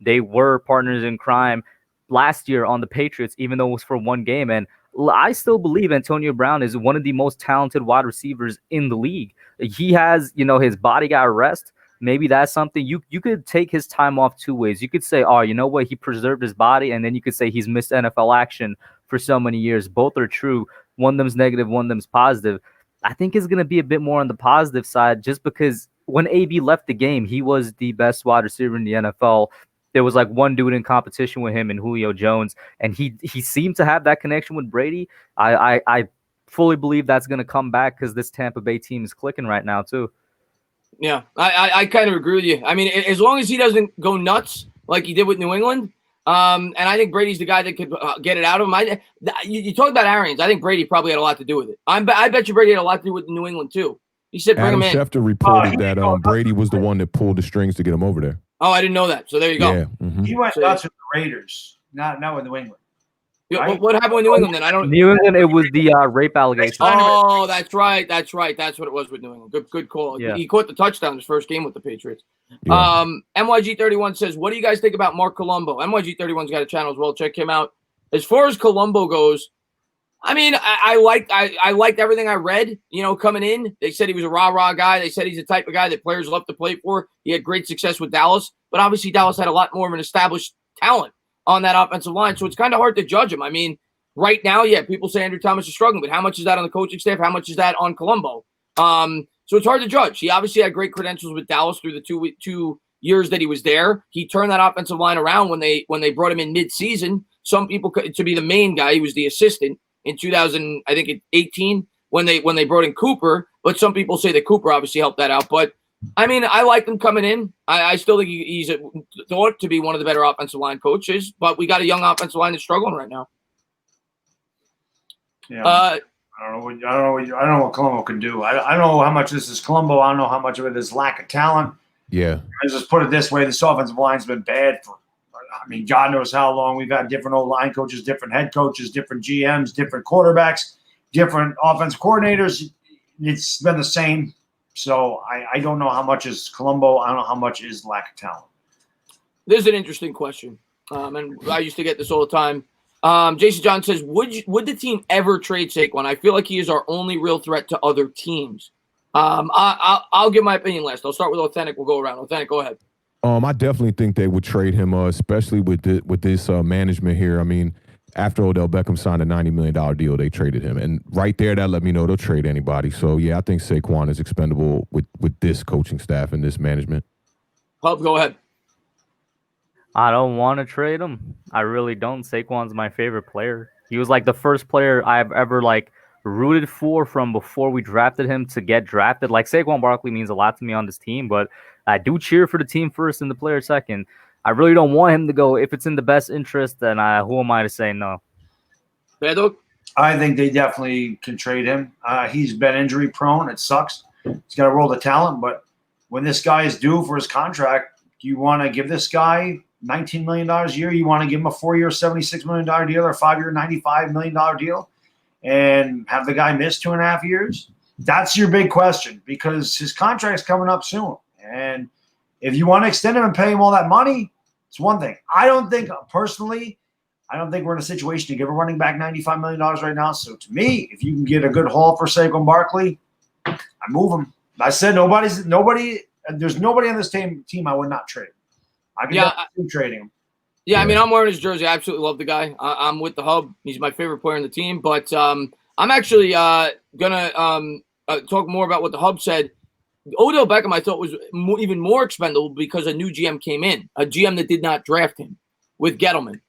they were partners in crime last year on the Patriots, even though it was for one game. And I still believe Antonio Brown is one of the most talented wide receivers in the league. He has, his body got rest. Maybe that's something you could take his time off two ways. You could say, oh, you know what? He preserved his body. And then you could say he's missed NFL action for so many years. Both are true. One of them's negative, one of them's positive. I think it's going to be a bit more on the positive side just because when AB left the game, he was the best wide receiver in the NFL. There was like one dude in competition with him and Julio Jones, and he seemed to have that connection with Brady. I fully believe that's going to come back because this Tampa Bay team is clicking right now too. Yeah, I kind of agree with you. I mean, as long as he doesn't go nuts like he did with New England, and I think Brady's the guy that could get it out of him. You talk about Arians. I think Brady probably had a lot to do with it. I bet you Brady had a lot to do with New England too. He said, "Bring him in." Schefter reported that Brady was the one that pulled the strings to get him over there. Oh, I didn't know that. So there you go. Yeah, He went nuts with the Raiders, not with New England. Yeah, Right? what happened with New England then? I don't. New England, it was the rape allegation. Oh, that's right. That's what it was with New England. Good call. Yeah. He caught the touchdown his first game with the Patriots. Yeah. MYG31 says, "What do you guys think about Mark Colombo?" MYG31's got a channel as well. Check him out. As far as Colombo goes, I mean, I liked everything I read. Coming in, they said he was a rah-rah guy. They said he's the type of guy that players love to play for. He had great success with Dallas, but obviously Dallas had a lot more of an established talent on that offensive line, so it's kind of hard to judge him. I mean, right now, yeah, people say Andrew Thomas is struggling, but how much is that on the coaching staff? How much is that on Colombo? So it's hard to judge. He obviously had great credentials with Dallas through the two years that he was there. He turned that offensive line around when they brought him in mid-season. Some people to be the main guy. He was the assistant in 2018 when they brought in Cooper. But some people say that Cooper obviously helped that out. But I mean, I like him coming in. I still think he's thought to be one of the better offensive line coaches. But we got a young offensive line that's struggling right now. Yeah. I don't know what Colombo can do. I don't know how much this is Colombo. I don't know how much of it is lack of talent. Yeah. Let's just put it this way: this offensive line's been bad for, I mean, God knows how long. We've had different old line coaches, different head coaches, different GMs, different quarterbacks, different offensive coordinators. It's been the same. So I don't know how much is Colombo. I don't know how much is lack of talent. This is an interesting question, and I used to get this all the time. Jason John says, would the team ever trade Saquon? I feel like he is our only real threat to other teams. I'll give my opinion last. I'll start with Awthentik. We'll go around. Awthentik, go ahead. I definitely think they would trade him, especially with this management here. I mean, after Odell Beckham signed a $90 million deal, they traded him. And right there, that let me know they'll trade anybody. So, yeah, I think Saquon is expendable with this coaching staff and this management. Hub, go ahead. I don't want to trade him. I really don't. Saquon's my favorite player. He was like the first player I've ever rooted for from before we drafted him to get drafted. Like, Saquon Barkley means a lot to me on this team, but I do cheer for the team first and the player second. I really don't want him to go. If it's in the best interest, then who am I to say no? Baddog? I think they definitely can trade him. He's been injury prone. It sucks. He's got a world of talent, but when this guy is due for his contract, do you want to give this guy $19 million a year? You want to give him a 4-year, $76 million deal or a 5-year, $95 million deal and have the guy miss 2.5 years? That's your big question because his contract's coming up soon. And if you want to extend him and pay him all that money, it's one thing. I don't think we're in a situation to give a running back $95 million right now. So to me, if you can get a good haul for Saquon Barkley, I move him. I said there's nobody on this team I would not trade. I can definitely trading him. Yeah, I mean, I'm wearing his jersey. I absolutely love the guy. I'm with the Hub. He's my favorite player in the team. But I'm actually going to talk more about what the Hub said. Odell Beckham, I thought, was even more expendable because a new GM came in, a GM that did not draft him with Gettleman.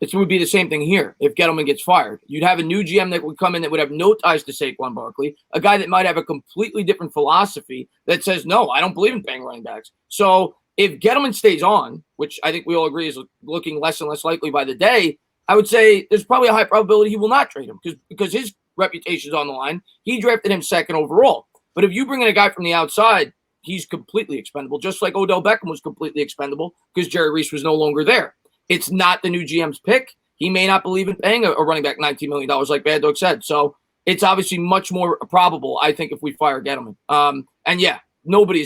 It would be the same thing here if Gettleman gets fired. You'd have a new GM that would come in that would have no ties to Saquon Barkley, a guy that might have a completely different philosophy that says, no, I don't believe in paying running backs. So if Gettleman stays on, which I think we all agree is looking less and less likely by the day, I would say there's probably a high probability he will not trade him because his reputation is on the line. He drafted him second overall. But if you bring in a guy from the outside, he's completely expendable, just like Odell Beckham was completely expendable because Jerry Reese was no longer there. It's not the new GM's pick. He may not believe in paying a running back $19 million like Bad Dog said. So it's obviously much more probable, I think, if we fire Gettleman. And yeah, anybody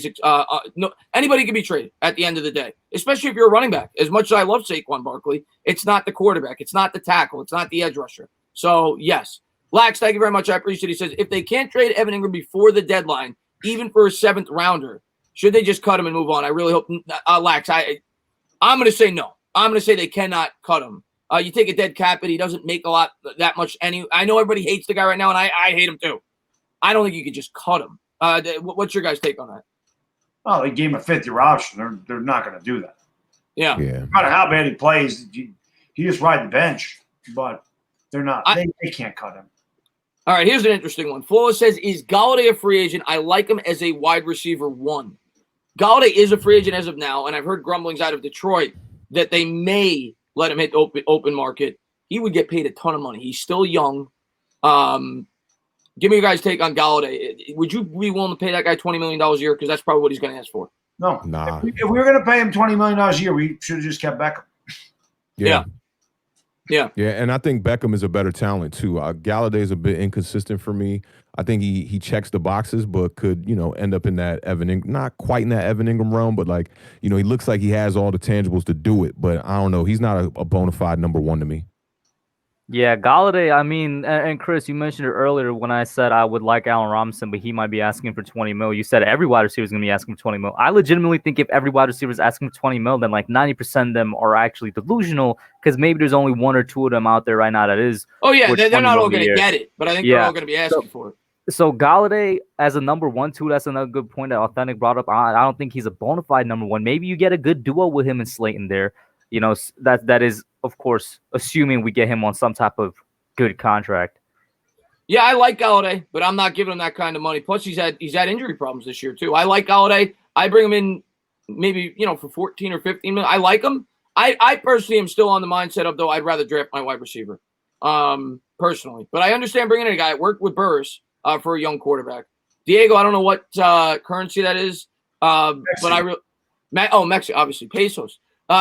can be traded at the end of the day, especially if you're a running back. As much as I love Saquon Barkley, it's not the quarterback. It's not the tackle. It's not the edge rusher. So yes. Lax, thank you very much. I appreciate it. He says, if they can't trade Evan Engram before the deadline, even for a 7th rounder, should they just cut him and move on? I really hope, Lax, I'm going to say no. I'm going to say they cannot cut him. You take a dead cap, but he doesn't make that much. I know everybody hates the guy right now, and I hate him too. I don't think you could just cut him. What's your guys' take on that? Oh, they gave him a fifth-year option. They're not going to do that. Yeah. No matter how bad he plays, he just ride the bench. But they're not. They can't cut him. All right, here's an interesting one. Flawless says, is Galladay a free agent? I like him as a wide receiver 1. Galladay is a free agent as of now, and I've heard grumblings out of Detroit that they may let him hit open market. He would get paid a ton of money. He's still young. Give me your guys' take on Galladay. Would you be willing to pay that guy $20 million a year? Because that's probably what he's going to ask for. No. Nah. If we were going to pay him $20 million a year, we should have just kept Beckham. Yeah. Yeah, and I think Beckham is a better talent too. Galladay is a bit inconsistent for me. I think he checks the boxes, but could end up in that not quite in that Evan Engram realm, but like he looks like he has all the tangibles to do it. But I don't know, he's not a bona fide number 1 to me. Yeah, Galladay, I mean, and Chris, you mentioned it earlier when I said I would like Allen Robinson, but he might be asking for 20 mil. You said every wide receiver is going to be asking for 20 mil. I legitimately think if every wide receiver is asking for 20 mil, then like 90% of them are actually delusional because maybe there's only 1 or 2 of them out there right now that is. Oh, yeah, they're not all going to get it, but I think they're all going to be asking for it. So Galladay as a number 1, too, that's another good point that Awthentik brought up. I don't think he's a bona fide number 1. Maybe you get a good duo with him and Slayton there. That is, of course, assuming we get him on some type of good contract. Yeah, I like Galladay, but I'm not giving him that kind of money. Plus, he's had injury problems this year too. I like Galladay. I bring him in maybe for 14 or 15 minutes. I like him. I personally am still on the mindset of though I'd rather draft my wide receiver, personally. But I understand bringing in a guy. I worked with Burris for a young quarterback. Diego, I don't know what currency that is, but Mexico, obviously pesos.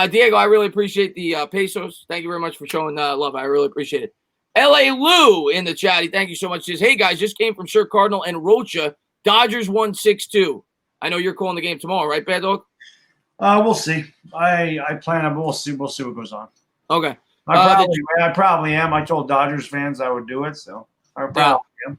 Diego, I really appreciate the pesos. Thank you very much for showing love. I really appreciate it. L.A. Lou in the chat. Thank you so much. He says, hey, guys, just came from Sir Cardinal and Rocha. Dodgers won 6-2. I know you're calling the game tomorrow, right, Baddog? We'll see. I plan on. We'll see what goes on. Okay. I probably am. I told Dodgers fans I would do it, so I probably am.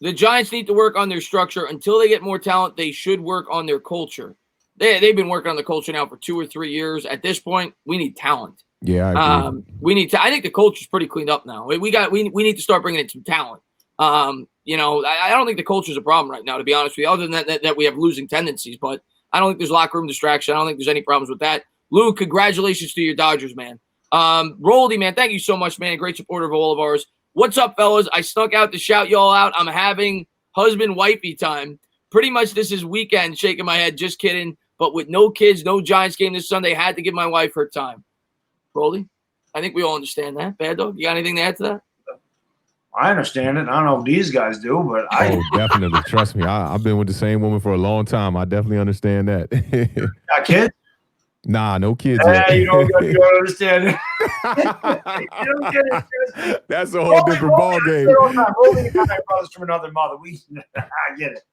The Giants need to work on their structure. Until they get more talent, they should work on their culture. They've been working on the culture now for 2 or 3 years. At this point, we need talent. Yeah, I agree. We need to. I think the culture's pretty cleaned up now. We need to start bringing in some talent. I don't think the culture's a problem right now, to be honest with you. Other than that we have losing tendencies, but I don't think there's locker room distraction. I don't think there's any problems with that. Lou, congratulations to your Dodgers, man. Roldy, man, thank you so much, man. Great supporter of all of ours. What's up, fellas? I snuck out to shout y'all out. I'm having husband-wifey time. Pretty much this is weekend. Shaking my head, just kidding. But with no kids, no Giants game this Sunday, had to give my wife her time. Roldy, I think we all understand that. Baddog, you got anything to add to that? I understand it. I don't know if these guys do, but definitely. Trust me. I've been with the same woman for a long time. I definitely understand that. Got kids? Nah, no kids. You don't understand it. You don't get it. That's a whole different ball game. Rolly and I are brothers from another mother. I get it.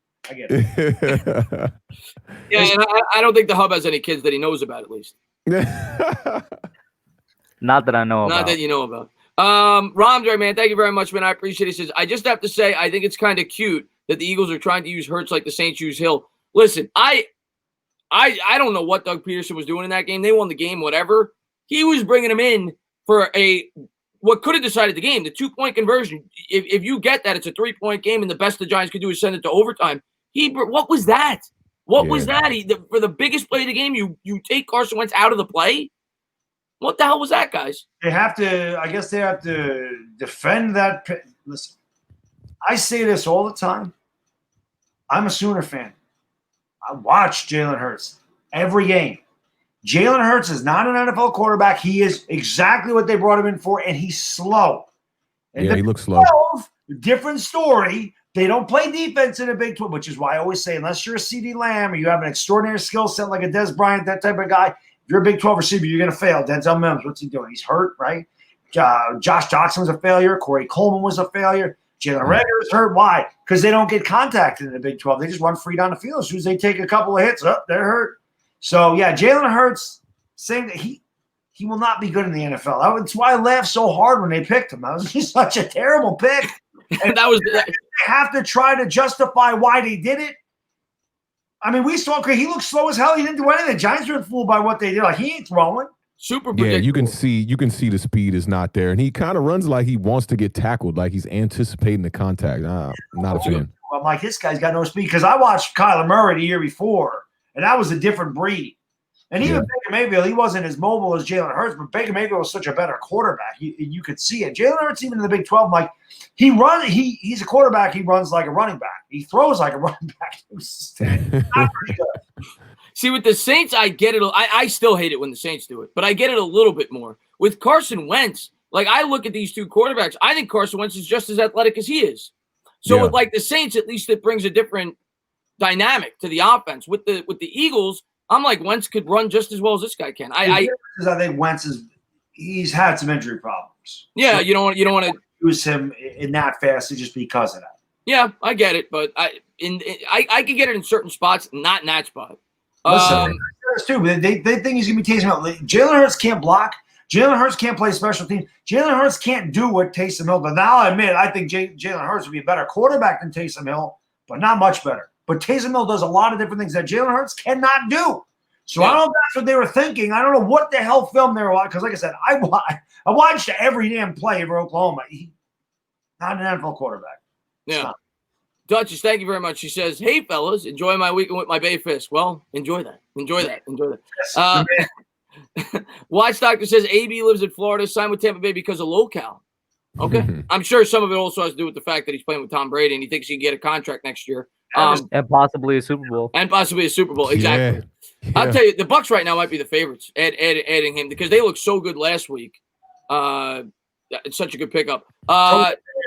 Yeah, and I don't think the Hub has any kids that he knows about, at least. Not that I know about. Not that you know about. Ramdre, man, thank you very much, man. I appreciate it. He says, I just have to say, I think it's kind of cute that the Eagles are trying to use Hurts like the Saints use Hill. Listen, I don't know what Doug Peterson was doing in that game. They won the game, whatever. He was bringing him in for what could have decided the game, the 2-point conversion. If you get that, it's a 3-point game, and the best the Giants could do is send it to overtime. What was that? What was that? For the biggest play of the game, you take Carson Wentz out of the play? What the hell was that, guys? They have to – I guess they have to defend that. Listen, I say this all the time. I'm a Sooner fan. I watch Jalen Hurts every game. Jalen Hurts is not an NFL quarterback. He is exactly what they brought him in for, and he's slow. And he looks slow. Different story. They don't play defense in a Big 12, which is why I always say, unless you're a CeeDee Lamb or you have an extraordinary skill set like a Des Bryant, that type of guy, if you're a Big 12 receiver, you're going to fail. Denzel Mims, what's he doing? He's hurt, right? Josh Johnson was a failure. Corey Coleman was a failure. Jalen Reagor is hurt. Why? Because they don't get contacted in the Big 12. They just run free down the field. As soon as they take a couple of hits, they're hurt. So, yeah, Jalen Hurts saying that he will not be good in the NFL. That's why I laughed so hard when they picked him. That was just such a terrible pick. And they have to try to justify why they did it. I mean, we saw he looked slow as hell. He didn't do anything. The Giants were fooled by what they did. Like, he ain't throwing. Super predictable. Yeah, you can see the speed is not there, and he kind of runs like he wants to get tackled, like he's anticipating the contact. Not a fan. I'm like, this guy's got no speed because I watched Kyler Murray the year before, and that was a different breed. And even Baker Mayfield, he wasn't as mobile as Jalen Hurts, but Baker Mayfield was such a better quarterback. You could see it. Jalen Hurts, even in the Big 12, like he's a quarterback. He runs like a running back. He throws like a running back. Not pretty good. See, with the Saints, I get it. I still hate it when the Saints do it, but I get it a little bit more. With Carson Wentz, like I look at these two quarterbacks, I think Carson Wentz is just as athletic as he is. So with like the Saints, at least it brings a different dynamic to the offense. With the Eagles, I'm like, Wentz could run just as well as this guy can. I think Wentz he's had some injury problems. Yeah, so you don't want to use him in that fast just because of that. Yeah, I get it, but I can get it in certain spots, not in that spot. Listen, they think he's gonna be Taysom Hill. Jalen Hurts can't block. Jalen Hurts can't play special teams. Jalen Hurts can't do what Taysom Hill does. Now I admit, I think Jalen Hurts would be a better quarterback than Taysom Hill, but not much better. But Taysom Hill does a lot of different things that Jalen Hurts cannot do. So I don't know if that's what they were thinking. I don't know what the hell film they were watching. Because like I said, I watched every damn play for Oklahoma. He's not an NFL quarterback. Yeah. Duchess, thank you very much. She says, hey, fellas, enjoy my weekend with my Bay Fisk. Well, enjoy that. Enjoy that. Watch Doctor says, AB lives in Florida, signed with Tampa Bay because of locale. Okay. I'm sure some of it also has to do with the fact that he's playing with Tom Brady and he thinks he can get a contract next year. And possibly a Super Bowl. Exactly. Yeah. I'll tell you, the Bucs right now might be the favorites adding him because they looked so good last week. It's such a good pickup.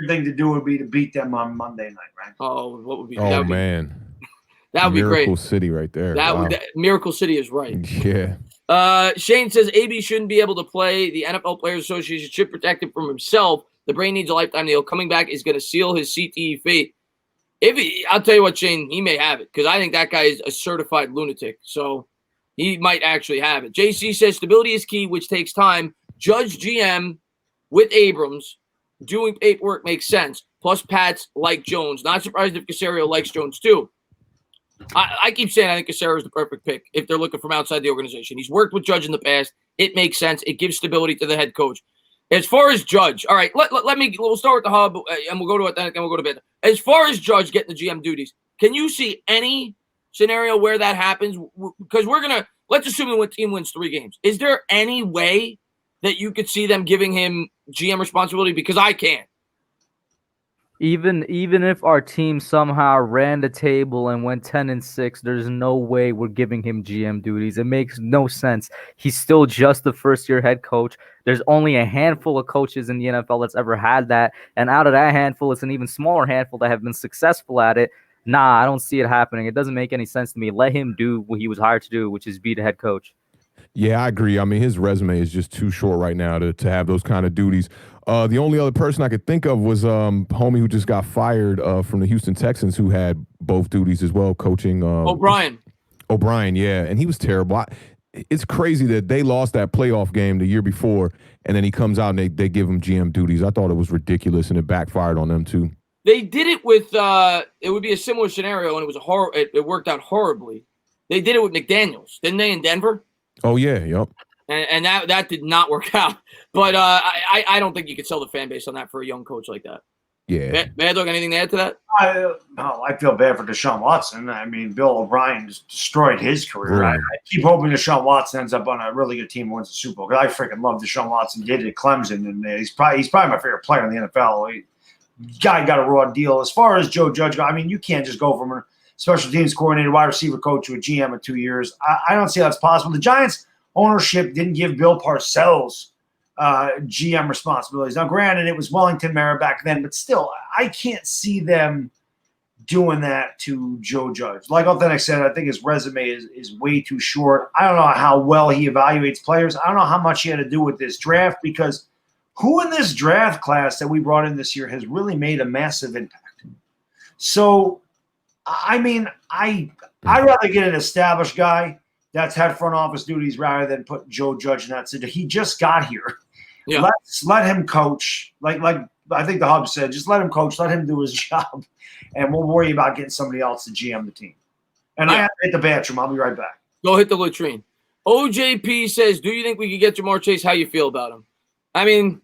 Thing to do would be to beat them on Monday night, right? Oh, what would be? Oh man, that would be great. Miracle City right there. Miracle City is right. Yeah. Shane says AB shouldn't be able to play. The NFL Players Association should protect him from himself. The brain needs a lifetime deal. Coming back is going to seal his CTE fate. I'll tell you what, Shane, he may have it because I think that guy is a certified lunatic. So he might actually have it. JC says stability is key, which takes time. Judge GM with Abrams doing paperwork makes sense. Plus, Pats like Jones. Not surprised if Caserio likes Jones too. I keep saying I think Caserio is the perfect pick if they're looking from outside the organization. He's worked with Judge in the past. It makes sense. It gives stability to the head coach. As far as Judge, all right, we'll start with the hub and we'll go to Awthentik and we'll go to bed. As far as Judge getting the GM duties, can you see any scenario where that happens? Because let's assume the team wins 3 games. Is there any way that you could see them giving him GM responsibility? Because I can't. Even if our team somehow ran the table and went 10-6, there's no way we're giving him GM duties. It makes no sense. He's still just the first-year head coach. There's only a handful of coaches in the NFL that's ever had that. And out of that handful, it's an even smaller handful that have been successful at it. Nah, I don't see it happening. It doesn't make any sense to me. Let him do what he was hired to do, which is be the head coach. Yeah, I agree. I mean, his resume is just too short right now to have those kind of duties. The only other person I could think of was homie who just got fired from the Houston Texans who had both duties as well, coaching. O'Brien, yeah, and he was terrible. It's crazy that they lost that playoff game the year before, and then he comes out and they give him GM duties. I thought it was ridiculous, and it backfired on them too. They did it with it would be a similar scenario, and it was it worked out horribly. They did it with McDaniels, didn't they, in Denver? Oh yeah, yep. And that did not work out. But I don't think you could sell the fan base on that for a young coach like that. Yeah. Baddog, anything to add to that? I feel bad for Deshaun Watson. I mean, Bill O'Brien just destroyed his career. Right. I keep hoping Deshaun Watson ends up on a really good team and wins the Super Bowl. Because I freaking love Deshaun Watson. Did it at Clemson, and he's probably my favorite player in the NFL. Guy got a raw deal. As far as Joe Judge, I mean, you can't just go from a special teams coordinator, wide receiver coach to a GM in 2 years. I don't see how that's possible. The Giants ownership didn't give Bill Parcells GM responsibilities. Now, granted, it was Wellington Mara back then, but still, I can't see them doing that to Joe Judge. Like Awthentik said, I think his resume is way too short. I don't know how well he evaluates players. I don't know how much he had to do with this draft, because who in this draft class that we brought in this year has really made a massive impact? So, I mean, I'd rather get an established guy that's had front office duties rather than put Joe Judge in that situation. He just got here. Yeah. Let him coach. Like I think the hub said, just let him coach. Let him do his job, and we'll worry about getting somebody else to GM the team. And I have to hit the bathroom. I'll be right back. Go hit the latrine. OJP says, do you think we could get Jamar Chase? How you feel about him? I mean,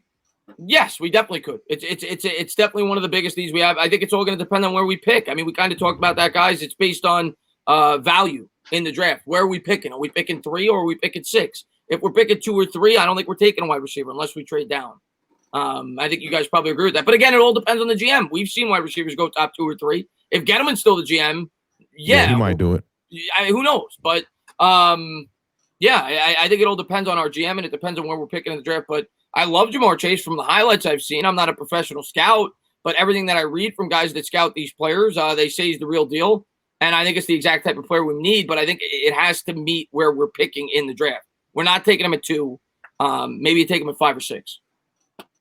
yes, we definitely could. It's definitely one of the biggest needs we have. I think it's all going to depend on where we pick. I mean, we kind of talked about that, guys. It's based on value. in the draft. Where are we picking? Are we picking 3 or are we picking 6? If we're picking 2 or 3, I don't think we're taking a wide receiver unless we trade down. I think you guys probably agree with that. But again, it all depends on the GM. We've seen wide receivers go top 2 or 3. If Gettleman's still the GM, he might do it. Who knows? But I think it all depends on our GM, and it depends on where we're picking in the draft. But I love Jamar Chase from the highlights I've seen. I'm not a professional scout, but everything that I read from guys that scout these players, they say he's the real deal. And I think it's the exact type of player we need, but I think it has to meet where we're picking in the draft. We're not taking him at 2. Maybe you take him at 5 or 6.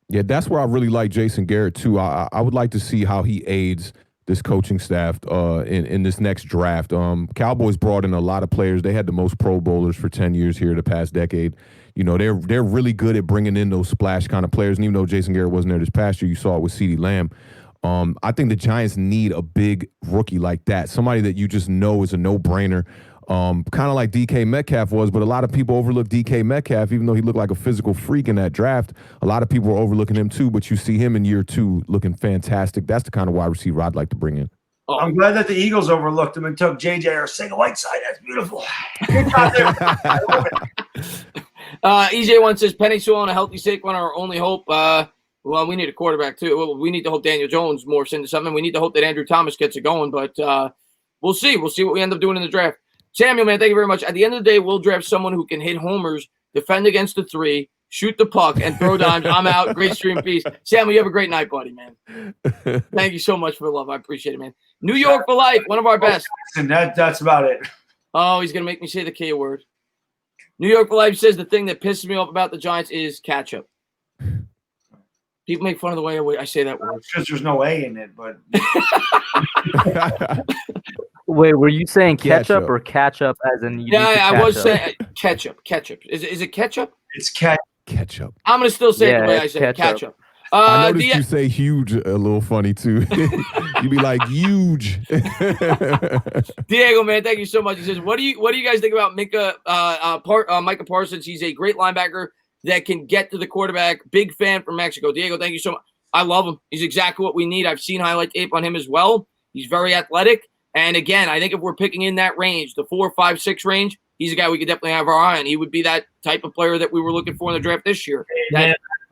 Yeah, that's where I really like Jason Garrett, too. I would like to see how he aids this coaching staff in this next draft. Cowboys brought in a lot of players. They had the most Pro Bowlers for 10 years here the past decade. You know, they're really good at bringing in those splash kind of players. And even though Jason Garrett wasn't there this past year, you saw it with CeeDee Lamb. I think the Giants need a big rookie like that, somebody that you just know is a no-brainer, kind of like DK Metcalf was, but a lot of people overlook DK Metcalf, even though he looked like a physical freak in that draft. A lot of people were overlooking him too, but you see him in year 2 looking fantastic. That's the kind of wide receiver I'd like to bring in. Oh, I'm glad that the Eagles overlooked him and took JJ Arcega-Whiteside. That's beautiful. Good job there. I love it. EJ1 says, Penny Sewell and a healthy Saquon are our only hope. Well, we need a quarterback, too. Well, we need to hope Daniel Jones morphs into something. We need to hope that Andrew Thomas gets it going, but we'll see. We'll see what we end up doing in the draft. Samuel, man, thank you very much. At the end of the day, we'll draft someone who can hit homers, defend against the 3, shoot the puck, and throw dimes. I'm out. Great stream, peace. Samuel, you have a great night, buddy, man. Thank you so much for the love. I appreciate it, man. New York for life, one of our best. And that's about it. Oh, he's going to make me say the K word. New York for life says the thing that pisses me off about the Giants is ketchup. People make fun of the way I say that word. Because there's no A in it, but. Wait, were you saying ketchup or catch up as in you I was saying ketchup. Ketchup. Is it ketchup? It's ketchup. I'm going to still say it the way I say it. Ketchup. I noticed you say huge a little funny, too. You be like, huge. Diego, man, thank you so much. He says, what do you guys think about Micah Parsons? He's a great linebacker that can get to the quarterback. Big fan from Mexico. Diego, thank you so much. I love him. He's exactly what we need. I've seen highlight tape on him as well. He's very athletic. And again, I think if we're picking in that range, the 4, 5, 6 range, he's a guy we could definitely have our eye on. He would be that type of player that we were looking for in the draft this year.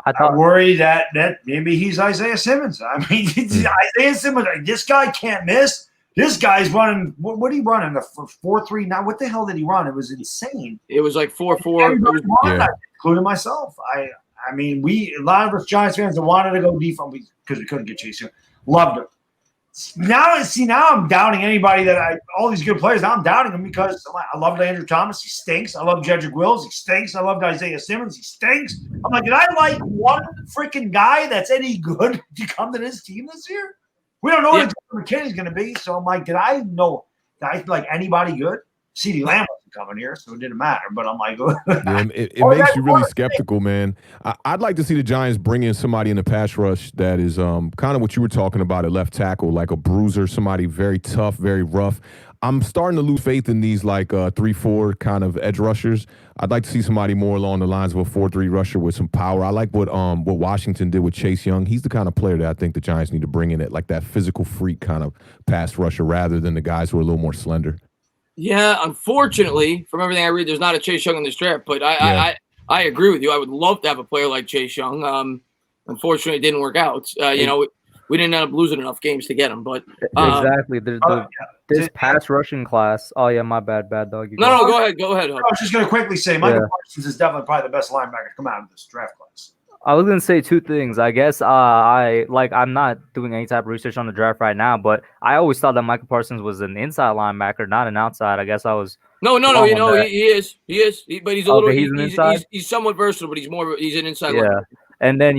I worry that maybe he's Isaiah Simmons. I mean, Isaiah Simmons, this guy can't miss. This guy's running. What did he run in the 4.39? What the hell did he run? It was insane. It was like 4.4. Including myself. I mean, a lot of us Giants fans that wanted to go defense because we couldn't get Chase Young. Loved him. Now I'm doubting anybody all these good players. Now I'm doubting them because I loved Andrew Thomas. He stinks. I love Jedrick Wills. He stinks. I loved Isaiah Simmons. He stinks. I'm like, did I like one freaking guy that's any good to come to this team this year? We don't know what McKinney's going to be. So I'm like, did I like anybody good? CeeDee Lamb wasn't coming here, so it didn't matter. But I'm like, it makes you really skeptical, man. I'd like to see the Giants bring in somebody in the pass rush that is kind of what you were talking about at left tackle, like a bruiser, somebody very tough, very rough. I'm starting to lose faith in these like 3-4 kind of edge rushers. I'd like to see somebody more along the lines of a 4-3 rusher with some power. I like what Washington did with Chase Young. He's the kind of player that I think the Giants need to bring in, like that physical freak kind of pass rusher rather than the guys who are a little more slender. Yeah, unfortunately, from everything I read, there's not a Chase Young in this draft. But I agree with you. I would love to have a player like Chase Young. Unfortunately, it didn't work out. We didn't end up losing enough games to get him. But exactly, this pass rushing class. Oh yeah, my bad, Baddog. No, go ahead. I was just going to quickly say, Michael Parsons is definitely probably the best linebacker to come out of this draft class. I was gonna say 2 things. I guess I'm not doing any type of research on the draft right now, but I always thought that Michael Parsons was an inside linebacker, not an outside. I guess I was no. You know, he is, but he's a little. He's an inside. He's somewhat versatile, but he's an inside. Linebacker. And then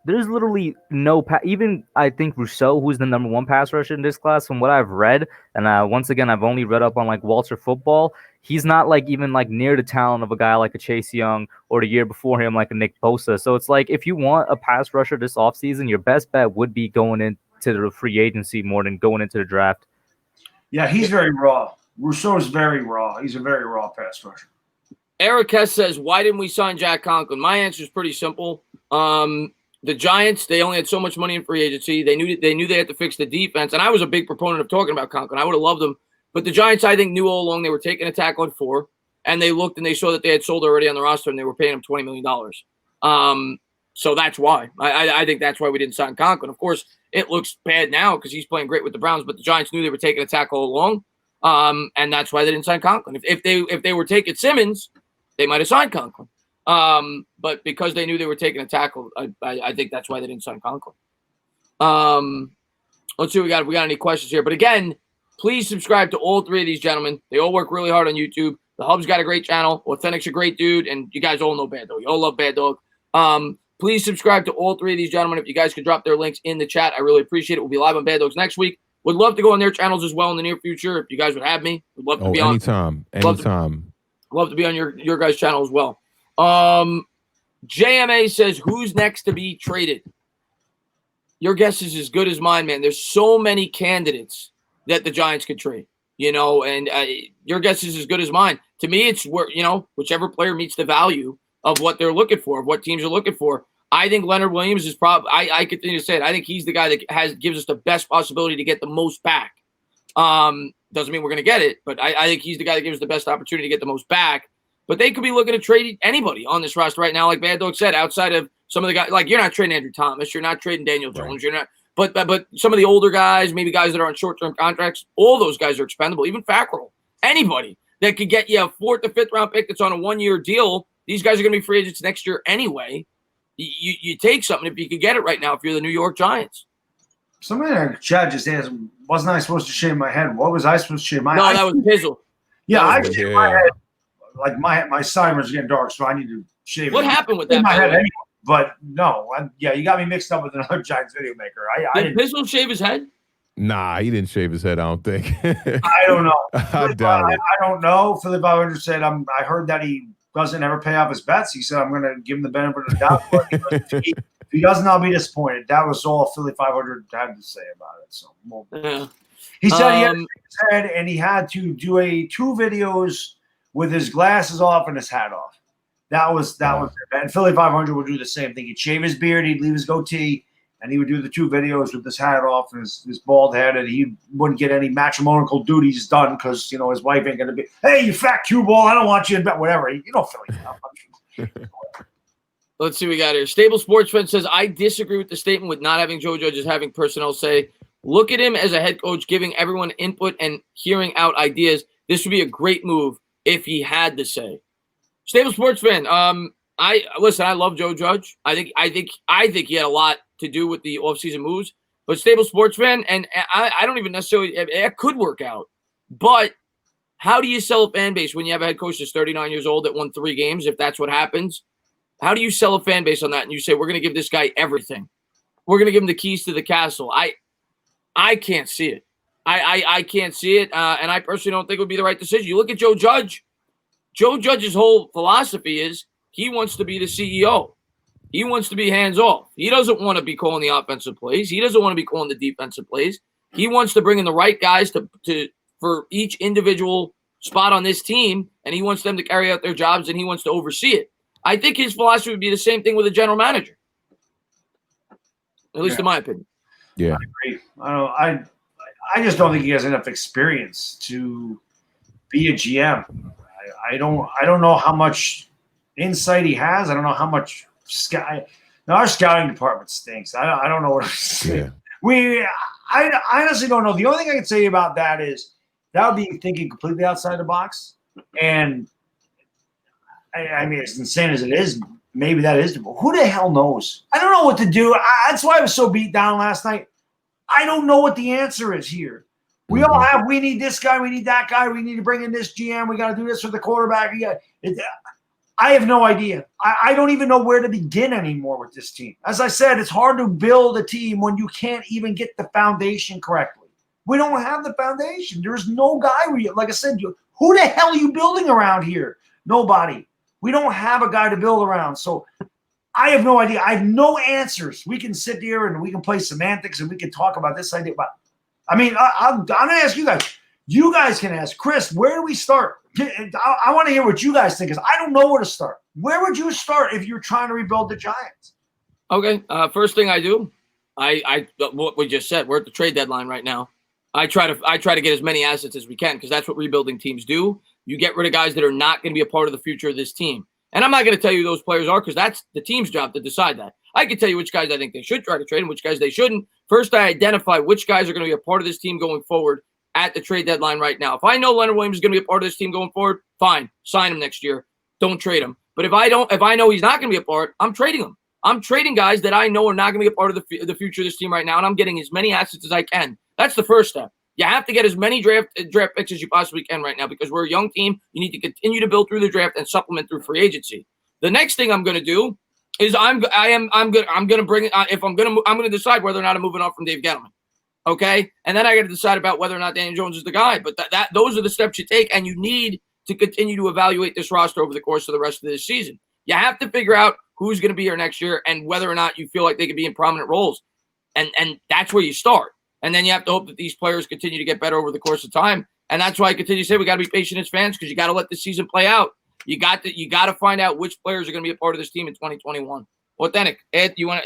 there's literally no even I think Rousseau, who's the number 1 pass rusher in this class, from what I've read, and once again I've only read up on like Walter football. He's not like even like near the talent of a guy like a Chase Young or the year before him like a Nick Bosa. So it's like if you want a pass rusher this offseason, your best bet would be going into the free agency more than going into the draft. Yeah, he's very raw. Rousseau's very raw. He's a very raw pass rusher. Eric Hess says, why didn't we sign Jack Conklin? My answer is pretty simple. The Giants, they only had so much money in free agency. They knew they had to fix the defense, and I was a big proponent of talking about Conklin. I would have loved him But the Giants, I think, knew all along they were taking a tackle at 4, and they looked and they saw that they had sold already on the roster and they were paying him $20 million. So that's why. I think that's why we didn't sign Conklin. Of course, it looks bad now because he's playing great with the Browns, but the Giants knew they were taking a tackle all along, and that's why they didn't sign Conklin. If they were taking Simmons, they might have signed Conklin. But because they knew they were taking a tackle, I think that's why they didn't sign Conklin. Let's see what we got. If we got any questions here. But again, please subscribe to all 3 of these gentlemen. They all work really hard on YouTube. The Hub's got a great channel. Awthentik's a great dude, and you guys all know Baddog. You all love Baddog. Please subscribe to all 3 of these gentlemen. If you guys could drop their links in the chat, I really appreciate it. We'll be live on Baddogs next week. Would love to go on their channels as well in the near future. If you guys would have me, would love to be anytime. Love to be on your guys' channel as well. JMA says, who's next to be traded? Your guess is as good as mine, man. There's so many candidates that the Giants could trade, and your guess is as good as mine. To me, it's where, whichever player meets the value of what they're looking for, of what teams are looking for. I think Leonard Williams is probably, I continue to say it, I think he's the guy that gives us the best possibility to get the most back. Doesn't mean we're going to get it, but I think he's the guy that gives us the best opportunity to get the most back. But they could be looking to trade anybody on this roster right now, like Baddog said, outside of some of the guys. Like, you're not trading Andrew Thomas, you're not trading Daniel Jones, Right. you're not. But some of the older guys, maybe guys that are on short-term contracts, all those guys are expendable. Even Fackrell, anybody that could get you a 4th or 5th round pick that's on a 1-year deal. These guys are going to be free agents next year anyway. You take something if you could get it right now if you're the New York Giants. Somebody in the chat just asked, wasn't I supposed to shave my head? What was I supposed to shave my head? No, that was Pizzle. Yeah, I was- shaved my head. Like my sideburns are getting dark, so I need to shave What it. happened with In that? my by the head way? anyway. But no, you got me mixed up with another Giants video maker. I Did didn't. Pizzle shave his head? Nah, he didn't shave his head, I don't think. I don't know. I doubt it. I don't know. Philly 500 said, I heard that he doesn't ever pay off his bets. He said, I'm going to give him the benefit of the doubt. But if he doesn't, I'll be disappointed. That was all Philly 500 had to say about it. So Yeah. he said he had to shave his head, and he had to do 2 videos with his glasses off and his hat off. That was it. And Philly 500 would do the same thing. He'd shave his beard, he'd leave his goatee, and he would do the 2 videos with his hat off and his bald head, and he wouldn't get any matrimonial duties done because, his wife ain't going to be, hey, you fat cue ball, I don't want you in bed, whatever. Philly. Let's see what we got here. Stable Sports Fan says, I disagree with the statement with not having Joe Judge as having personnel say. Look at him as a head coach, giving everyone input and hearing out ideas. This would be a great move if he had to say. Stable Sports Fan, I love Joe Judge. I think he had a lot to do with the offseason moves. But Stable Sports Fan, and I don't even necessarily, it could work out. But how do you sell a fan base when you have a head coach that's 39 years old that won 3 games, if that's what happens? How do you sell a fan base on that? And you say, we're going to give this guy everything. We're going to give him the keys to the castle. I can't see it. I can't see it. And I personally don't think it would be the right decision. You look at Joe Judge. Joe Judge's whole philosophy is he wants to be the CEO. He wants to be hands-off. He doesn't want to be calling the offensive plays. He doesn't want to be calling the defensive plays. He wants to bring in the right guys for each individual spot on this team, and he wants them to carry out their jobs, and he wants to oversee it. I think his philosophy would be the same thing with a general manager, at least in my opinion. Yeah. I agree. I just don't think he has enough experience to be a GM. I don't know how much insight he has. I don't know how much our scouting department stinks. I don't know what I'm saying. Yeah. I honestly don't know. The only thing I can say about that is that would be thinking completely outside the box. And I mean, as insane as it is, maybe that is. Who the hell knows? I don't know what to do. That's why I was so beat down last night. I don't know what the answer is here. We all have, we need this guy, we need that guy, we need to bring in this GM, we got to do this for the quarterback. I have no idea. I don't even know where to begin anymore with this team. As I said, it's hard to build a team when you can't even get the foundation correctly. We don't have the foundation. There's no guy like I said, who the hell are you building around here? Nobody. We don't have a guy to build around. So I have no idea. I have no answers. We can sit here and we can play semantics and we can talk about this idea. But I mean, I'm going to ask you guys. You guys can ask. Chris, where do we start? I want to hear what you guys think, because I don't know where to start. Where would you start if you're trying to rebuild the Giants? Okay. First thing I do, what we just said, we're at the trade deadline right now. I try to get as many assets as we can because that's what rebuilding teams do. You get rid of guys that are not going to be a part of the future of this team. And I'm not going to tell you who those players are because that's the team's job to decide that. I can tell you which guys I think they should try to trade and which guys they shouldn't. First, I identify which guys are going to be a part of this team going forward at the trade deadline right now. If I know Leonard Williams is going to be a part of this team going forward, fine, sign him next year. Don't trade him. But if I know he's not going to be a part, I'm trading him. I'm trading guys that I know are not going to be a part of the future of this team right now, and I'm getting as many assets as I can. That's the first step. You have to get as many draft picks as you possibly can right now because we're a young team. You need to continue to build through the draft and supplement through free agency. The next thing I'm going to do is I'm going to bring it. I'm going to decide whether or not I'm moving on from Dave Gettleman. Okay, and then I got to decide about whether or not Daniel Jones is the guy. But those are the steps you take, and you need to continue to evaluate this roster over the course of the rest of this season. You have to figure out who's going to be here next year and whether or not you feel like they could be in prominent roles, and that's where you start. And then you have to hope that these players continue to get better over the course of time. And that's why I continue to say we got to be patient as fans because you got to let the season play out. You got to find out which players are going to be a part of this team in 2021. Awthentik, Ed, you want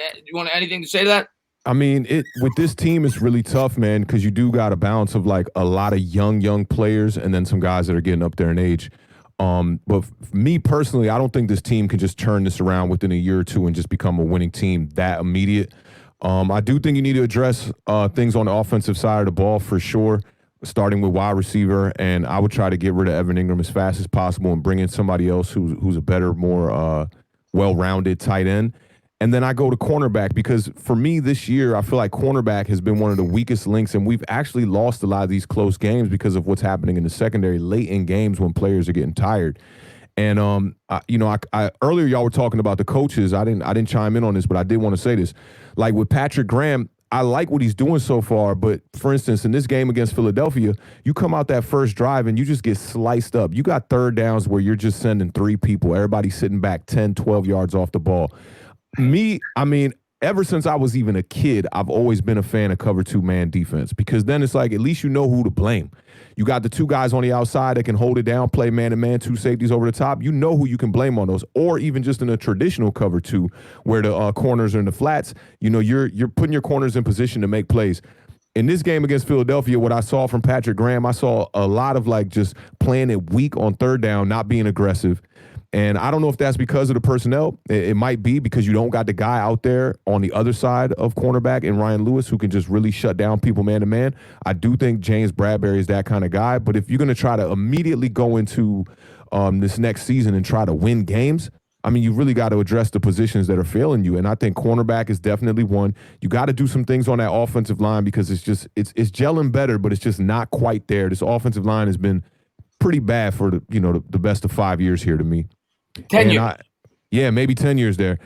anything to say to that? I mean, with this team, it's really tough, man, because you do got a balance of like a lot of young players and then some guys that are getting up there in age. But for me personally, I don't think this team can just turn this around within a year or two and just become a winning team that immediate. I do think you need to address things on the offensive side of the ball for sure, starting with wide receiver. And I would try to get rid of Evan Engram as fast as possible and bring in somebody else who's a better, more well-rounded tight end. And then I go to cornerback because for me this year, I feel like cornerback has been one of the weakest links, and we've actually lost a lot of these close games because of what's happening in the secondary late in games when players are getting tired. And I earlier y'all were talking about the coaches. I didn't chime in on this, but I did want to say this. Like with Patrick Graham, I like what he's doing so far, but for instance, in this game against Philadelphia, you come out that first drive and you just get sliced up. You got third downs where you're just sending 3 people, everybody sitting back 10, 12 yards off the ball. Ever since I was even a kid, I've always been a fan of cover 2-man defense because then it's like at least you know who to blame. You got the 2 guys on the outside that can hold it down, play man-to-man, 2 safeties over the top. You know who you can blame on those. Or even just in a traditional cover 2 where the corners are in the flats, you know, you're putting your corners in position to make plays. In this game against Philadelphia, what I saw from Patrick Graham, I saw a lot of like just playing it weak on third down, not being aggressive. And I don't know if that's because of the personnel. It might be because you don't got the guy out there on the other side of cornerback in Ryan Lewis who can just really shut down people man-to-man. I do think James Bradbury is that kind of guy. But if you're going to try to immediately go into this next season and try to win games, I mean, you really got to address the positions that are failing you. And I think cornerback is definitely one. You got to do some things on that offensive line because it's gelling better, but it's just not quite there. This offensive line has been pretty bad for the best of 5 years here to me. 10 years. Maybe 10 years there.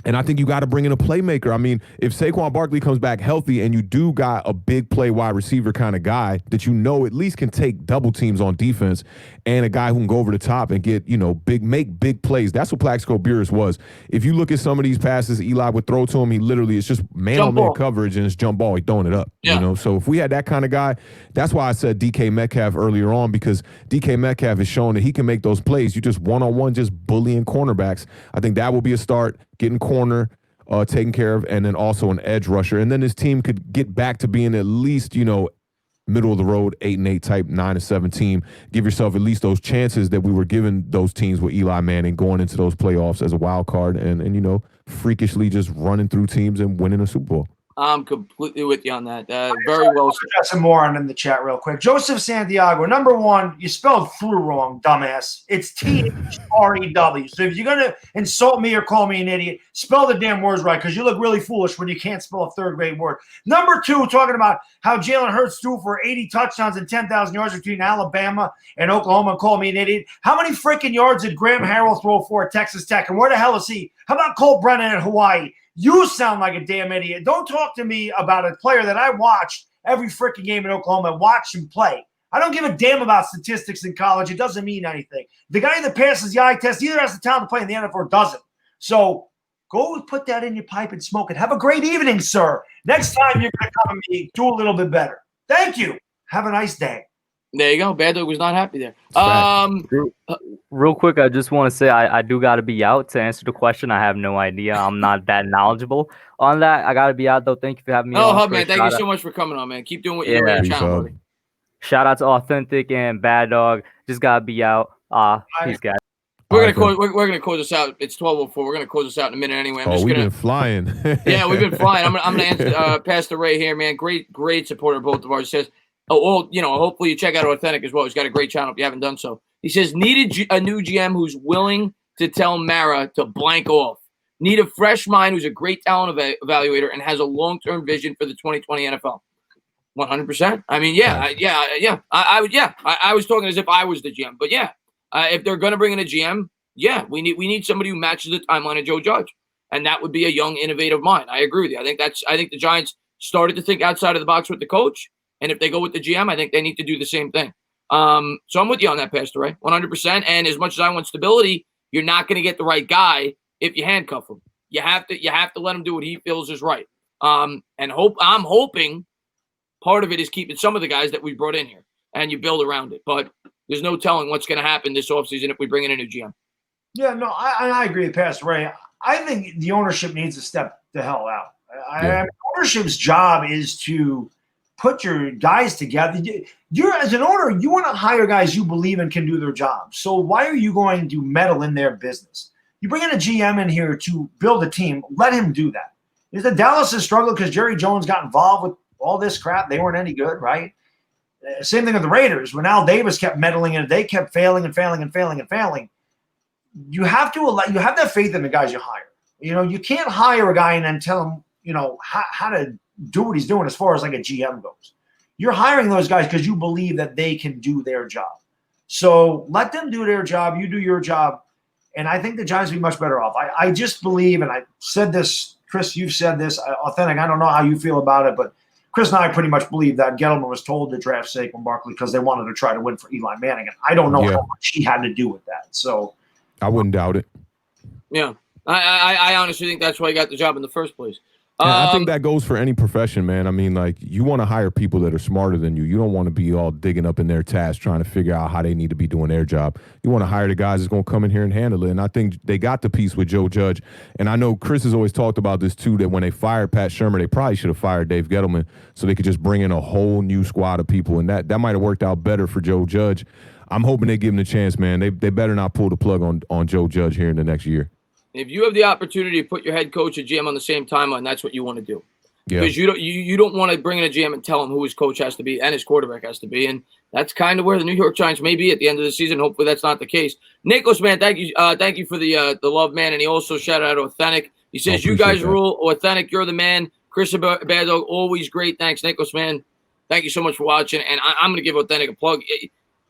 And I think you got to bring in a playmaker. I mean, if Saquon Barkley comes back healthy and you do got a big play wide receiver kind of guy that you know at least can take double teams on defense and a guy who can go over the top and get, make big plays. That's what Plaxico Burress was. If you look at some of these passes Eli would throw to him, he literally, it's just man-on-man coverage and it's jump ball. He's throwing it up, So if we had that kind of guy, that's why I said DK Metcalf earlier on because DK Metcalf is showing that he can make those plays. You just one-on-one, just bullying cornerbacks. I think that will be a start. Getting corner taken care of, and then also an edge rusher. And then this team could get back to being at least, middle of the road, 8-8 type, 9-7 team. Give yourself at least those chances that we were giving those teams with Eli Manning going into those playoffs as a wild card and freakishly just running through teams and winning a Super Bowl. I'm completely with you on that. Very well said. Got some more on in the chat real quick. Joseph Santiago, number 1, you spelled through wrong, dumbass. It's THREW. So if you're going to insult me or call me an idiot, spell the damn words right because you look really foolish when you can't spell a third-grade word. Number 2, talking about how Jalen Hurts threw for 80 touchdowns and 10,000 yards between Alabama and Oklahoma and call me an idiot. How many freaking yards did Graham Harrell throw for at Texas Tech? And where the hell is he? How about Colt Brennan at Hawaii? You sound like a damn idiot. Don't talk to me about a player that I watched every freaking game in Oklahoma and watched him play. I don't give a damn about statistics in college. It doesn't mean anything. The guy that passes the eye test either has the talent to play in the NFL or doesn't. So go put that in your pipe and smoke it. Have a great evening, sir. Next time you're going to come to me, do a little bit better. Thank you. Have a nice day. There you go. Baddog was not happy there. Real quick, I just want to say I do got to be out to answer the question. I have no idea. I'm not that knowledgeable on that. I got to be out, though. Thank you for having me on. Hub, man, thank you so much for coming on, man. Keep doing what you're doing on your channel, buddy. Shout out to Awthentik and Baddog. Just got to be out. Peace, guys. We're gonna close this out. It's 12:04. We're gonna close this out in a minute anyway. We've been flying. Yeah, we've been flying. I'm gonna answer Pastor Ray here, man. Great supporter of both of ours. He says, hopefully you check out Awthentik as well. He's got a great channel if you haven't done so. He says, needed a new GM who's willing to tell Mara to blank off. Need a fresh mind who's a great talent evaluator and has a long-term vision for the 2020 NFL. 100%. I mean, I was talking as if I was the GM, but yeah. If they're going to bring in a GM, we need somebody who matches the timeline of Joe Judge, and that would be a young, innovative mind. I agree with you. I think the Giants started to think outside of the box with the coach, and if they go with the GM, I think they need to do the same thing. So I'm with you on that, Pastor Ray, 100%. And as much as I want stability, you're not going to get the right guy if you handcuff him. You have to let him do what he feels is right. I'm hoping part of it is keeping some of the guys that we brought in here, and you build around it, but. There's no telling what's going to happen this offseason if we bring in a new GM. Yeah, no, I agree with Pastor Ray. I think the ownership needs to step the hell out. I mean, ownership's job is to put your guys together. You're as an owner, you want to hire guys you believe in can do their job. So why are you going to meddle in their business? You bring in a GM in here to build a team. Let him do that. Is the Dallas has struggled because Jerry Jones got involved with all this crap? They weren't any good, right? Same thing with the Raiders. When Al Davis kept meddling in it, they kept failing. You have that faith in the guys you hire. You can't hire a guy and then tell him, how to do what he's doing as far as like a GM goes. You're hiring those guys because you believe that they can do their job. So let them do their job. You do your job. And I think the Giants will be much better off. I just believe, and I said this, Chris, you've said this, Awthentik, I don't know how you feel about it, but Chris and I pretty much believe that Gettleman was told to draft Saquon Barkley because they wanted to try to win for Eli Manning. And I don't know how much he had to do with that. So I wouldn't doubt it. Yeah. I honestly think that's why he got the job in the first place. I think that goes for any profession, man. I mean, like, you want to hire people that are smarter than you. You don't want to be all digging up in their tasks trying to figure out how they need to be doing their job. You want to hire the guys that's going to come in here and handle it. And I think they got the piece with Joe Judge. And I know Chris has always talked about this, too, that when they fired Pat Shurmur, they probably should have fired Dave Gettleman so they could just bring in a whole new squad of people. And that might have worked out better for Joe Judge. I'm hoping they give him the chance, man. They better not pull the plug on Joe Judge here in the next year. If you have the opportunity to put your head coach and GM on the same timeline, that's what you want to do. Yeah. Because you don't want to bring in a GM and tell him who his coach has to be and his quarterback has to be. And that's kind of where the New York Giants may be at the end of the season. Hopefully that's not the case. Nicholas, man, thank you for the love, man. And he also shouted out Awthentik. He says, you guys rule. Awthentik, you're the man. Chris Baddog, always great. Thanks, Nicholas, man. Thank you so much for watching. And I'm going to give Awthentik a plug.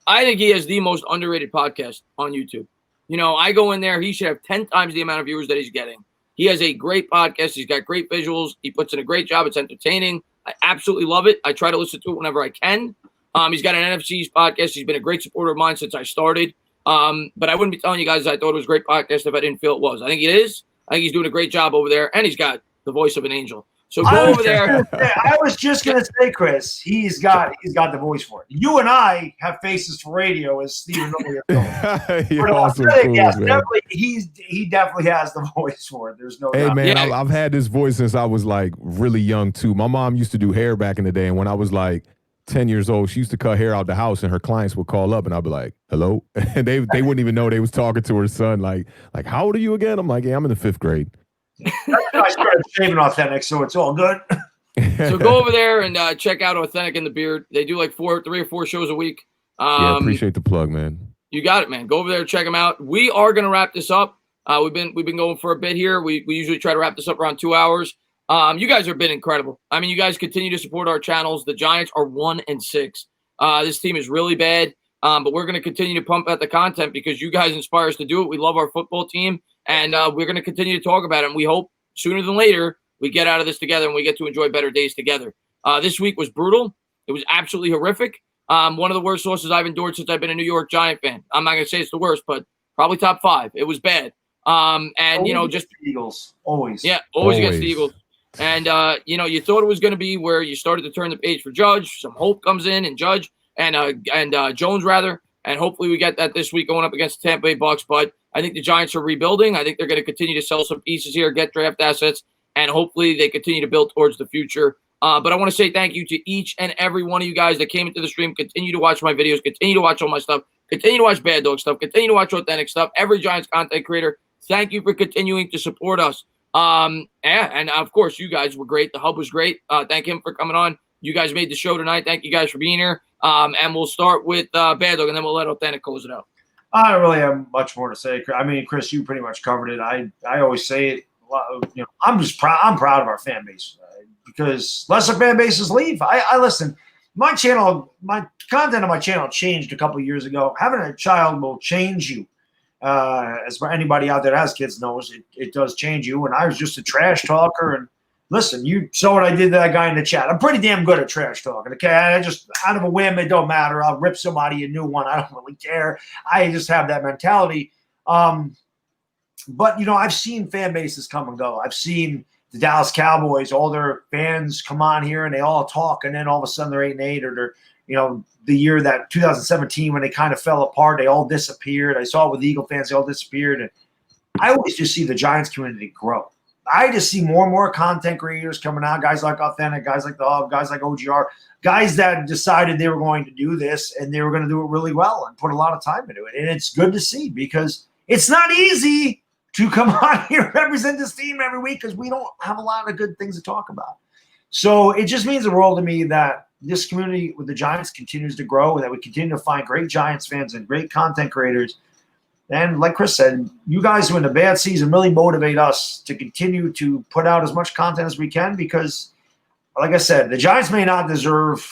I think he has the most underrated podcast on YouTube. I go in there. He should have 10 times the amount of viewers that he's getting. He has a great podcast. He's got great visuals. He puts in a great job. It's entertaining. I absolutely love it. I try to listen to it whenever I can. He's got an NFC's podcast. He's been a great supporter of mine since I started. But I wouldn't be telling you guys I thought it was a great podcast if I didn't feel it was. I think it is. I think he's doing a great job over there. And he's got the voice of an angel. So go over there. I was just going to say, Chris, he's got the voice for it. You and I have faces for radio, as Steven Miller told. You're awesome. Definitely, he definitely has the voice for it. There's no doubt. Hey, man, I've had this voice since I was, like, really young, too. My mom used to do hair back in the day, and when I was, like, 10 years old, she used to cut hair out the house, and her clients would call up, and I'd be like, hello? And they wouldn't even know they was talking to her son. Like, how old are you again? I'm like, yeah, I'm in the 5th grade. I started shaving Awthentik, so it's all good. So go over there and check out Awthentik and the Beard. They do like 3 or 4 shows a week. Appreciate the plug, man. You got it, man. Go over there and check them out. We are going to wrap this up. We've been going for a bit here. We usually try to wrap this up around 2 hours. You guys have been incredible. I mean, you guys continue to support our channels. The Giants are 1-6. This team is really bad, but we're going to continue to pump out the content because you guys inspire us to do it. We love our football team. And we're going to continue to talk about it. And we hope sooner than later we get out of this together and we get to enjoy better days together. This week was brutal. It was absolutely horrific. One of the worst losses I've endured since I've been a New York Giant fan. I'm not going to say it's the worst, but probably top 5. It was bad. And, just the Eagles. Always. Yeah, always against the Eagles. And, you thought it was going to be where you started to turn the page for Judge. Some hope comes in and Judge. and Jones rather. And hopefully we get that this week going up against the Tampa Bay Bucks. But I think the Giants are rebuilding. I think they're going to continue to sell some pieces here, get draft assets, and hopefully they continue to build towards the future. But I want to say thank you to each and every one of you guys that came into the stream. Continue to watch my videos. Continue to watch all my stuff. Continue to watch Baddog stuff. Continue to watch Awthentik stuff. Every Giants content creator, thank you for continuing to support us. And of course, you guys were great. The hub was great. Thank him for coming on. You guys made the show tonight. Thank you guys for being here. And we'll start with Baddog, and then we'll let Awthentik close it out. I don't really have much more to say. I mean, Chris, you pretty much covered it. I always say it. You know, I'm just proud. I'm proud of our fan base because lesser fan bases leave. I listen. My channel, my content on my channel changed a couple of years ago. Having a child will change you. As for anybody out there that has kids knows, it does change you. And I was just a trash talker. And listen, you saw what I did to that guy in the chat. I'm pretty damn good at trash talking. Okay, I just out of a whim, it don't matter. I'll rip somebody a new one. I don't really care. I just have that mentality. But you know, I've seen fan bases come and go. I've seen the Dallas Cowboys, all their fans come on here and they all talk, and then all of a sudden they're 8-8, or they're, you know, the year that 2017 when they kind of fell apart, they all disappeared. I saw it with the Eagle fans, they all disappeared. And I always just see the Giants community grow. I just see more and more content creators coming out, guys like Awthentik, guys like the Hub, guys like OGR, guys that decided they were going to do this and they were going to do it really well and put a lot of time into it. And it's good to see because it's not easy to come on here and represent this team every week because we don't have a lot of good things to talk about. So it just means the world to me that this community with the Giants continues to grow and that we continue to find great Giants fans and great content creators. And like Chris said, you guys who in a bad season really motivate us to continue to put out as much content as we can because, like I said, the Giants may not deserve,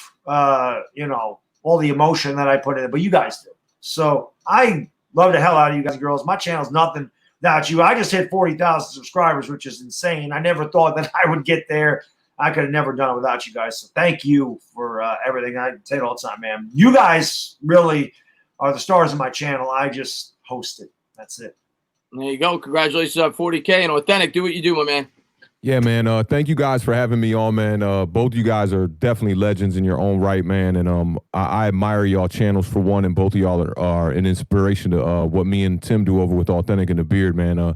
you know, all the emotion that I put in it, but you guys do. So I love the hell out of you guys and girls. My channel's nothing without you. I just hit 40,000 subscribers, which is insane. I never thought that I would get there. I could have never done it without you guys. So thank you for everything. I say it all the time, man. You guys really are the stars of my channel. I just host it. That's it. There you go. Congratulations on 40K. And Awthentik, do what you do, my man. Yeah, man. Thank you guys for having me on, man. Both of you guys are definitely legends in your own right, man. And I admire y'all channels for one, and both of y'all are an inspiration to what me and Tim do over with Awthentik and the Beard, man.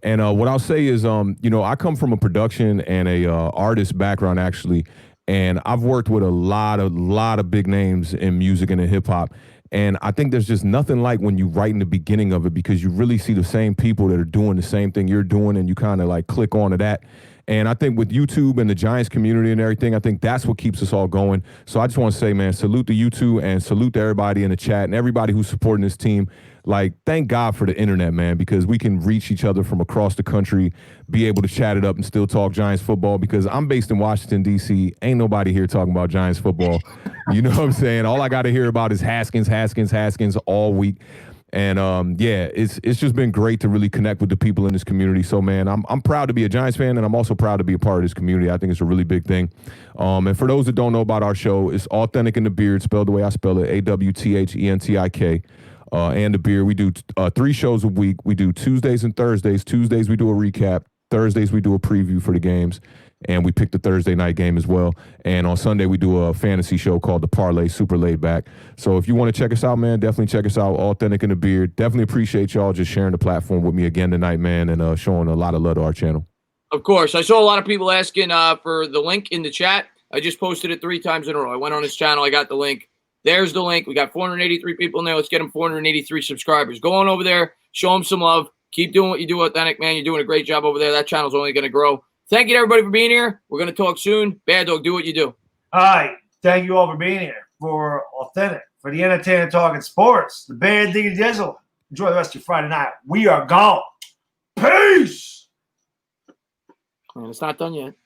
And what I'll say is, you know, I come from a production and a artist background, actually, and I've worked with a lot of big names in music and in hip hop. And I think there's just nothing like when you write in the beginning of it because you really see the same people that are doing the same thing you're doing and you kind of like click on to that. And I think with YouTube and the Giants community and everything, I think that's what keeps us all going. So I just want to say, man, salute to YouTube and salute to everybody in the chat and everybody who's supporting this team. Like, thank God for the internet, man, because we can reach each other from across the country, be able to chat it up and still talk Giants football because I'm based in Washington, D.C. Ain't nobody here talking about Giants football. You know what I'm saying? All I got to hear about is Haskins all week. And, yeah, it's just been great to really connect with the people in this community. So, man, I'm proud to be a Giants fan, and I'm also proud to be a part of this community. I think it's a really big thing. And for those that don't know about our show, it's Awthentik and the Beard, spelled the way I spell it, AWTHENTIK. And the Beard. We do 3 shows a week. We do Tuesdays and Thursdays. Tuesdays we do a recap. Thursdays we do a preview for the games. And we pick the Thursday night game as well. And on Sunday we do a fantasy show called The Parlay, super laid back. So if you want to check us out, man, definitely check us out. Awthentik and the Beard. Definitely appreciate y'all just sharing the platform with me again tonight, man, and showing a lot of love to our channel. Of course. I saw a lot of people asking for the link in the chat. I just posted it 3 times in a row. I went on his channel. I got the link. There's the link. We got 483 people in there. Let's get them 483 subscribers. Go on over there. Show them some love. Keep doing what you do, Awthentik, man. You're doing a great job over there. That channel's only going to grow. Thank you to everybody for being here. We're going to talk soon. Baddog, do what you do. All right. Thank you all for being here. For Awthentik, for the entertainment talking sports, the Bad Diggy Dizzle. Enjoy the rest of your Friday night. We are gone. Peace. Man, it's not done yet.